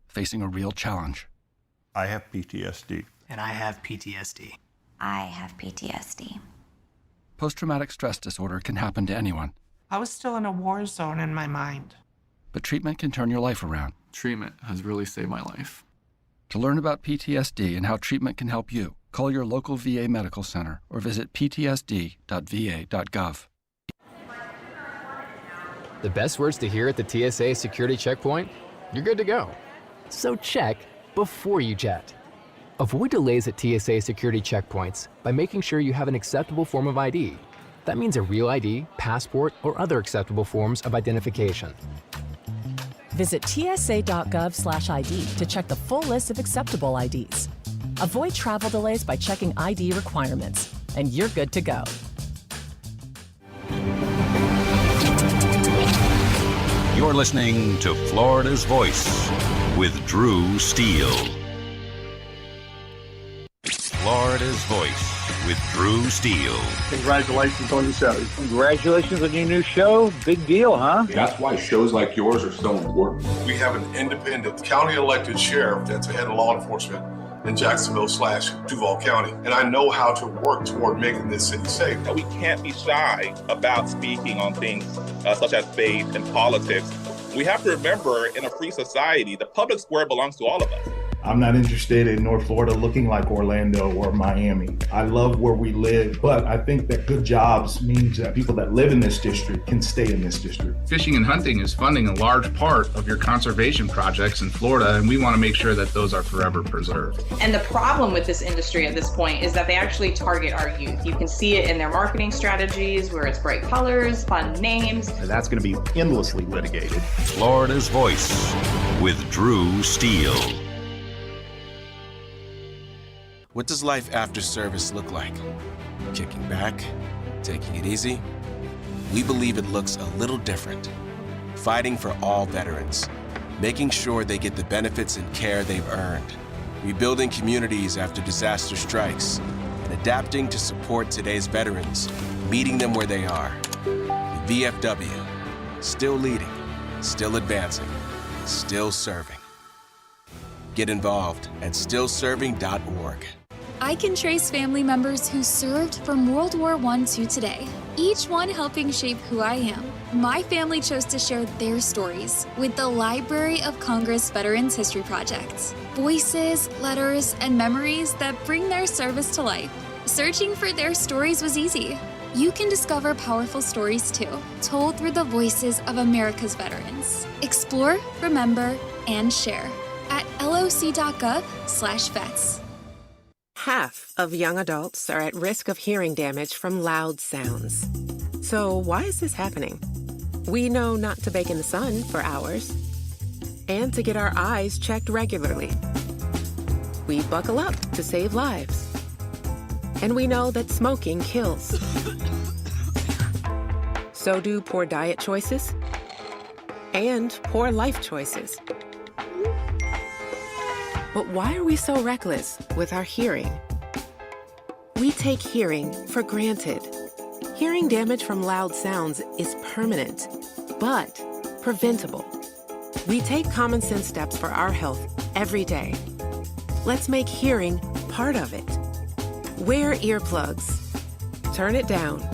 facing a real challenge. I have PTSD. And I have PTSD. I have PTSD. Post-traumatic stress disorder can happen to anyone. I was still in a war zone in my mind. But treatment can turn your life around. Treatment has really saved my life. To learn about PTSD and how treatment can help you, call your local VA medical center or visit ptsd.va.gov. The best words to hear at the TSA security checkpoint? you're good to go. So check before you jet. Avoid delays at TSA security checkpoints by making sure you have an acceptable form of ID. That means a real ID, passport, or other acceptable forms of identification. Visit tsa.gov/ID to check the full list of acceptable IDs. Avoid travel delays by checking ID requirements, and you're good to go. You're listening to Florida's Voice with Drew Steele. Florida's Voice with Drew Steele. Congratulations on your show. Congratulations on your new show. Big deal, huh? That's why shows like yours are so important. We have an independent county elected sheriff that's ahead of law enforcement in Jacksonville/Duval County. And I know how to work toward making this city safe. We can't be shy about speaking on things such as faith and politics. We have to remember, in a free society, the public square belongs to all of us. I'm not interested in North Florida looking like Orlando or Miami. I love where we live, but I think that good jobs means that people that live in this district can stay in this district. Fishing and hunting is funding a large part of your conservation projects in Florida, and we want to make sure that those are forever preserved. And the problem with this industry at this point is that they actually target our youth. You can see it in their marketing strategies where it's bright colors, fun names. And that's going to be endlessly litigated. Florida's Voice with Drew Steele. What does life after service look like? Kicking back? Taking it easy? We believe it looks a little different. Fighting for all veterans. Making sure they get the benefits and care they've earned. Rebuilding communities after disaster strikes. And adapting to support today's veterans. Meeting them where they are. The VFW. Still leading. Still advancing. Still serving. Get involved at stillserving.org. I can trace family members who served from World War I to today, each one helping shape who I am. My family chose to share their stories with the Library of Congress Veterans History Project. Voices, letters, and memories that bring their service to life. Searching for their stories was easy. You can discover powerful stories too, told through the voices of America's veterans. Explore, remember, and share at loc.gov/vets. Half of young adults are at risk of hearing damage from loud sounds. So why is this happening? We know not to bake in the sun for hours and to get our eyes checked regularly. We buckle up to save lives. And we know that smoking kills. So do poor diet choices and poor life choices. But why are we so reckless with our hearing? We take hearing for granted. Hearing damage from loud sounds is permanent, but preventable. We take common sense steps for our health every day. Let's make hearing part of it. Wear earplugs. Turn it down.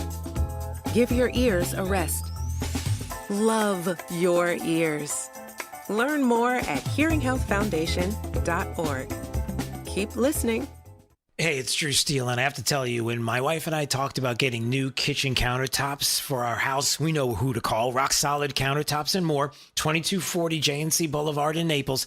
Give your ears a rest. Love your ears. Learn more at hearinghealthfoundation.org. Keep listening. Hey, it's Drew Steele, and I have to tell you, when my wife and I talked about getting new kitchen countertops for our house, we know who to call. Rock Solid Countertops and More, 2240 J&C Boulevard in Naples.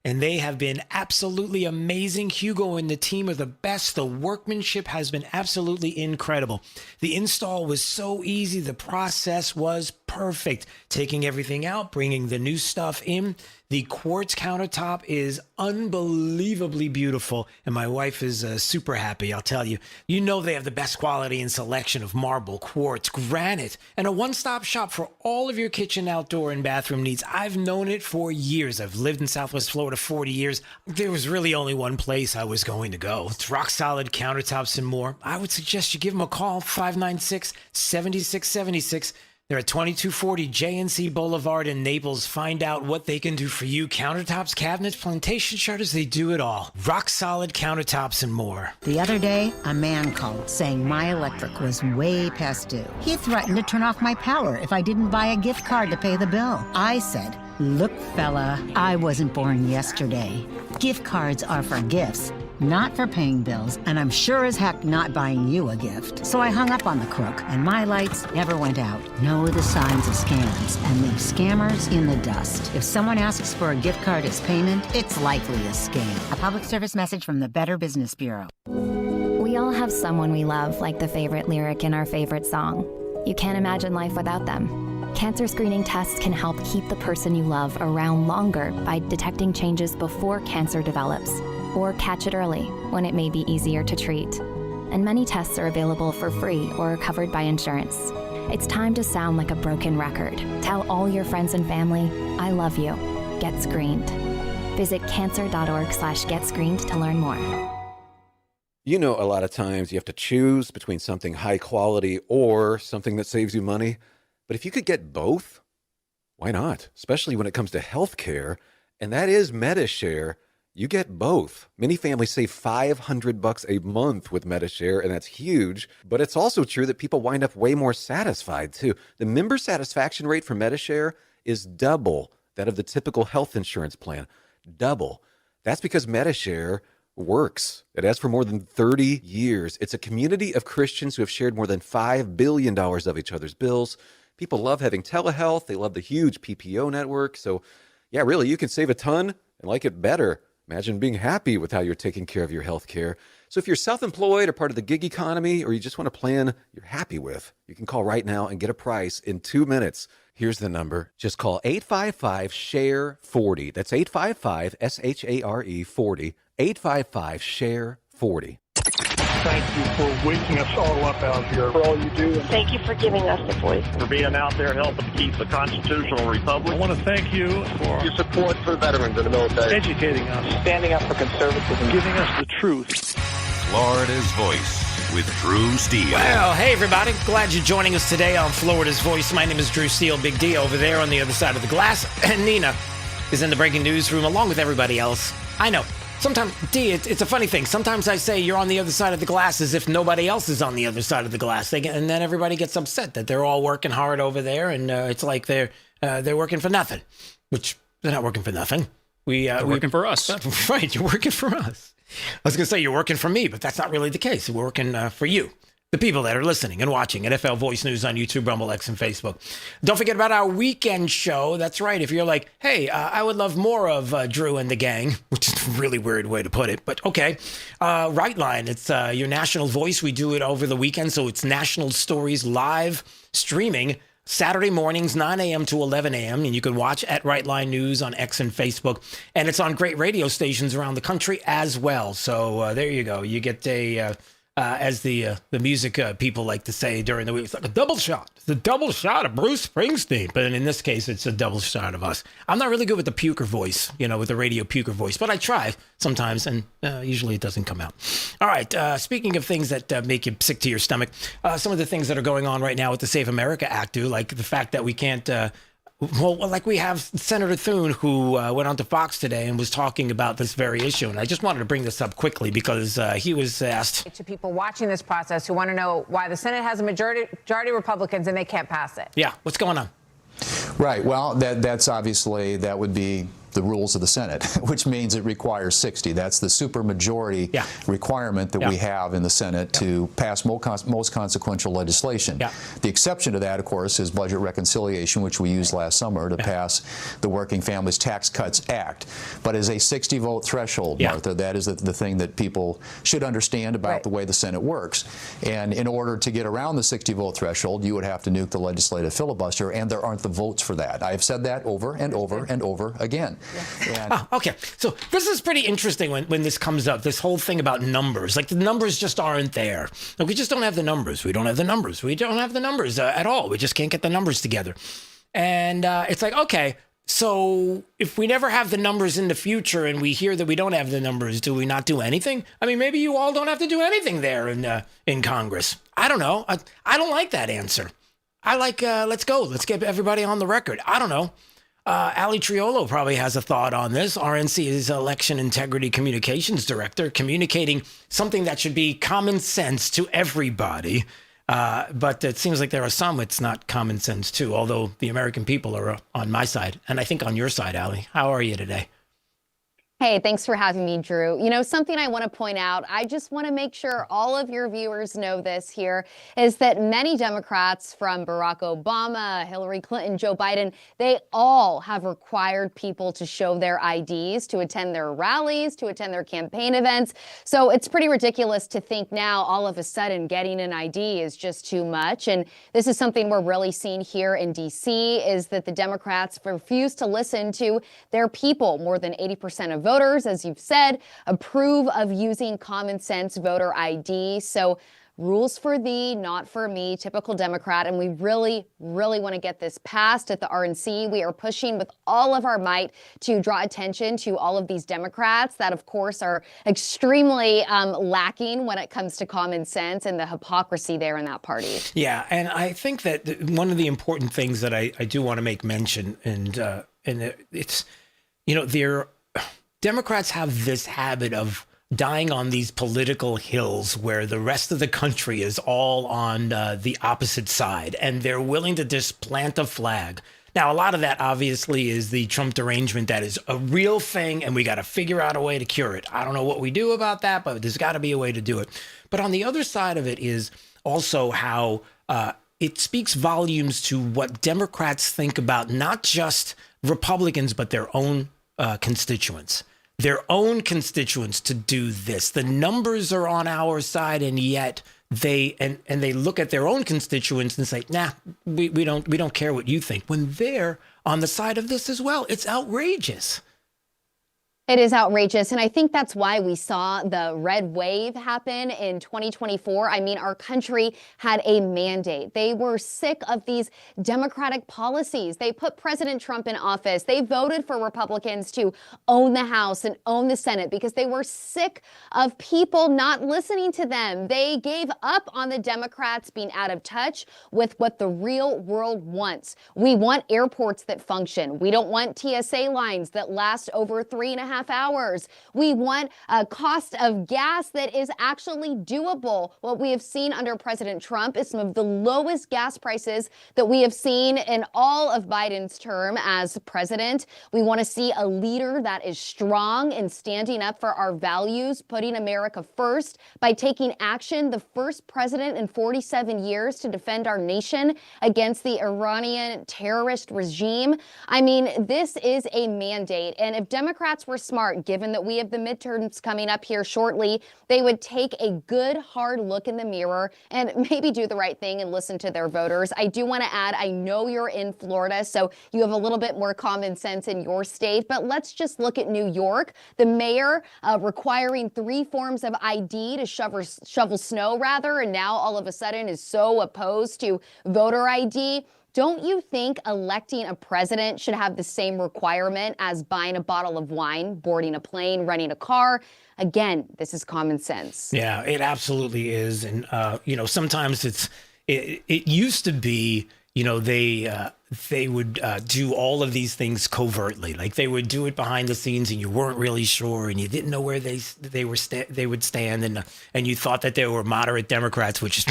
And they have been absolutely amazing. Hugo and the team are the best. The workmanship has been absolutely incredible. The install was so easy. The process was perfect. Taking everything out, bringing the new stuff in. The quartz countertop is unbelievably beautiful, and my wife is super happy, I'll tell you. You know they have the best quality and selection of marble, quartz, granite, and a one-stop shop for all of your kitchen, outdoor, and bathroom needs. I've known it for years. I've lived in Southwest Florida 40 years. There was really only one place I was going to go. It's Rock Solid Countertops and More. I would suggest you give them a call, 596-7676. They're at 2240 J&C Boulevard in Naples. Find out what they can do for you. Countertops, cabinets, plantation shutters, they do it all. Rock Solid Countertops and More. The other day, a man called saying my electric was way past due. He threatened to turn off my power if I didn't buy a gift card to pay the bill. I said, look, fella, I wasn't born yesterday. Gift cards are for gifts, not for paying bills, and I'm sure as heck not buying you a gift. So I hung up on the crook, and my lights never went out. Know the signs of scams and leave scammers in the dust. If someone asks for a gift card as payment, it's likely a scam. A public service message from the Better Business Bureau. We all have someone we love, like the favorite lyric in our favorite song. You can't imagine life without them. Cancer screening tests can help keep the person you love around longer by detecting changes before cancer develops, or catch it early when it may be easier to treat. And many tests are available for free or are covered by insurance. It's time to sound like a broken record. Tell all your friends and family, I love you. Get screened. Visit cancer.org/getscreened to learn more. You know, a lot of times you have to choose between something high quality or something that saves you money. But if you could get both, why not? Especially when it comes to healthcare, and that is MediShare. You get both. Many families save $500 a month with MediShare, and that's huge. But it's also true that people wind up way more satisfied, too. The member satisfaction rate for MediShare is double that of the typical health insurance plan. Double. That's because MediShare works. It has for more than 30 years. It's a community of Christians who have shared more than $5 billion of each other's bills. People love having telehealth. They love the huge PPO network. So, yeah, really, you can save a ton and like it better. Imagine being happy with how you're taking care of your health care. So if you're self-employed or part of the gig economy, or you just want a plan you're happy with, you can call right now and get a price in 2 minutes. Here's the number. Just call 855-SHARE-40. That's 855-SHARE-40. 855-SHARE-40. Thank you for waking us all up out here, for all you do. Thank you for giving us the voice. For being out there helping keep the constitutional republic. I want to thank you for your support for veterans in the military. Educating us. Standing up for conservatism. Giving us the truth. Florida's Voice with Drew Steele. Well, hey, everybody. Glad you're joining us today on Florida's Voice. My name is Drew Steele. Big D over there on the other side of the glass. And Nina is in the breaking news room along with everybody else. I know. Sometimes, D, it's a funny thing. Sometimes I say you're on the other side of the glass as if nobody else is on the other side of the glass. And then everybody gets upset that they're all working hard over there, and it's like they're working for nothing, which they're not working for nothing. They're working for us. Right, you're working for us. I was going to say you're working for me, but that's not really the case. We're working for you, the people that are listening and watching at FL Voice News on YouTube, Rumble, X, and Facebook. Don't forget about our weekend show. That's right. If you're like, hey, I would love more of Drew and the gang, which is a really weird way to put it, but okay. Right Line, it's your national voice. We do it over the weekend, so it's National Stories live streaming Saturday mornings, 9 a.m. to 11 a.m., and you can watch at Right Line News on X and Facebook, and it's on great radio stations around the country as well. So there you go. You get as the music people like to say during the week, it's like a double shot. It's a double shot of Bruce Springsteen. But in this case, it's a double shot of us. I'm not really good with the puker voice, with the radio puker voice, but I try sometimes, and usually it doesn't come out. All right, speaking of things that make you sick to your stomach, some of the things that are going on right now with the Save America Act, like the fact that we can't... like we have Senator Thune, who went on to Fox today and was talking about this very issue. And I just wanted to bring this up quickly because he was asked. To people watching this process who want to know why the Senate has a majority Republicans and they can't pass it. Yeah, what's going on? Right. Well, that's obviously, that would be the rules of the Senate, which means it requires 60. That's the supermajority requirement that we have in the Senate to pass most consequential legislation. The exception to that, of course, is budget reconciliation, which we used last summer to pass the Working Families Tax Cuts Act. But as a 60-vote threshold, Martha, that is the thing that people should understand about the way the Senate works. And in order to get around the 60-vote threshold, you would have to nuke the legislative filibuster, and there aren't the votes for that. I have said that over and over and over again. Okay. So this is pretty interesting when this comes up, this whole thing about numbers. Like the numbers just aren't there. Like we just don't have the numbers. We don't have the numbers. We don't have the numbers at all. We just can't get the numbers together. And it's like, okay, so if we never have the numbers in the future and we hear that we don't have the numbers, do we not do anything? I mean, maybe you all don't have to do anything there in Congress. I don't know. I don't like that answer. I like, let's go. Let's get everybody on the record. I don't know. Ali Triolo probably has a thought on this. RNC is Election Integrity Communications Director, communicating something that should be common sense to everybody. But it seems like there are some it's not common sense too, although the American people are on my side, and I think on your side, Ali. How are you today? Hey, thanks for having me, Drew. You know, something I want to point out, I just want to make sure all of your viewers know this here, is that many Democrats, from Barack Obama, Hillary Clinton, Joe Biden, they all have required people to show their IDs to attend their rallies, to attend their campaign events. So it's pretty ridiculous to think now all of a sudden getting an ID is just too much. And this is something we're really seeing here in D.C. is that the Democrats refuse to listen to their people. More than 80% of voters, as you've said, approve of using common sense voter ID. So rules for thee, not for me, typical Democrat. And we really, really want to get this passed at the RNC. We are pushing with all of our might to draw attention to all of these Democrats that, of course, are extremely lacking when it comes to common sense and the hypocrisy there in that party. Yeah, and I think that one of the important things that I do want to make mention, and it's, you know, Democrats have this habit of dying on these political hills where the rest of the country is all on the opposite side, and they're willing to just plant a flag. Now, a lot of that obviously is the Trump derangement that is a real thing, and we got to figure out a way to cure it. I don't know what we do about that, but there's got to be a way to do it. But on the other side of it is also how it speaks volumes to what Democrats think about not just Republicans, but their own constituents. Their own constituents to do this. The numbers are on our side, and yet they look at their own constituents and say, nah, we don't care what you think, when they're on the side of this as well. It's outrageous. It is outrageous. And I think that's why we saw the red wave happen in 2024. I mean, our country had a mandate. They were sick of these Democratic policies. They put President Trump in office. They voted for Republicans to own the House and own the Senate because they were sick of people not listening to them. They gave up on the Democrats being out of touch with what the real world wants. We want airports that function. We don't want TSA lines that last over 3.5 hours. We want a cost of gas that is actually doable. What we have seen under President Trump is some of the lowest gas prices that we have seen in all of Biden's term as president. We want to see a leader that is strong in standing up for our values, putting America first by taking action, the first president in 47 years to defend our nation against the Iranian terrorist regime. I mean, this is a mandate. And if Democrats were smart, given that we have the midterms coming up here shortly, they would take a good, hard look in the mirror and maybe do the right thing and listen to their voters. I do want to add, I know you're in Florida, so you have a little bit more common sense in your state, but let's just look at New York. The mayor requiring 3 forms of ID to shovel snow, and now all of a sudden is so opposed to voter ID. Don't you think electing a president should have the same requirement as buying a bottle of wine, boarding a plane, renting a car? Again, this is common sense. Yeah, it absolutely is. And, you know, sometimes it used to be, you know, they would do all of these things covertly. Like they would do it behind the scenes and you weren't really sure and you didn't know where they would stand. And you thought that they were moderate Democrats, which is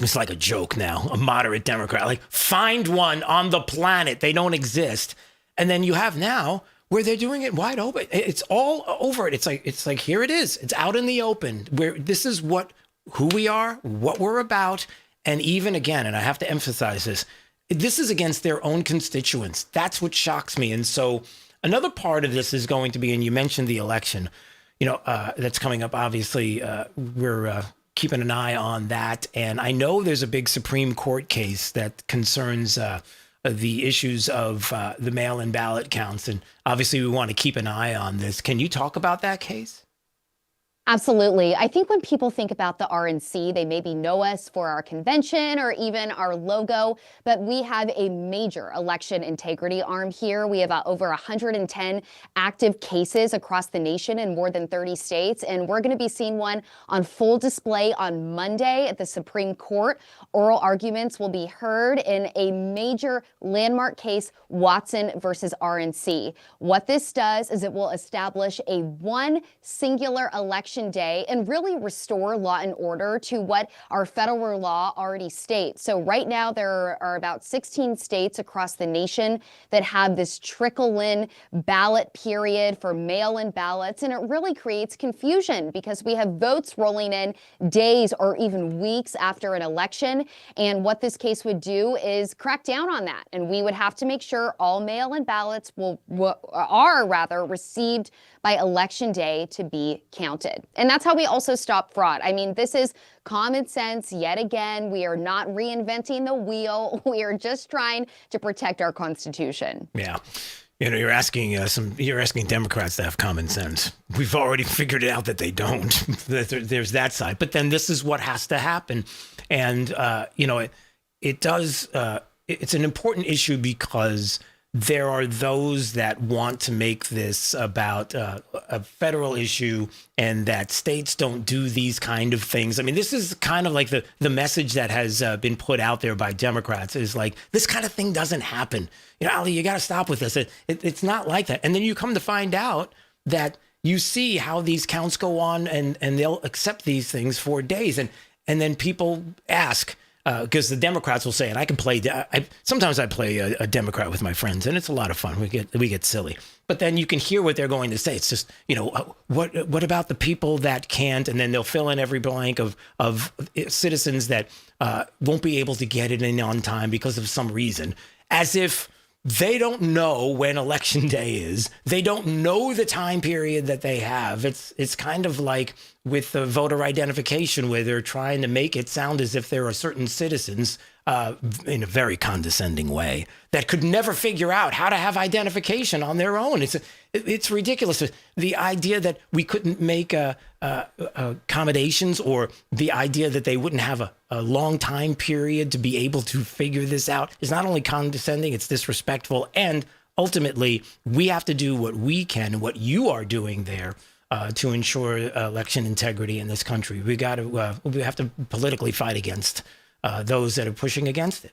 it's like a joke now, a moderate Democrat. Like find one on the planet. They don't exist. And then you have now where they're doing it wide open. It's all over it. It's like here it is. It's out in the open where this is who we are, what we're about. And even again, and I have to emphasize this is against their own constituents. That's what shocks me. And so another part of this is going to be, and you mentioned the election, you know, that's coming up. Obviously, we're keeping an eye on that. And I know there's a big Supreme Court case that concerns the issues of the mail-in ballot counts. And obviously, we want to keep an eye on this. Can you talk about that case? Absolutely. I think when people think about the RNC, they maybe know us for our convention or even our logo, but we have a major election integrity arm here. We have over 110 active cases across the nation in more than 30 states, and we're going to be seeing one on full display on Monday at the Supreme Court. Oral arguments will be heard in a major landmark case, Watson versus RNC. What this does is it will establish one singular election Election Day and really restore law and order to what our federal law already states. So right now, there are about 16 states across the nation that have this trickle-in ballot period for mail-in ballots, and it really creates confusion because we have votes rolling in days or even weeks after an election, and what this case would do is crack down on that, and we would have to make sure all mail-in ballots are received by Election Day to be counted. And that's how we also stop fraud. I mean, this is common sense yet again. We are not reinventing the wheel. We are just trying to protect our Constitution. Yeah. You know, you're asking Democrats to have common sense. We've already figured it out that they don't. There's that side. But then this is what has to happen. And, you know, it does, it's an important issue because there are those that want to make this about a federal issue and that states don't do these kind of things. I mean, this is kind of like the message that has been put out there by Democrats is like, this kind of thing doesn't happen. You know, Ali, you got to stop with this. It's not like that. And then you come to find out that you see how these counts go on and they'll accept these things for days. And then people ask, because the Democrats will say, and I can play. Sometimes I play a Democrat with my friends, and it's a lot of fun. We get silly, but then you can hear what they're going to say. It's just, you know, what about the people that can't? And then they'll fill in every blank of citizens that won't be able to get it in on time because of some reason, as if they don't know when Election Day is. They don't know the time period that they have. It's kind of like with the voter identification, where they're trying to make it sound as if there are certain citizens in a very condescending way that could never figure out how to have identification on their own. It's ridiculous. The idea that we couldn't make accommodations, or the idea that they wouldn't have a long time period to be able to figure this out is not only condescending, it's disrespectful. And ultimately, we have to do what we can and what you are doing there to ensure election integrity in this country. We have to politically fight against those that are pushing against it.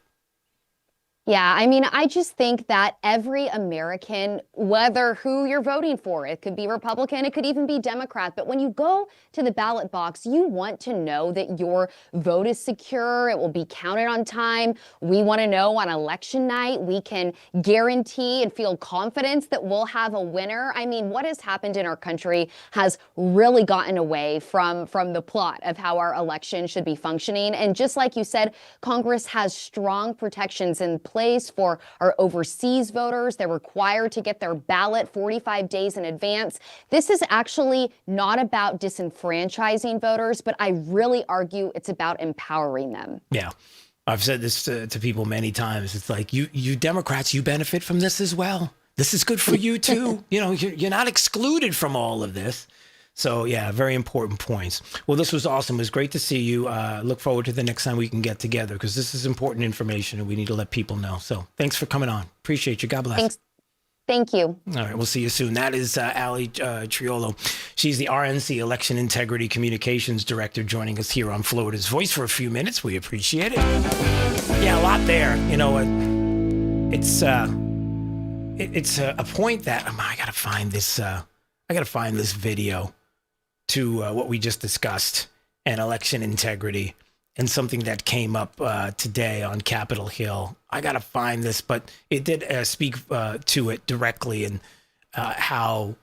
Yeah, I mean, I just think that every American, whether who you're voting for, it could be Republican, it could even be Democrat, but when you go to the ballot box, you want to know that your vote is secure, it will be counted on time. We want to know on election night, we can guarantee and feel confidence that we'll have a winner. I mean, what has happened in our country has really gotten away from the plot of how our election should be functioning. And just like you said, Congress has strong protections in place for our overseas voters. They're required to get their ballot 45 days in advance. This is actually not about disenfranchising voters, but I really argue it's about empowering them. Yeah. I've said this to people many times. It's like, you Democrats, you benefit from this as well. This is good for you too. You know, you're not excluded from all of this. So yeah, very important points. Well, this was awesome. It was great to see you. Look forward to the next time we can get together, because this is important information and we need to let people know. So thanks for coming on. Appreciate you. God bless. Thanks. Thank you. All right, we'll see you soon. That is Ali Triolo. She's the RNC Election Integrity Communications Director, joining us here on Florida's Voice for a few minutes. We appreciate it. Yeah, a lot there. You know, it's a point that I gotta find this. I gotta find this video to what we just discussed, and election integrity, and something that came up today on Capitol Hill. I got to find this, but it did speak to it directly, and how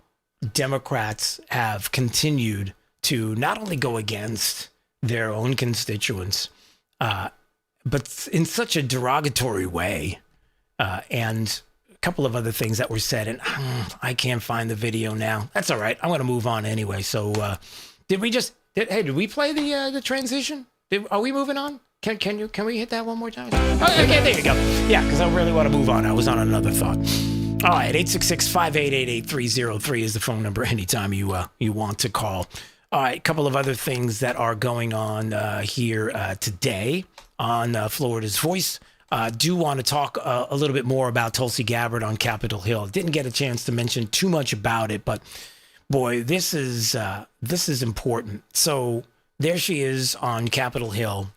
Democrats have continued to not only go against their own constituents, but in such a derogatory way, and a couple of other things that were said, and I can't find the video now. That's all right. I'm going to move on anyway. So did we play the transition? Are we moving on? Can we hit that one more time? Oh, okay, there you go. Yeah, because I really want to move on. I was on another thought. All right, 866-588-8303 is the phone number anytime you want to call. All right, a couple of other things that are going on here today on Florida's Voice. Do want to talk a little bit more about Tulsi Gabbard on Capitol Hill. Didn't get a chance to mention too much about it, but boy, this is important. So there she is on Capitol Hill,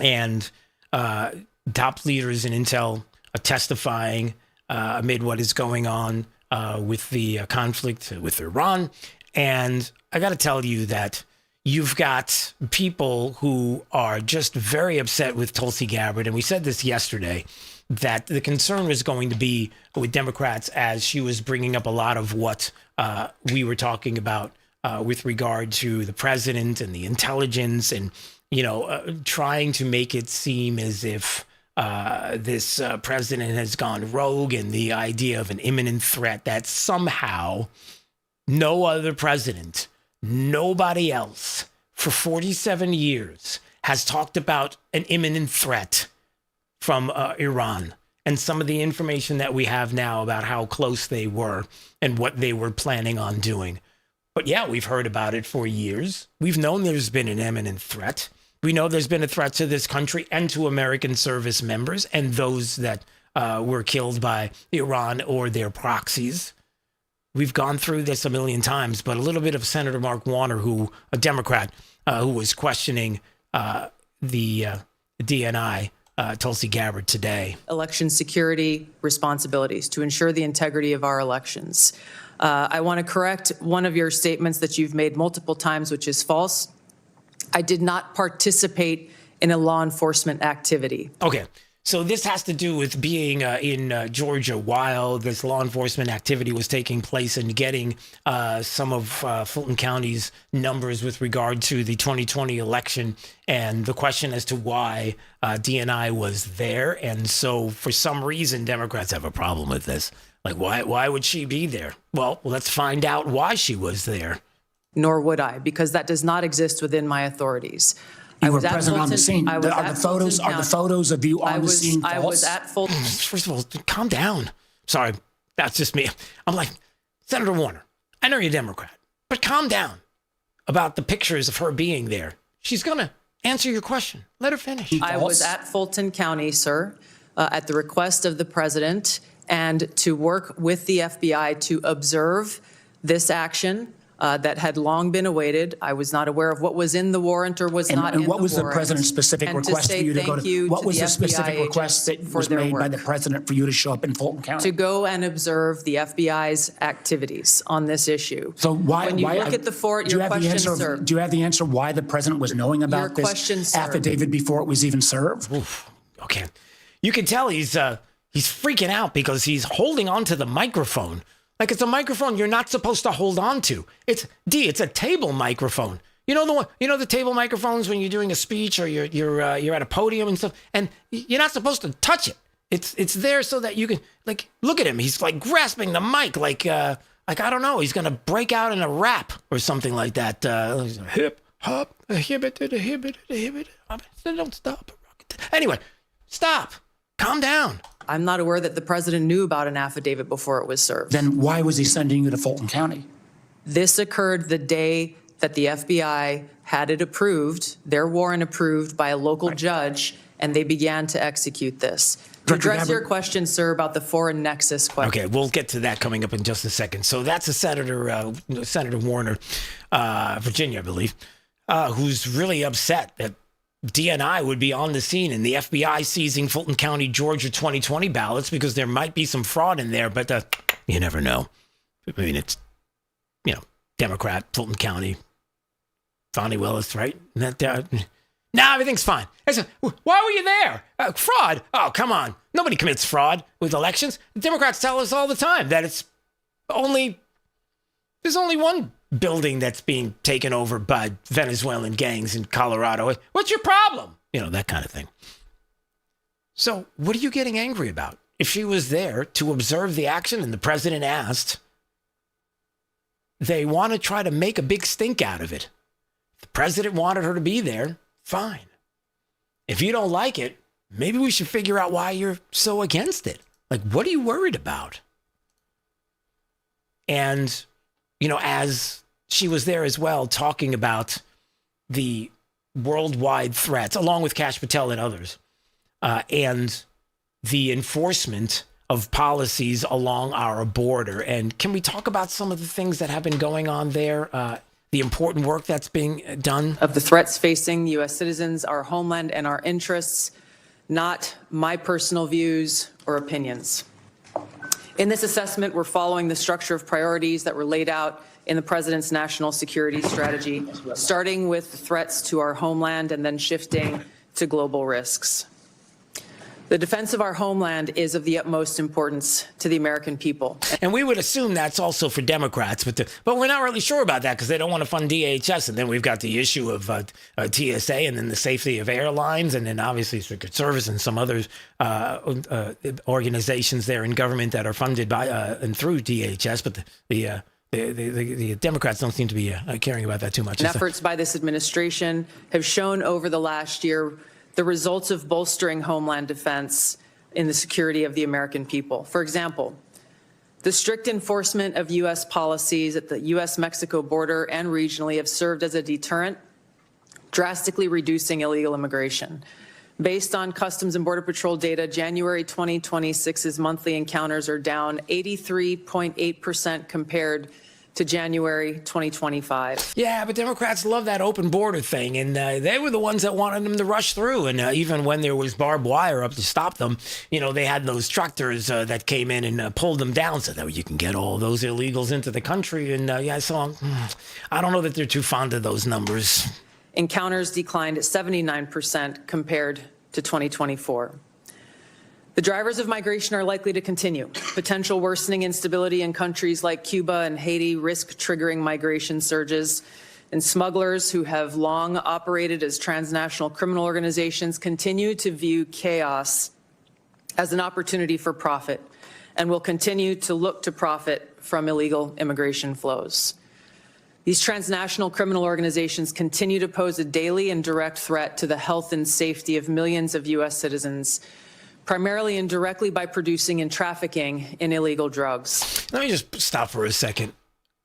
and top leaders in Intel are testifying amid what is going on with the conflict with Iran. And I got to tell you that you've got people who are just very upset with Tulsi Gabbard. And we said this yesterday, that the concern was going to be with Democrats as she was bringing up a lot of what we were talking about with regard to the president and the intelligence and, trying to make it seem as if this president has gone rogue, and the idea of an imminent threat that somehow no other president, nobody else for 47 years has talked about an imminent threat from Iran, and some of the information that we have now about how close they were and what they were planning on doing. But yeah, we've heard about it for years. We've known there's been an imminent threat. We know there's been a threat to this country and to American service members and those that were killed by Iran or their proxies. We've gone through this a million times, but a little bit of Senator Mark Warner, a Democrat, who was questioning the DNI, Tulsi Gabbard today. Election security responsibilities to ensure the integrity of our elections. I want to correct one of your statements that you've made multiple times, which is false. I did not participate in a law enforcement activity. Okay. So this has to do with being in Georgia while this law enforcement activity was taking place and getting some of Fulton County's numbers with regard to the 2020 election, and the question as to why DNI was there. And so for some reason, Democrats have a problem with this. Like, why would she be there? Well, let's find out why she was there. Nor would I, because that does not exist within my authorities. You were present on the scene. Are the photos of you on the scene false? I was at Fulton. First of all, calm down. Sorry, that's just me. I'm like, Senator Warner, I know you're a Democrat, but calm down about the pictures of her being there. She's going to answer your question. Let her finish. I was at Fulton County, sir, at the request of the president, and to work with the FBI to observe this action that had long been awaited. I was not aware of what was in the warrant or was not in the warrant. And what was the president's specific request for you to go to? What was the specific request that was made by the president for you to show up in Fulton County? To go and observe the FBI's activities on this issue. So why? When you look at the fort, your question, sir. Do you have the answer why the president was knowing about this affidavit before it was even served? Oof. Okay, you can tell he's freaking out because he's holding onto the microphone. Like it's a microphone you're not supposed to hold on to. It's a table microphone. You know the one. You know the table microphones when you're doing a speech or you're at a podium and stuff, and you're not supposed to touch it. It's there so that you can look at him. He's like grasping the mic like I don't know. He's gonna break out in a rap or something like that. Hip hop, hibbit, hibbit. Don't stop. Anyway, stop. Calm down. I'm not aware that the president knew about an affidavit before it was served. Then why was he sending you to Fulton County? This occurred the day that the FBI had it approved, their warrant approved by a local judge, and they began to execute this. To address your question, sir, about the foreign nexus question. Okay, we'll get to that coming up in just a second. So that's Senator Warner, Virginia, I believe, who's really upset that DNI would be on the scene and the FBI seizing Fulton County, Georgia 2020 ballots because there might be some fraud in there, but you never know. I mean, it's, Democrat, Fulton County, Fonnie Willis, right? Nah, everything's fine. Why were you there? Fraud? Oh, come on. Nobody commits fraud with elections. Democrats tell us all the time that there's only one building that's being taken over by Venezuelan gangs in Colorado. What's your problem? That kind of thing. So what are you getting angry about? If she was there to observe the action and the president asked, they want to try to make a big stink out of it. If the president wanted her to be there, fine. If you don't like it, maybe we should figure out why you're so against it. Like, what are you worried about? And, as she was there as well, talking about the worldwide threats, along with Kash Patel and others, and the enforcement of policies along our border. And can we talk about some of the things that have been going on there, the important work that's being done? Of the threats facing U.S. citizens, our homeland, and our interests, not my personal views or opinions. In this assessment, we're following the structure of priorities that were laid out in the President's national security strategy, starting with threats to our homeland and then shifting to global risks. The defense of our homeland is of the utmost importance to the American people. And we would assume that's also for Democrats, but we're not really sure about that because they don't want to fund DHS. And then we've got the issue of TSA and then the safety of airlines and then obviously Secret Service and some other organizations there in government that are funded by and through DHS. But the Democrats don't seem to be caring about that too much. And efforts by this administration have shown over the last year the results of bolstering homeland defense in the security of the American people. For example, the strict enforcement of U.S. policies at the U.S.-Mexico border and regionally have served as a deterrent, drastically reducing illegal immigration. Based on Customs and Border Patrol data, January 2026's monthly encounters are down 83.8% compared to January 2025. Yeah, but Democrats love that open border thing, and they were the ones that wanted them to rush through. And even when there was barbed wire up to stop them, they had those tractors that came in and pulled them down so that you can get all those illegals into the country. And so I don't know that they're too fond of those numbers. Encounters declined 79% compared to 2024. The drivers of migration are likely to continue. Potential worsening instability in countries like Cuba and Haiti risk triggering migration surges, and smugglers who have long operated as transnational criminal organizations continue to view chaos as an opportunity for profit and will continue to look to profit from illegal immigration flows. These transnational criminal organizations continue to pose a daily and direct threat to the health and safety of millions of U.S. citizens, primarily and directly by producing and trafficking in illegal drugs. Let me just stop for a second,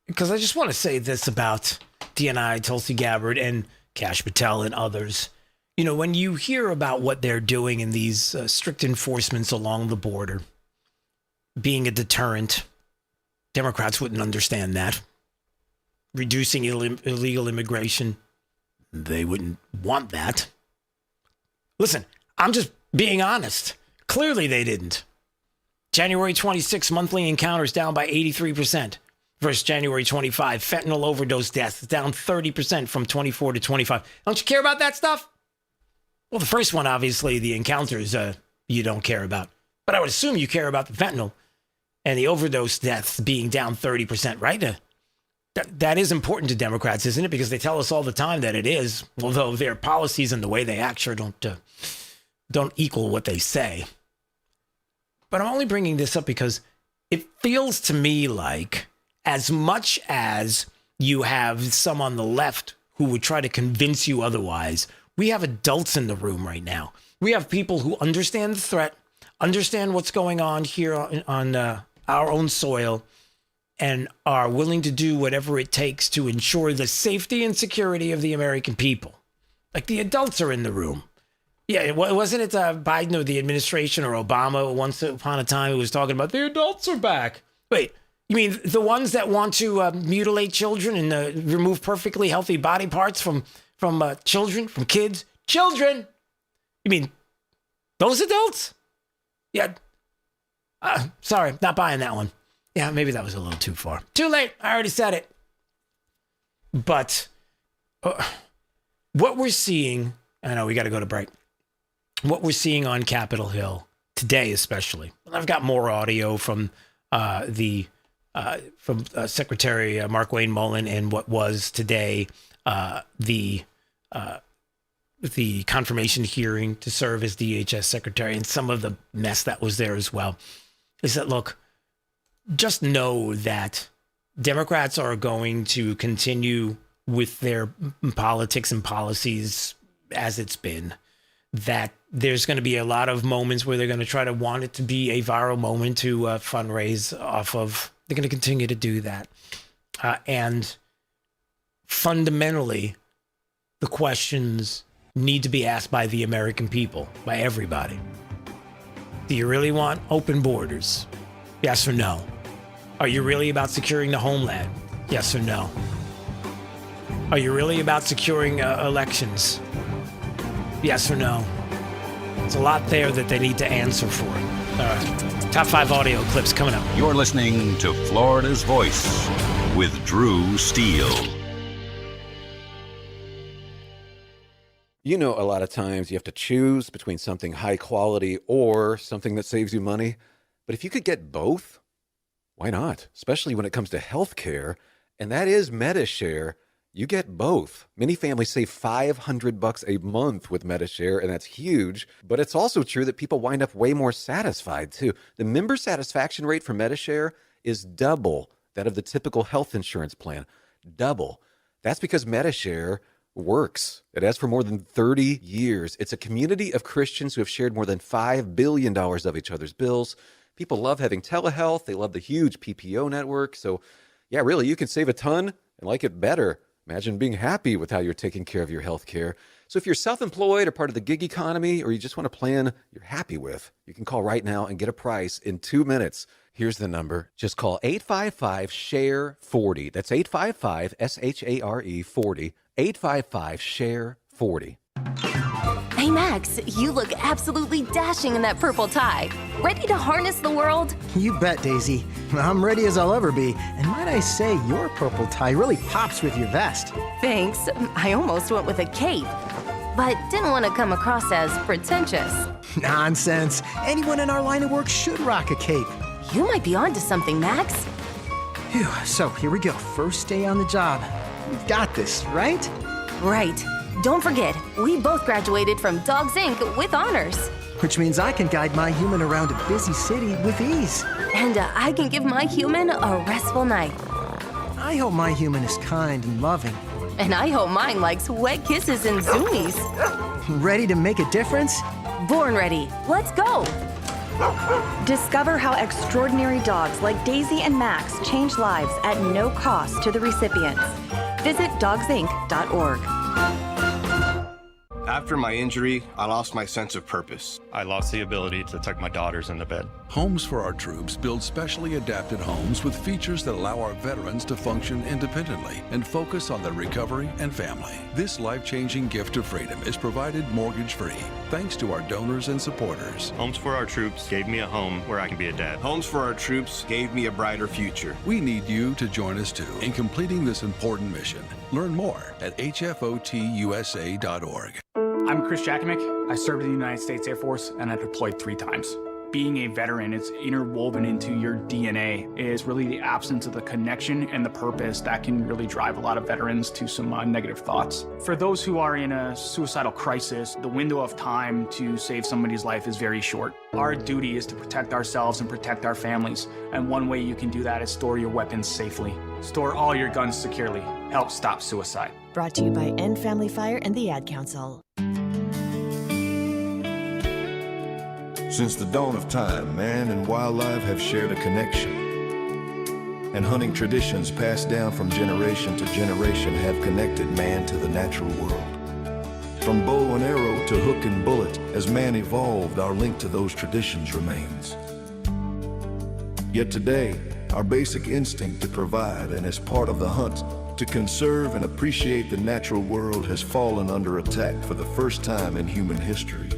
because I just want to say this about DNI, Tulsi Gabbard, and Kash Patel and others. When you hear about what they're doing in these strict enforcements along the border, being a deterrent, Democrats wouldn't understand that. Reducing illegal immigration, they wouldn't want that. Listen, I'm just being honest. Clearly they didn't. January 26 monthly encounters down by 83% versus January 25. Fentanyl overdose deaths down 30% from 24 to 25. Don't you care about that stuff? Well, the first one, obviously, the encounters you don't care about. But I would assume you care about the fentanyl and the overdose deaths being down 30%, right? That is important to Democrats, isn't it? Because they tell us all the time that it is, although their policies and the way they act sure don't equal what they say. But I'm only bringing this up because it feels to me like as much as you have some on the left who would try to convince you otherwise, we have adults in the room right now. We have people who understand the threat, understand what's going on here on our own soil, and are willing to do whatever it takes to ensure the safety and security of the American people. Like the adults are in the room. Yeah, wasn't it Biden or the administration or Obama once upon a time who was talking about the adults are back? Wait, you mean the ones that want to mutilate children and remove perfectly healthy body parts from children, from kids? Children! You mean those adults? Yeah. Sorry, not buying that one. Yeah, maybe that was a little too far. Too late. I already said it. But what we're seeing, I know we got to go to break. What we're seeing on Capitol Hill today, especially, I've got more audio from Secretary Mark-Wayne Mullen and what was today the confirmation hearing to serve as DHS Secretary, and some of the mess that was there as well. Is that, look, just know that Democrats are going to continue with their politics and policies as it's been, that there's going to be a lot of moments where they're going to try to want it to be a viral moment to fundraise off of. They're going to continue to do that. And fundamentally, the questions need to be asked by the American people, by everybody. Do you really want open borders? Yes or no? Are you really about securing the homeland? Yes or no? Are you really about securing elections? Yes or no? There's a lot there that they need to answer for. Top 5 audio clips coming up. You're listening to Florida's Voice with Drew Steele. You know, a lot of times you have to choose between something high quality or something that saves you money. But if you could get both, why not? Especially when it comes to health care, and that is MediShare. You get both. Many families save $500 a month with MediShare, and that's huge. But it's also true that people wind up way more satisfied, too. The member satisfaction rate for MediShare is double that of the typical health insurance plan. Double. That's because MediShare works. It has for more than 30 years. It's a community of Christians who have shared more than $5 billion of each other's bills. People love having telehealth. They love the huge PPO network. So, yeah, really, you can save a ton and like it better. Imagine being happy with how you're taking care of your health care. So if you're self-employed or part of the gig economy, or you just want a plan you're happy with, you can call right now and get a price in 2 minutes. Here's the number. Just call 855-SHARE-40. That's 855-SHARE-40. 855-SHARE-40. Hey, Max, you look absolutely dashing in that purple tie. Ready to harness the world? You bet, Daisy. I'm ready as I'll ever be. And might I say, your purple tie really pops with your vest. Thanks. I almost went with a cape, but didn't want to come across as pretentious. Nonsense. Anyone in our line of work should rock a cape. You might be onto something, Max. Phew, so here we go. First day on the job. We've got this, right? Right. Don't forget, we both graduated from Dogs Inc. with honors. Which means I can guide my human around a busy city with ease. And I can give my human a restful night. I hope my human is kind and loving. And I hope mine likes wet kisses and zoomies. Ready to make a difference? Born ready. Let's go. Discover how extraordinary dogs like Daisy and Max change lives at no cost to the recipients. Visit dogsinc.org. After my injury, I lost my sense of purpose. I lost the ability to tuck my daughters into bed. Homes for Our Troops build specially adapted homes with features that allow our veterans to function independently and focus on their recovery and family. This life-changing gift of freedom is provided mortgage-free, thanks to our donors and supporters. Homes for Our Troops gave me a home where I can be a dad. Homes for Our Troops gave me a brighter future. We need you to join us too in completing this important mission. Learn more at hfotusa.org. I'm Chris Jakovic. I served in the United States Air Force and I deployed 3 times. Being a veteran, it's interwoven into your DNA, is really the absence of the connection and the purpose that can really drive a lot of veterans to some negative thoughts. For those who are in a suicidal crisis, the window of time to save somebody's life is very short. Our duty is to protect ourselves and protect our families. And one way you can do that is store your weapons safely. Store all your guns securely. Help stop suicide. Brought to you by End Family Fire and the Ad Council. Since the dawn of time, man and wildlife have shared a connection. And hunting traditions passed down from generation to generation have connected man to the natural world. From bow and arrow to hook and bullet, as man evolved, our link to those traditions remains. Yet today, our basic instinct to provide and as part of the hunt, to conserve and appreciate the natural world has fallen under attack for the first time in human history.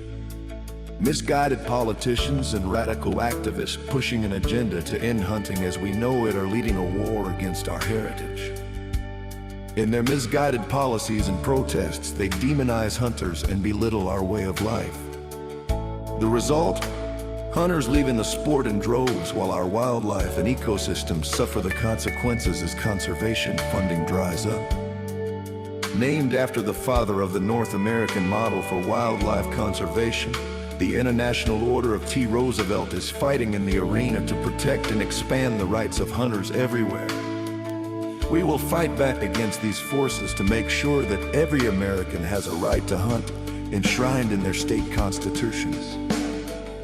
Misguided politicians and radical activists pushing an agenda to end hunting as we know it are leading a war against our heritage. In their misguided policies and protests, they demonize hunters and belittle our way of life. The result? Hunters leaving the sport in droves while our wildlife and ecosystems suffer the consequences as conservation funding dries up. Named after the father of the North American model for wildlife conservation, the International Order of T. Roosevelt is fighting in the arena to protect and expand the rights of hunters everywhere. We will fight back against these forces to make sure that every American has a right to hunt, enshrined in their state constitutions.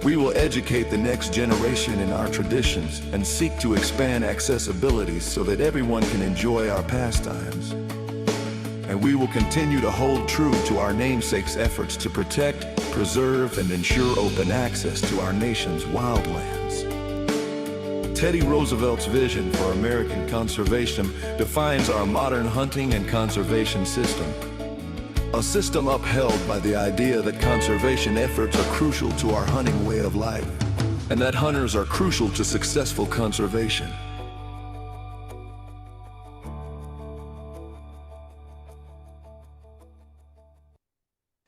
We will educate the next generation in our traditions and seek to expand accessibility so that everyone can enjoy our pastimes. And we will continue to hold true to our namesake's efforts to protect, preserve, and ensure open access to our nation's wildlands. Teddy Roosevelt's vision for American conservation defines our modern hunting and conservation system. A system upheld by the idea that conservation efforts are crucial to our hunting way of life, and that hunters are crucial to successful conservation.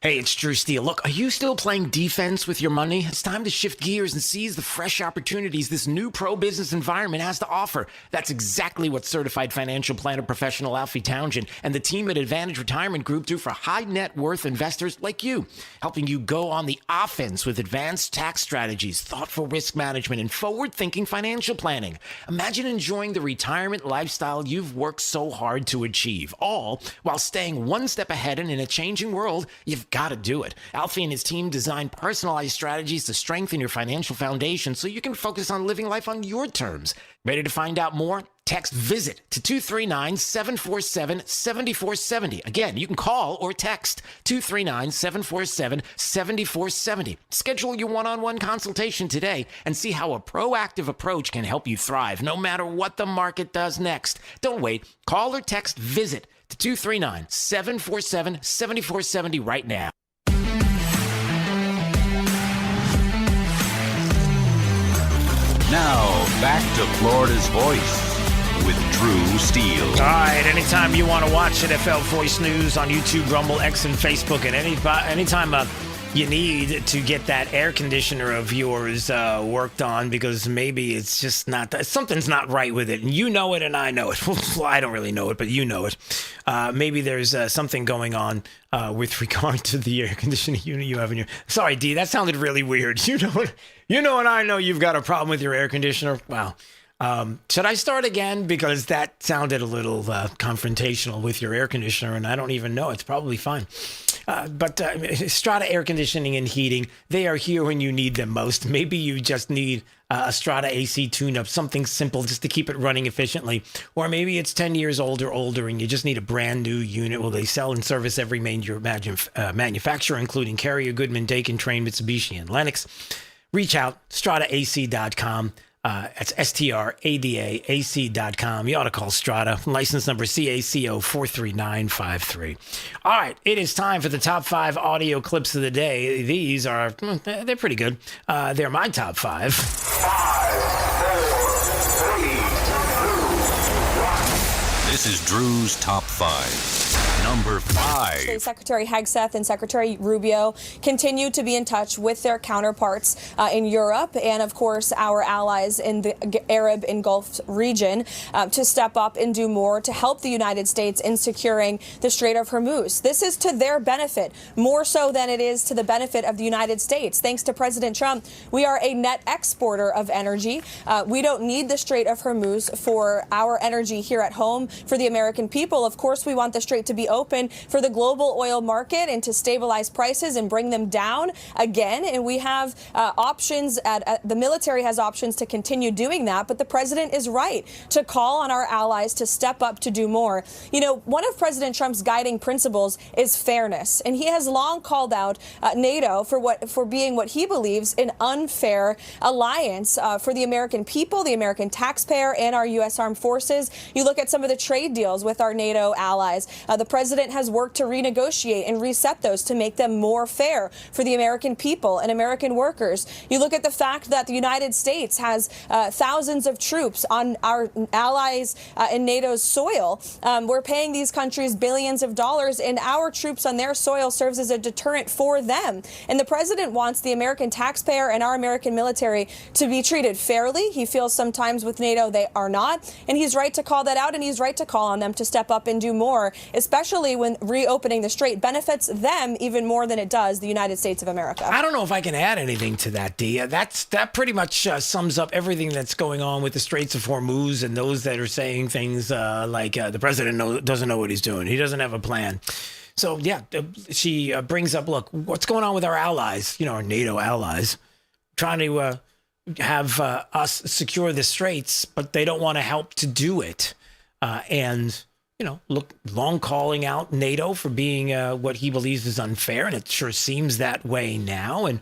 Hey, it's Drew Steele. Look, are you still playing defense with your money? It's time to shift gears and seize the fresh opportunities this new pro-business environment has to offer. That's exactly what certified financial planner professional Alfie Townsend and the team at Advantage Retirement Group do for high net worth investors like you, helping you go on the offense with advanced tax strategies, thoughtful risk management, and forward-thinking financial planning. Imagine enjoying the retirement lifestyle you've worked so hard to achieve, all while staying one step ahead and in a changing world. You've got to do it. Alfie and his team design personalized strategies to strengthen your financial foundation so you can focus on living life on your terms. Ready to find out more? Text VISIT to 239-747-7470. Again, you can call or text 239-747-7470. Schedule your one-on-one consultation today and see how a proactive approach can help you thrive no matter what the market does next. Don't wait. Call or text VISIT to 239-747-7470 right now. Now, back to Florida's Voice with Drew Steele. All right, anytime you want to watch NFL Voice News on YouTube, Rumble, X, and Facebook, and anytime you need to get that air conditioner of yours worked on because maybe it's just not, something's not right with it. And you know it and I know it. Well, I don't really know it, but you know it. Maybe there's something going on with regard to the air conditioning unit you have in your... Sorry, D, that sounded really weird. You know and I know you've got a problem with your air conditioner. Wow. Should I start again? Because that sounded a little confrontational with your air conditioner, and I don't even know. It's probably fine. But Strata Air Conditioning and Heating, they are here when you need them most. Maybe you just need a Strata AC tune-up, something simple just to keep it running efficiently. Or maybe it's 10 years old or older, and you just need a brand new unit. Well, they sell and service every major manufacturer, including Carrier, Goodman, Daikin, Trane, Mitsubishi, and Lennox. Reach out, strataac.com. It's STRADAAC.com. You ought to call Strata. License number CACO 43953. All right, it is time for the top 5 audio clips of the day. These are, they're pretty good. They're my top 5. 5, 4, 3, 2, 1. This is Drew's top 5. Number 5. Secretary Hegseth and Secretary Rubio continue to be in touch with their counterparts in Europe and, of course, our allies in the Arab and Gulf region to step up and do more to help the United States in securing the Strait of Hormuz. This is to their benefit, more so than it is to the benefit of the United States. Thanks to President Trump, we are a net exporter of energy. We don't need the Strait of Hormuz for our energy here at home, for the American people. Of course, we want the Strait to be open for the global oil market and to stabilize prices and bring them down again. And we have options the military has options to continue doing that. But the president is right to call on our allies to step up to do more. You know, one of President Trump's guiding principles is fairness. And he has long called out NATO for being what he believes an unfair alliance for the American people, the American taxpayer, and our U.S. armed forces. You look at some of the trade deals with our NATO allies. The president has worked to renegotiate and reset those to make them more fair for the American people and American workers. You look at the fact that the United States has thousands of troops on our allies in NATO's soil. We're paying these countries billions of dollars, and our troops on their soil serves as a deterrent for them. And the president wants the American taxpayer and our American military to be treated fairly. He feels sometimes with NATO they are not, and he's right to call that out, and he's right to call on them to step up and do more, especially when reopening the strait benefits them even more than it does the United States of America. I don't know if I can add anything to that, D. That pretty much sums up everything that's going on with the Straits of Hormuz and those that are saying things like the president doesn't know what he's doing. He doesn't have a plan. So, yeah, she brings up, look, what's going on with our allies, our NATO allies, trying to have us secure the straits, but they don't want to help to do it. Look, long calling out NATO for being what he believes is unfair, and it sure seems that way now. And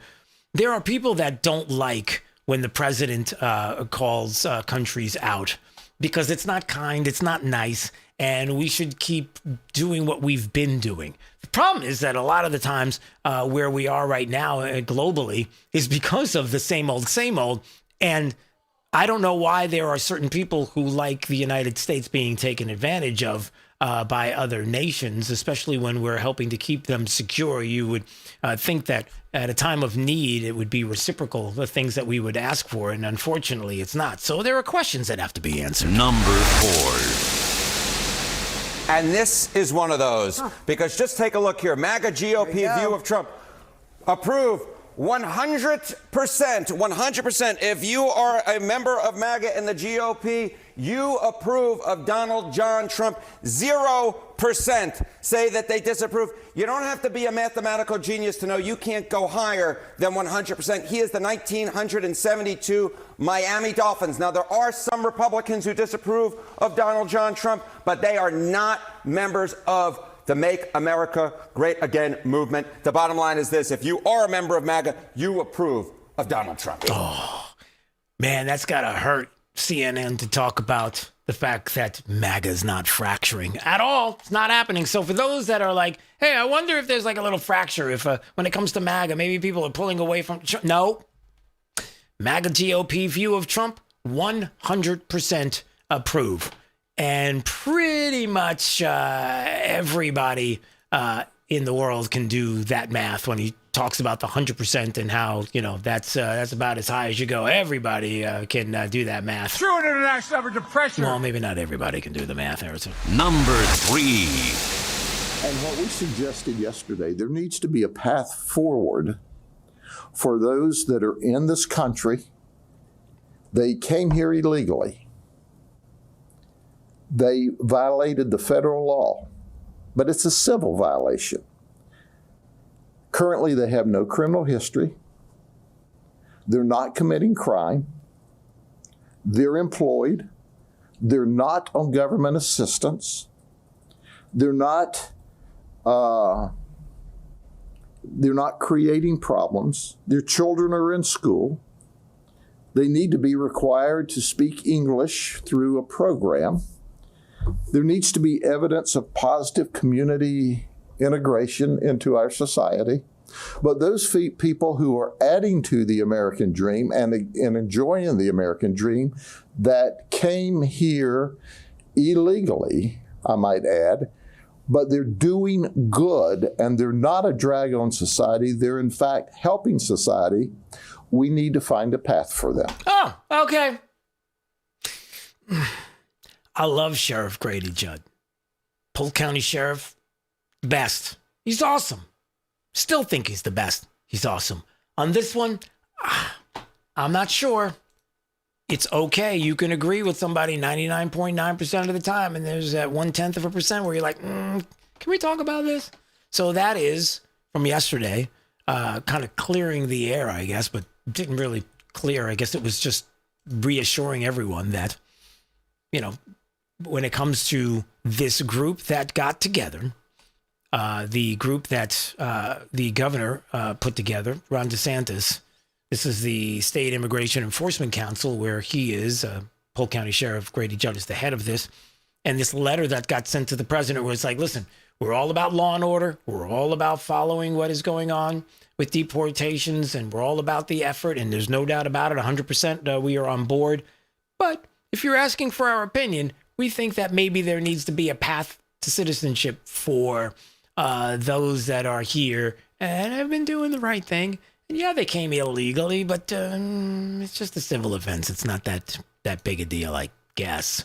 there are people that don't like when the president calls countries out because it's not kind, it's not nice, and we should keep doing what we've been doing. The problem is that a lot of the times where we are right now globally is because of the same old, and I don't know why there are certain people who like the United States being taken advantage of by other nations, especially when we're helping to keep them secure. You would think that at a time of need, it would be reciprocal, the things that we would ask for, and unfortunately it's not. So there are questions that have to be answered. Number 4. And this is one of those, because just take a look here. MAGA GOP view of Trump. Approve 100%. If you are a member of MAGA and the GOP, you approve of Donald John Trump. 0% say that they disapprove. You don't have to be a mathematical genius to know you can't go higher than 100%. He is the 1972 Miami Dolphins. Now, there are some Republicans who disapprove of Donald John Trump, but they are not members of the Make America Great Again movement. The bottom line is this: if you are a member of MAGA, you approve of Donald Trump. Oh, man, that's gotta hurt CNN to talk about the fact that MAGA is not fracturing at all. It's not happening. So for those that are like, hey, I wonder if there's like a little fracture if when it comes to MAGA, maybe people are pulling away from Trump. No. MAGA GOP view of Trump, 100% approve. And pretty much everybody in the world can do that math when he talks about the 100% and how, that's about as high as you go. Everybody can do that math. True international average of pressure. Well, maybe not everybody can do the math, Harrison. Number 3. And what we suggested yesterday, there needs to be a path forward for those that are in this country. They came here illegally. They violated the federal law, but it's a civil violation. Currently, they have no criminal history. They're not committing crime. They're employed. They're not on government assistance. They're not creating problems. Their children are in school. They need to be required to speak English through a program. There needs to be evidence of positive community integration into our society. But those people who are adding to the American dream and enjoying the American dream that came here illegally, I might add, but they're doing good and they're not a drag on society. They're in fact helping society. We need to find a path for them. Oh, okay. I love Sheriff Grady Judd. Polk County Sheriff, best. He's awesome. Still think he's the best. He's awesome. On this one, I'm not sure. It's okay. You can agree with somebody 99.9% of the time, and there's that 0.1% where you're like, can we talk about this? So that is from yesterday, kind of clearing the air, I guess, but didn't really clear. I guess it was just reassuring everyone that, when it comes to this group that got together, the group that the governor put together, Ron DeSantis, this is the State Immigration Enforcement Council, where he is, Polk County Sheriff Grady Judd is the head of this. And this letter that got sent to the president was like, listen, we're all about law and order. We're all about following what is going on with deportations, and we're all about the effort. And there's no doubt about it, 100% we are on board. But if you're asking for our opinion, we think that maybe there needs to be a path to citizenship for those that are here and have been doing the right thing. And yeah, they came illegally, but it's just a civil offense. It's not that big a deal, I guess.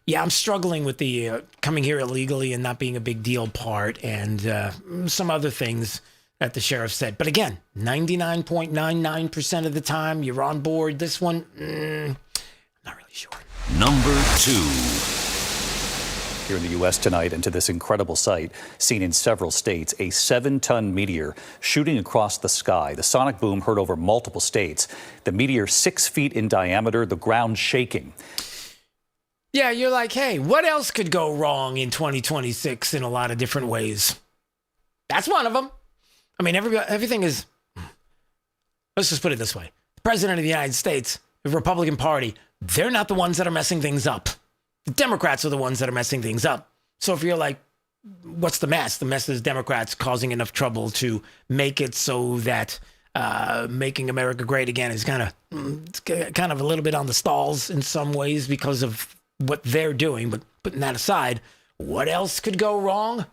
Yeah, I'm struggling with the coming here illegally and not being a big deal part, and some other things that the sheriff said. But again, 99.99% of the time, you're on board. This one, not really sure. Number 2. Here in the U.S. tonight, and to this incredible sight seen in several states, a 7-ton meteor shooting across the sky. The sonic boom heard over multiple states. The meteor 6 feet in diameter, the ground shaking. Yeah, you're like, hey, what else could go wrong in 2026 in a lot of different ways? That's one of them. I mean, everything is, let's just put it this way. The president of the United States, the Republican Party, they're not the ones that are messing things up. The Democrats are the ones that are messing things up. So if you're like, what's the mess? The mess is Democrats causing enough trouble to make it so that making America great again is kind of a little bit on the stalls in some ways because of what they're doing. But putting that aside, what else could go wrong?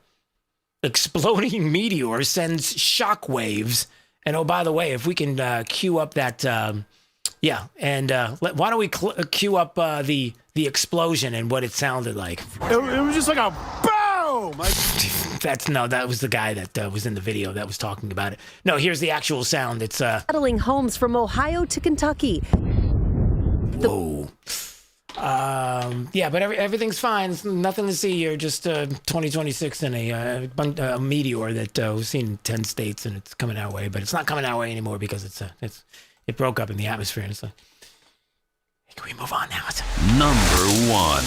Exploding meteor sends shockwaves. And oh, by the way, if we can cue up that, why don't we cue up the explosion and what it sounded like? It was just like a boom. That was the guy that was in the video that was talking about it. No, here's the actual sound. It's settling homes from Ohio to Kentucky. Whoa. But everything's fine. It's nothing to see here. Just 2026 and a meteor that was seen in 10 states, and it's coming our way. But it's not coming our way anymore because it broke up in the atmosphere. And it's like, hey, can we move on now? Number 1.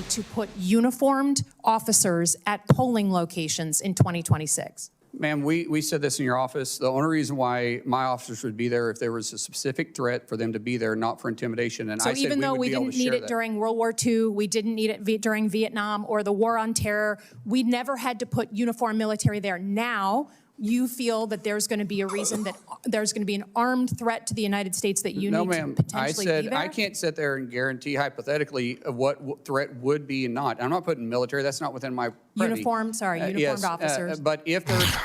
To put uniformed officers at polling locations in 2026. Ma'am, we said this in your office. The only reason why my officers would be there if there was a specific threat for them to be there, not for intimidation. And so even though we didn't need it during World War II, we didn't need it during Vietnam or the War on Terror, we never had to put uniformed military there. Now, you feel that there's going to be a reason that there's going to be an armed threat to the United States that you need to potentially be there? I can't sit there and guarantee hypothetically of what threat would be and not. I'm not putting military. That's not within my purview. Uniformed officers. But if there's...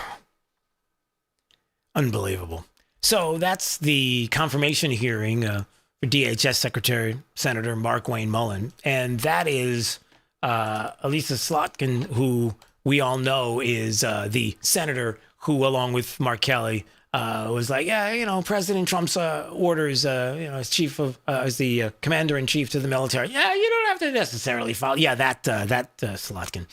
Unbelievable. So that's the confirmation hearing for DHS Secretary Senator Mark Wayne Mullen. And that is Elisa Slotkin, who we all know is the senator who, along with Mark Kelly, was like, President Trump's orders, as as the commander-in-chief to the military. Yeah, you don't have to necessarily follow. Yeah, that Slotkin.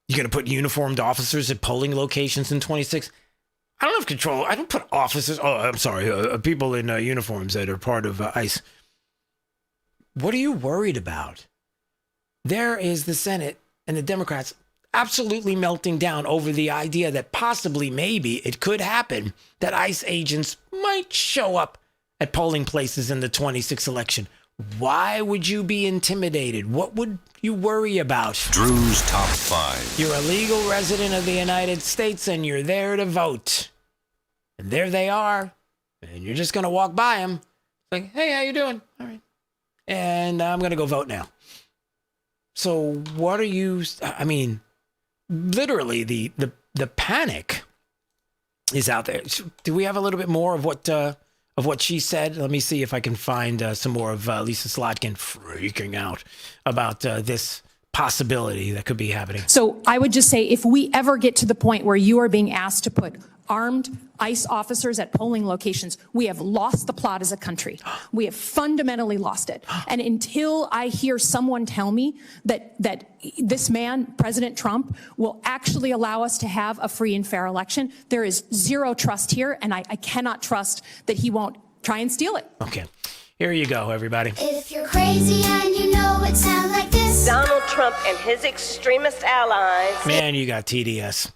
You're going to put uniformed officers at polling locations in 26? I don't have control. I don't put officers. Oh, I'm sorry. People in uniforms that are part of ICE. What are you worried about? There is the Senate and the Democrats absolutely melting down over the idea that possibly, maybe it could happen that ICE agents might show up at polling places in the 26 election. Why would you be intimidated? What would you worry about? Drew's Top 5. You're a legal resident of the United States and you're there to vote. And there they are. And you're just going to walk by them. Like, hey, how you doing? All right. And I'm going to go vote now. So what are you... I mean, literally, the panic is out there. Do we have a little bit more of what she said? Let me see if I can find some more of Lisa Slotkin freaking out about this possibility that could be happening. So I would just say, if we ever get to the point where you are being asked to put armed ICE officers at polling locations, we have lost the plot as a country. We have fundamentally lost it. And until I hear someone tell me that this man, President Trump, will actually allow us to have a free and fair election, there is zero trust here, and I cannot trust that he won't try and steal it. Okay. Here you go, everybody. If you're crazy and you know it sounds like this. Donald Trump and his extremist allies. Man, you got TDS.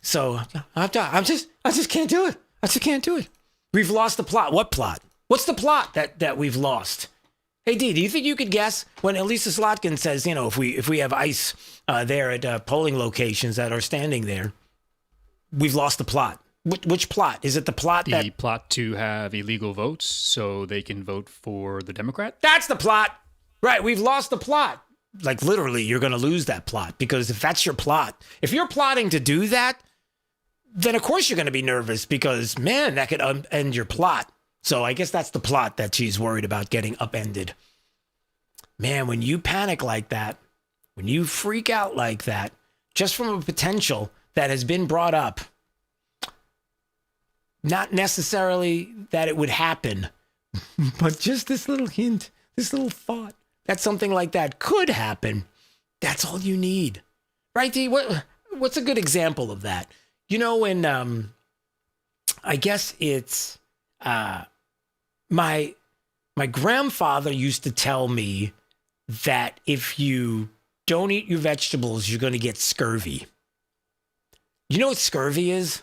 So I just can't do it. I just can't do it. We've lost the plot. What plot? What's the plot that we've lost? Hey, D, do you think you could guess when Elisa Slotkin says, if we have ICE there at polling locations that are standing there, we've lost the plot? Which plot? Is it the plot the plot to have illegal votes so they can vote for the Democrat? That's the plot. Right. We've lost the plot. Like, literally, you're going to lose that plot, because if that's your plot, if you're plotting to do that, then of course you're going to be nervous, because, man, that could upend your plot. So I guess that's the plot that she's worried about getting upended. Man, when you panic like that, when you freak out like that, just from a potential that has been brought up, not necessarily that it would happen, but just this little hint, this little thought that something like that could happen, that's all you need. Right, D? What's a good example of that? When I guess it's my grandfather used to tell me that if you don't eat your vegetables, you're going to get scurvy. You know what scurvy is?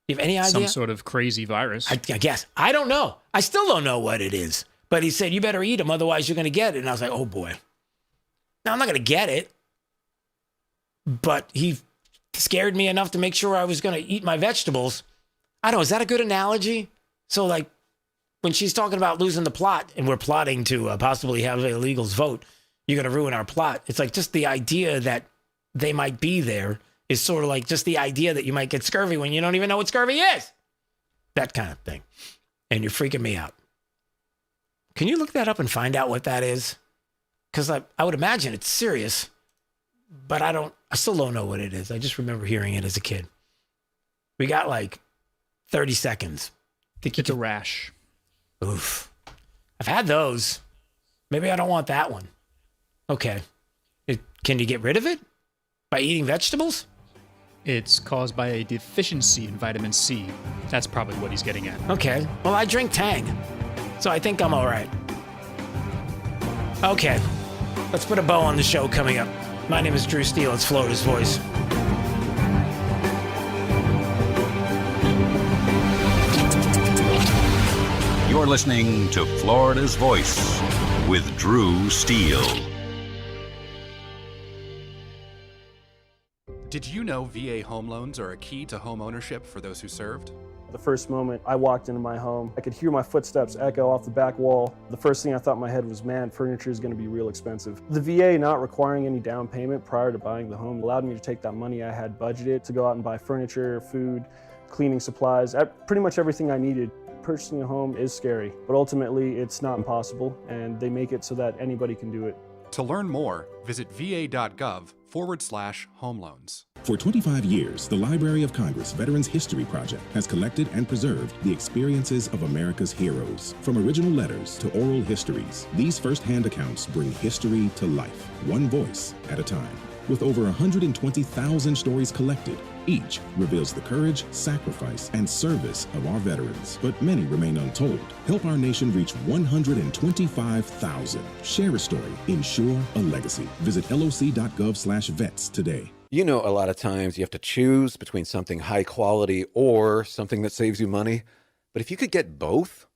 You have any idea? Some sort of crazy virus. I guess. I don't know. I still don't know what it is. But he said, you better eat them, otherwise you're going to get it. And I was like, oh, boy. Now, I'm not going to get it. But he scared me enough to make sure I was going to eat my vegetables. I don't know. Is that a good analogy? So, like, when she's talking about losing the plot and we're plotting to possibly have illegals vote, you're going to ruin our plot. It's like just the idea that they might be there is sort of like just the idea that you might get scurvy when you don't even know what scurvy is. That kind of thing. And you're freaking me out. Can you look that up and find out what that is? Because I would imagine it's serious, but I still don't know what it is. I just remember hearing it as a kid. We got like 30 seconds. It's a rash. Oof. I've had those. Maybe I don't want that one. Okay. Can you get rid of it? By eating vegetables? It's caused by a deficiency in vitamin C. That's probably what he's getting at. Okay. Well, I drink Tang, so I think I'm all right. Okay. Let's put a bow on the show coming up. My name is Drew Steele. It's Florida's Voice. You're listening to Florida's Voice with Drew Steele. Did you know VA home loans are a key to home ownership for those who served? The first moment I walked into my home, I could hear my footsteps echo off the back wall. The first thing I thought in my head was, man, furniture is going to be real expensive. The VA not requiring any down payment prior to buying the home allowed me to take that money I had budgeted to go out and buy furniture, food, cleaning supplies, pretty much everything I needed. Purchasing a home is scary, but ultimately it's not impossible, and they make it so that anybody can do it. To learn more, visit va.gov/home loans. For 25 years, the Library of Congress Veterans History Project has collected and preserved the experiences of America's heroes. From original letters to oral histories, these first-hand accounts bring history to life, one voice at a time. With over 120,000 stories collected, each reveals the courage, sacrifice, and service of our veterans, but many remain untold. Help our nation reach 125,000. Share a story. Ensure a legacy. Visit loc.gov/vets today. You know, a lot of times you have to choose between something high quality or something that saves you money. But if you could get both,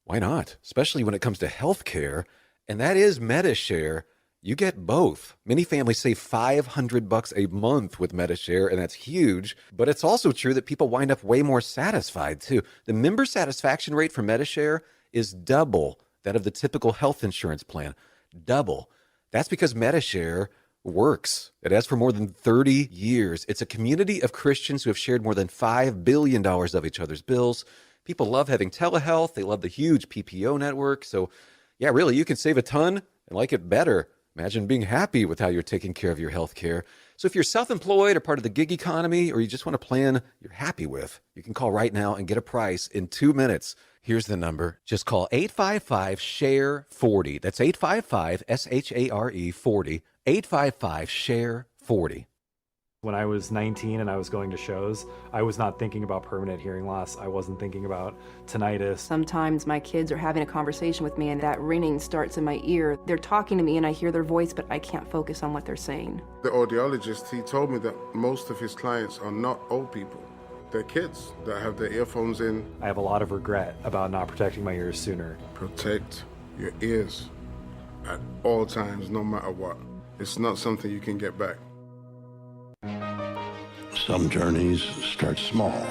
why not? Especially when it comes to healthcare, and that is MediShare. You get both. Many families save $500 a month with MediShare, and that's huge. But it's also true that people wind up way more satisfied, too. The member satisfaction rate for MediShare is double that of the typical health insurance plan. Double. That's because MediShare works. It has for more than 30 years. It's a community of Christians who have shared more than $5 billion of each other's bills. People love having telehealth. They love the huge PPO network. So, yeah, really, you can save a ton and like it better. Imagine being happy with how you're taking care of your health care. So if you're self-employed or part of the gig economy, or you just want a plan you're happy with, you can call right now and get a price in 2 minutes. Here's the number. Just call 855-SHARE-40. That's 855-SHARE-40. 855-SHARE-40. When I was 19 and I was going to shows, I was not thinking about permanent hearing loss. I wasn't thinking about tinnitus. Sometimes my kids are having a conversation with me and that ringing starts in my ear. They're talking to me and I hear their voice, but I can't focus on what they're saying. The audiologist, he told me that most of his clients are not old people. They're kids that have their earphones in. I have a lot of regret about not protecting my ears sooner. Protect your ears at all times, no matter what. It's not something you can get back. Some journeys start small,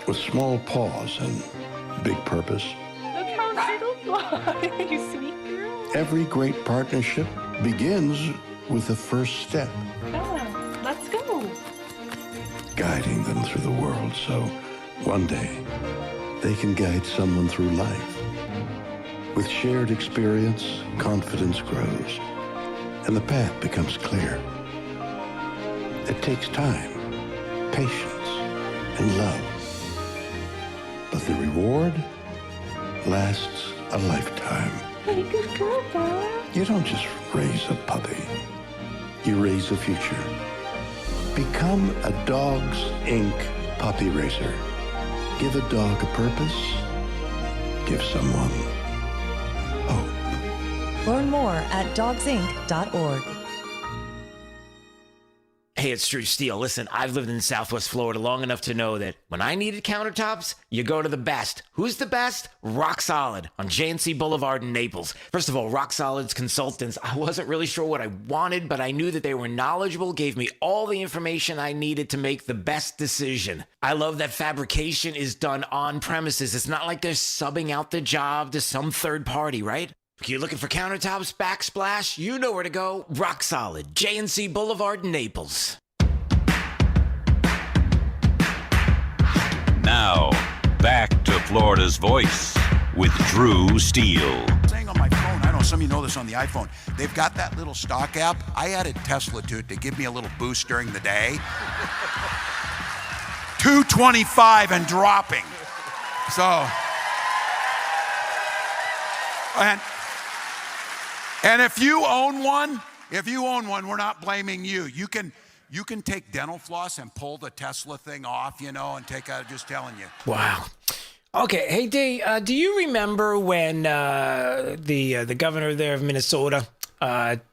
with small pause and big purpose. Look how little fly, you sweet girl. Every great partnership begins with the first step. Oh, let's go. Guiding them through the world so one day they can guide someone through life. With shared experience, confidence grows, and the path becomes clear. It takes time, patience, and love. But the reward lasts a lifetime. Hey, good girl, Dad. You don't just raise a puppy. You raise a future. Become a Dogs Inc. puppy raiser. Give a dog a purpose. Give someone hope. Learn more at dogsinc.org. Hey, it's Drew Steele. Listen, I've lived in Southwest Florida long enough to know that when I needed countertops, you go to the best. Who's the best? Rock Solid on JNC Boulevard in Naples. First of all, Rock Solid's consultants, I wasn't really sure what I wanted, but I knew that they were knowledgeable, gave me all the information I needed to make the best decision. I love that fabrication is done on premises. It's not like they're subbing out the job to some third party, right? You're looking for countertops, backsplash? You know where to go. Rock Solid, JNC Boulevard, Naples. Now, back to Florida's Voice with Drew Steele. Saying on my phone, I know some of you know this on the iPhone, they've got that little stock app. I added Tesla to it to give me a little boost during the day. 225 and dropping. So, and if you own one, we're not blaming you. You can take dental floss and pull the Tesla thing off, and take out, just telling you. Wow. Okay. Hey, D, do you remember when the governor there of Minnesota,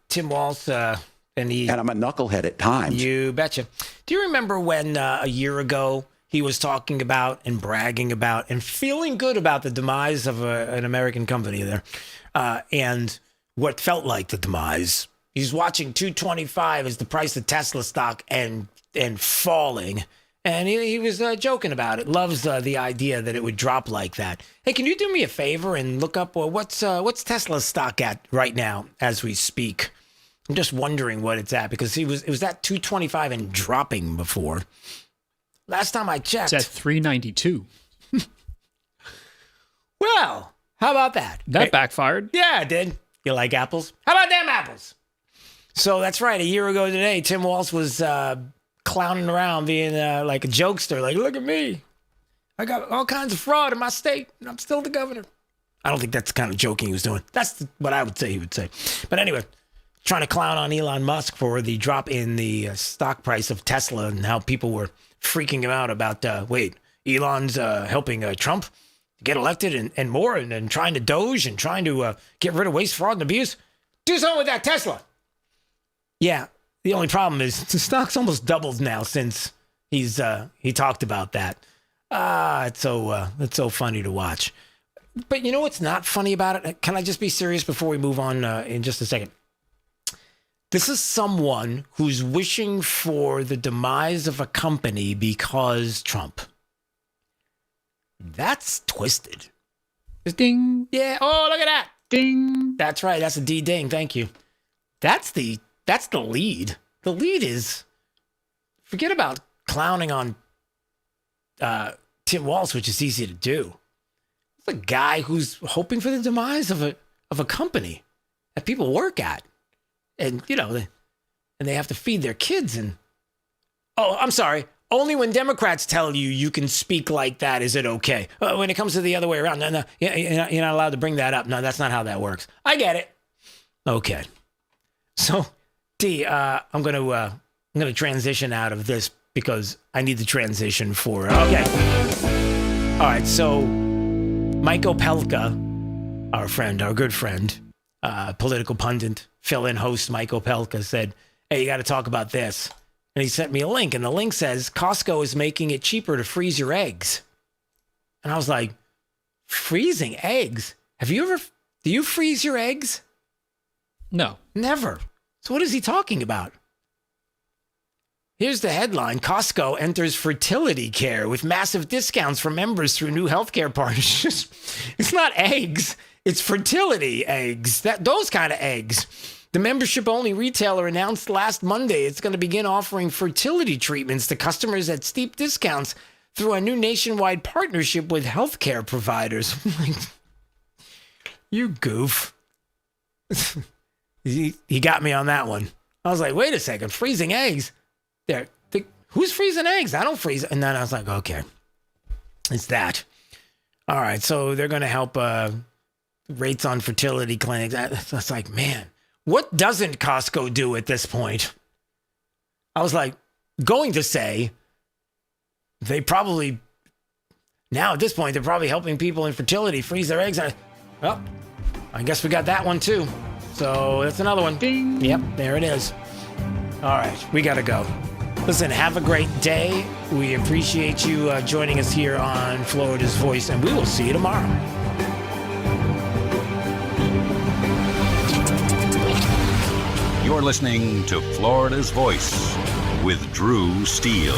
Tim Walz, and I'm a knucklehead at times. You betcha. Do you remember when a year ago he was talking about and bragging about and feeling good about the demise of an American company there, and what felt like the demise? He's watching 225 as the price of Tesla stock and falling. And he was joking about it. Loves the idea that it would drop like that. Hey, can you do me a favor and look up what's Tesla's stock at right now as we speak? I'm just wondering what it's at because it was at 225 and dropping before. Last time I checked. It's at 392. Well, how about that? That backfired. Yeah, it did. You like apples? How about them apples? So that's right. A year ago today, Tim Walz was clowning around being like a jokester. Like, look at me. I got all kinds of fraud in my state, and I'm still the governor. I don't think that's the kind of joking he was doing. That's what I would say he would say. But anyway, trying to clown on Elon Musk for the drop in the stock price of Tesla and how people were freaking him out about, Elon's helping Trump get elected and more, and trying to Doge and trying to get rid of waste, fraud, and abuse. Do something with that Tesla. Yeah, the only problem is the stock's almost doubled now since he talked about that. It's so funny to watch. But you know what's not funny about it? Can I just be serious before we move on in just a second? This is someone who's wishing for the demise of a company because Trump. That's twisted. Ding. Yeah. Oh, look at that. Ding. That's right. That's a D-ding. Thank you. That's the lead. The lead is, forget about clowning on Tim Walz, which is easy to do. It's a guy who's hoping for the demise of a company that people work at. And, and they have to feed their kids. And, oh, I'm sorry. Only when Democrats tell you can speak like that is it okay. When it comes to the other way around, no, you're not allowed to bring that up. No, that's not how that works. I get it. Okay. So, D, I'm gonna transition out of this because I need the transition for okay. All right. So, Mike Opelka, our good friend, political pundit, fill-in host Mike Opelka said, "Hey, you got to talk about this." And he sent me a link, and the link says Costco is making it cheaper to freeze your eggs. And I was like, freezing eggs? Do you freeze your eggs? No. Never. So what is he talking about? Here's the headline. Costco enters fertility care with massive discounts for members through new healthcare partnerships. It's not eggs. It's fertility eggs. Those kind of eggs. The membership-only retailer announced last Monday it's going to begin offering fertility treatments to customers at steep discounts through a new nationwide partnership with healthcare providers. You goof. He got me on that one. I was like, wait a second, freezing eggs? Who's freezing eggs? I don't freeze. And then I was like, okay, it's that. All right, so they're going to help rates on fertility clinics. That's like, man. What doesn't Costco do at this point? I was like, going to say they probably, now at this point, they're probably helping people in fertility freeze their eggs. Well, I guess we got that one too. So that's another one. Ding. Yep, there it is. All right, we got to go. Listen, have a great day. We appreciate you joining us here on Florida's Voice, and we will see you tomorrow. You're listening to Florida's Voice with Drew Steele.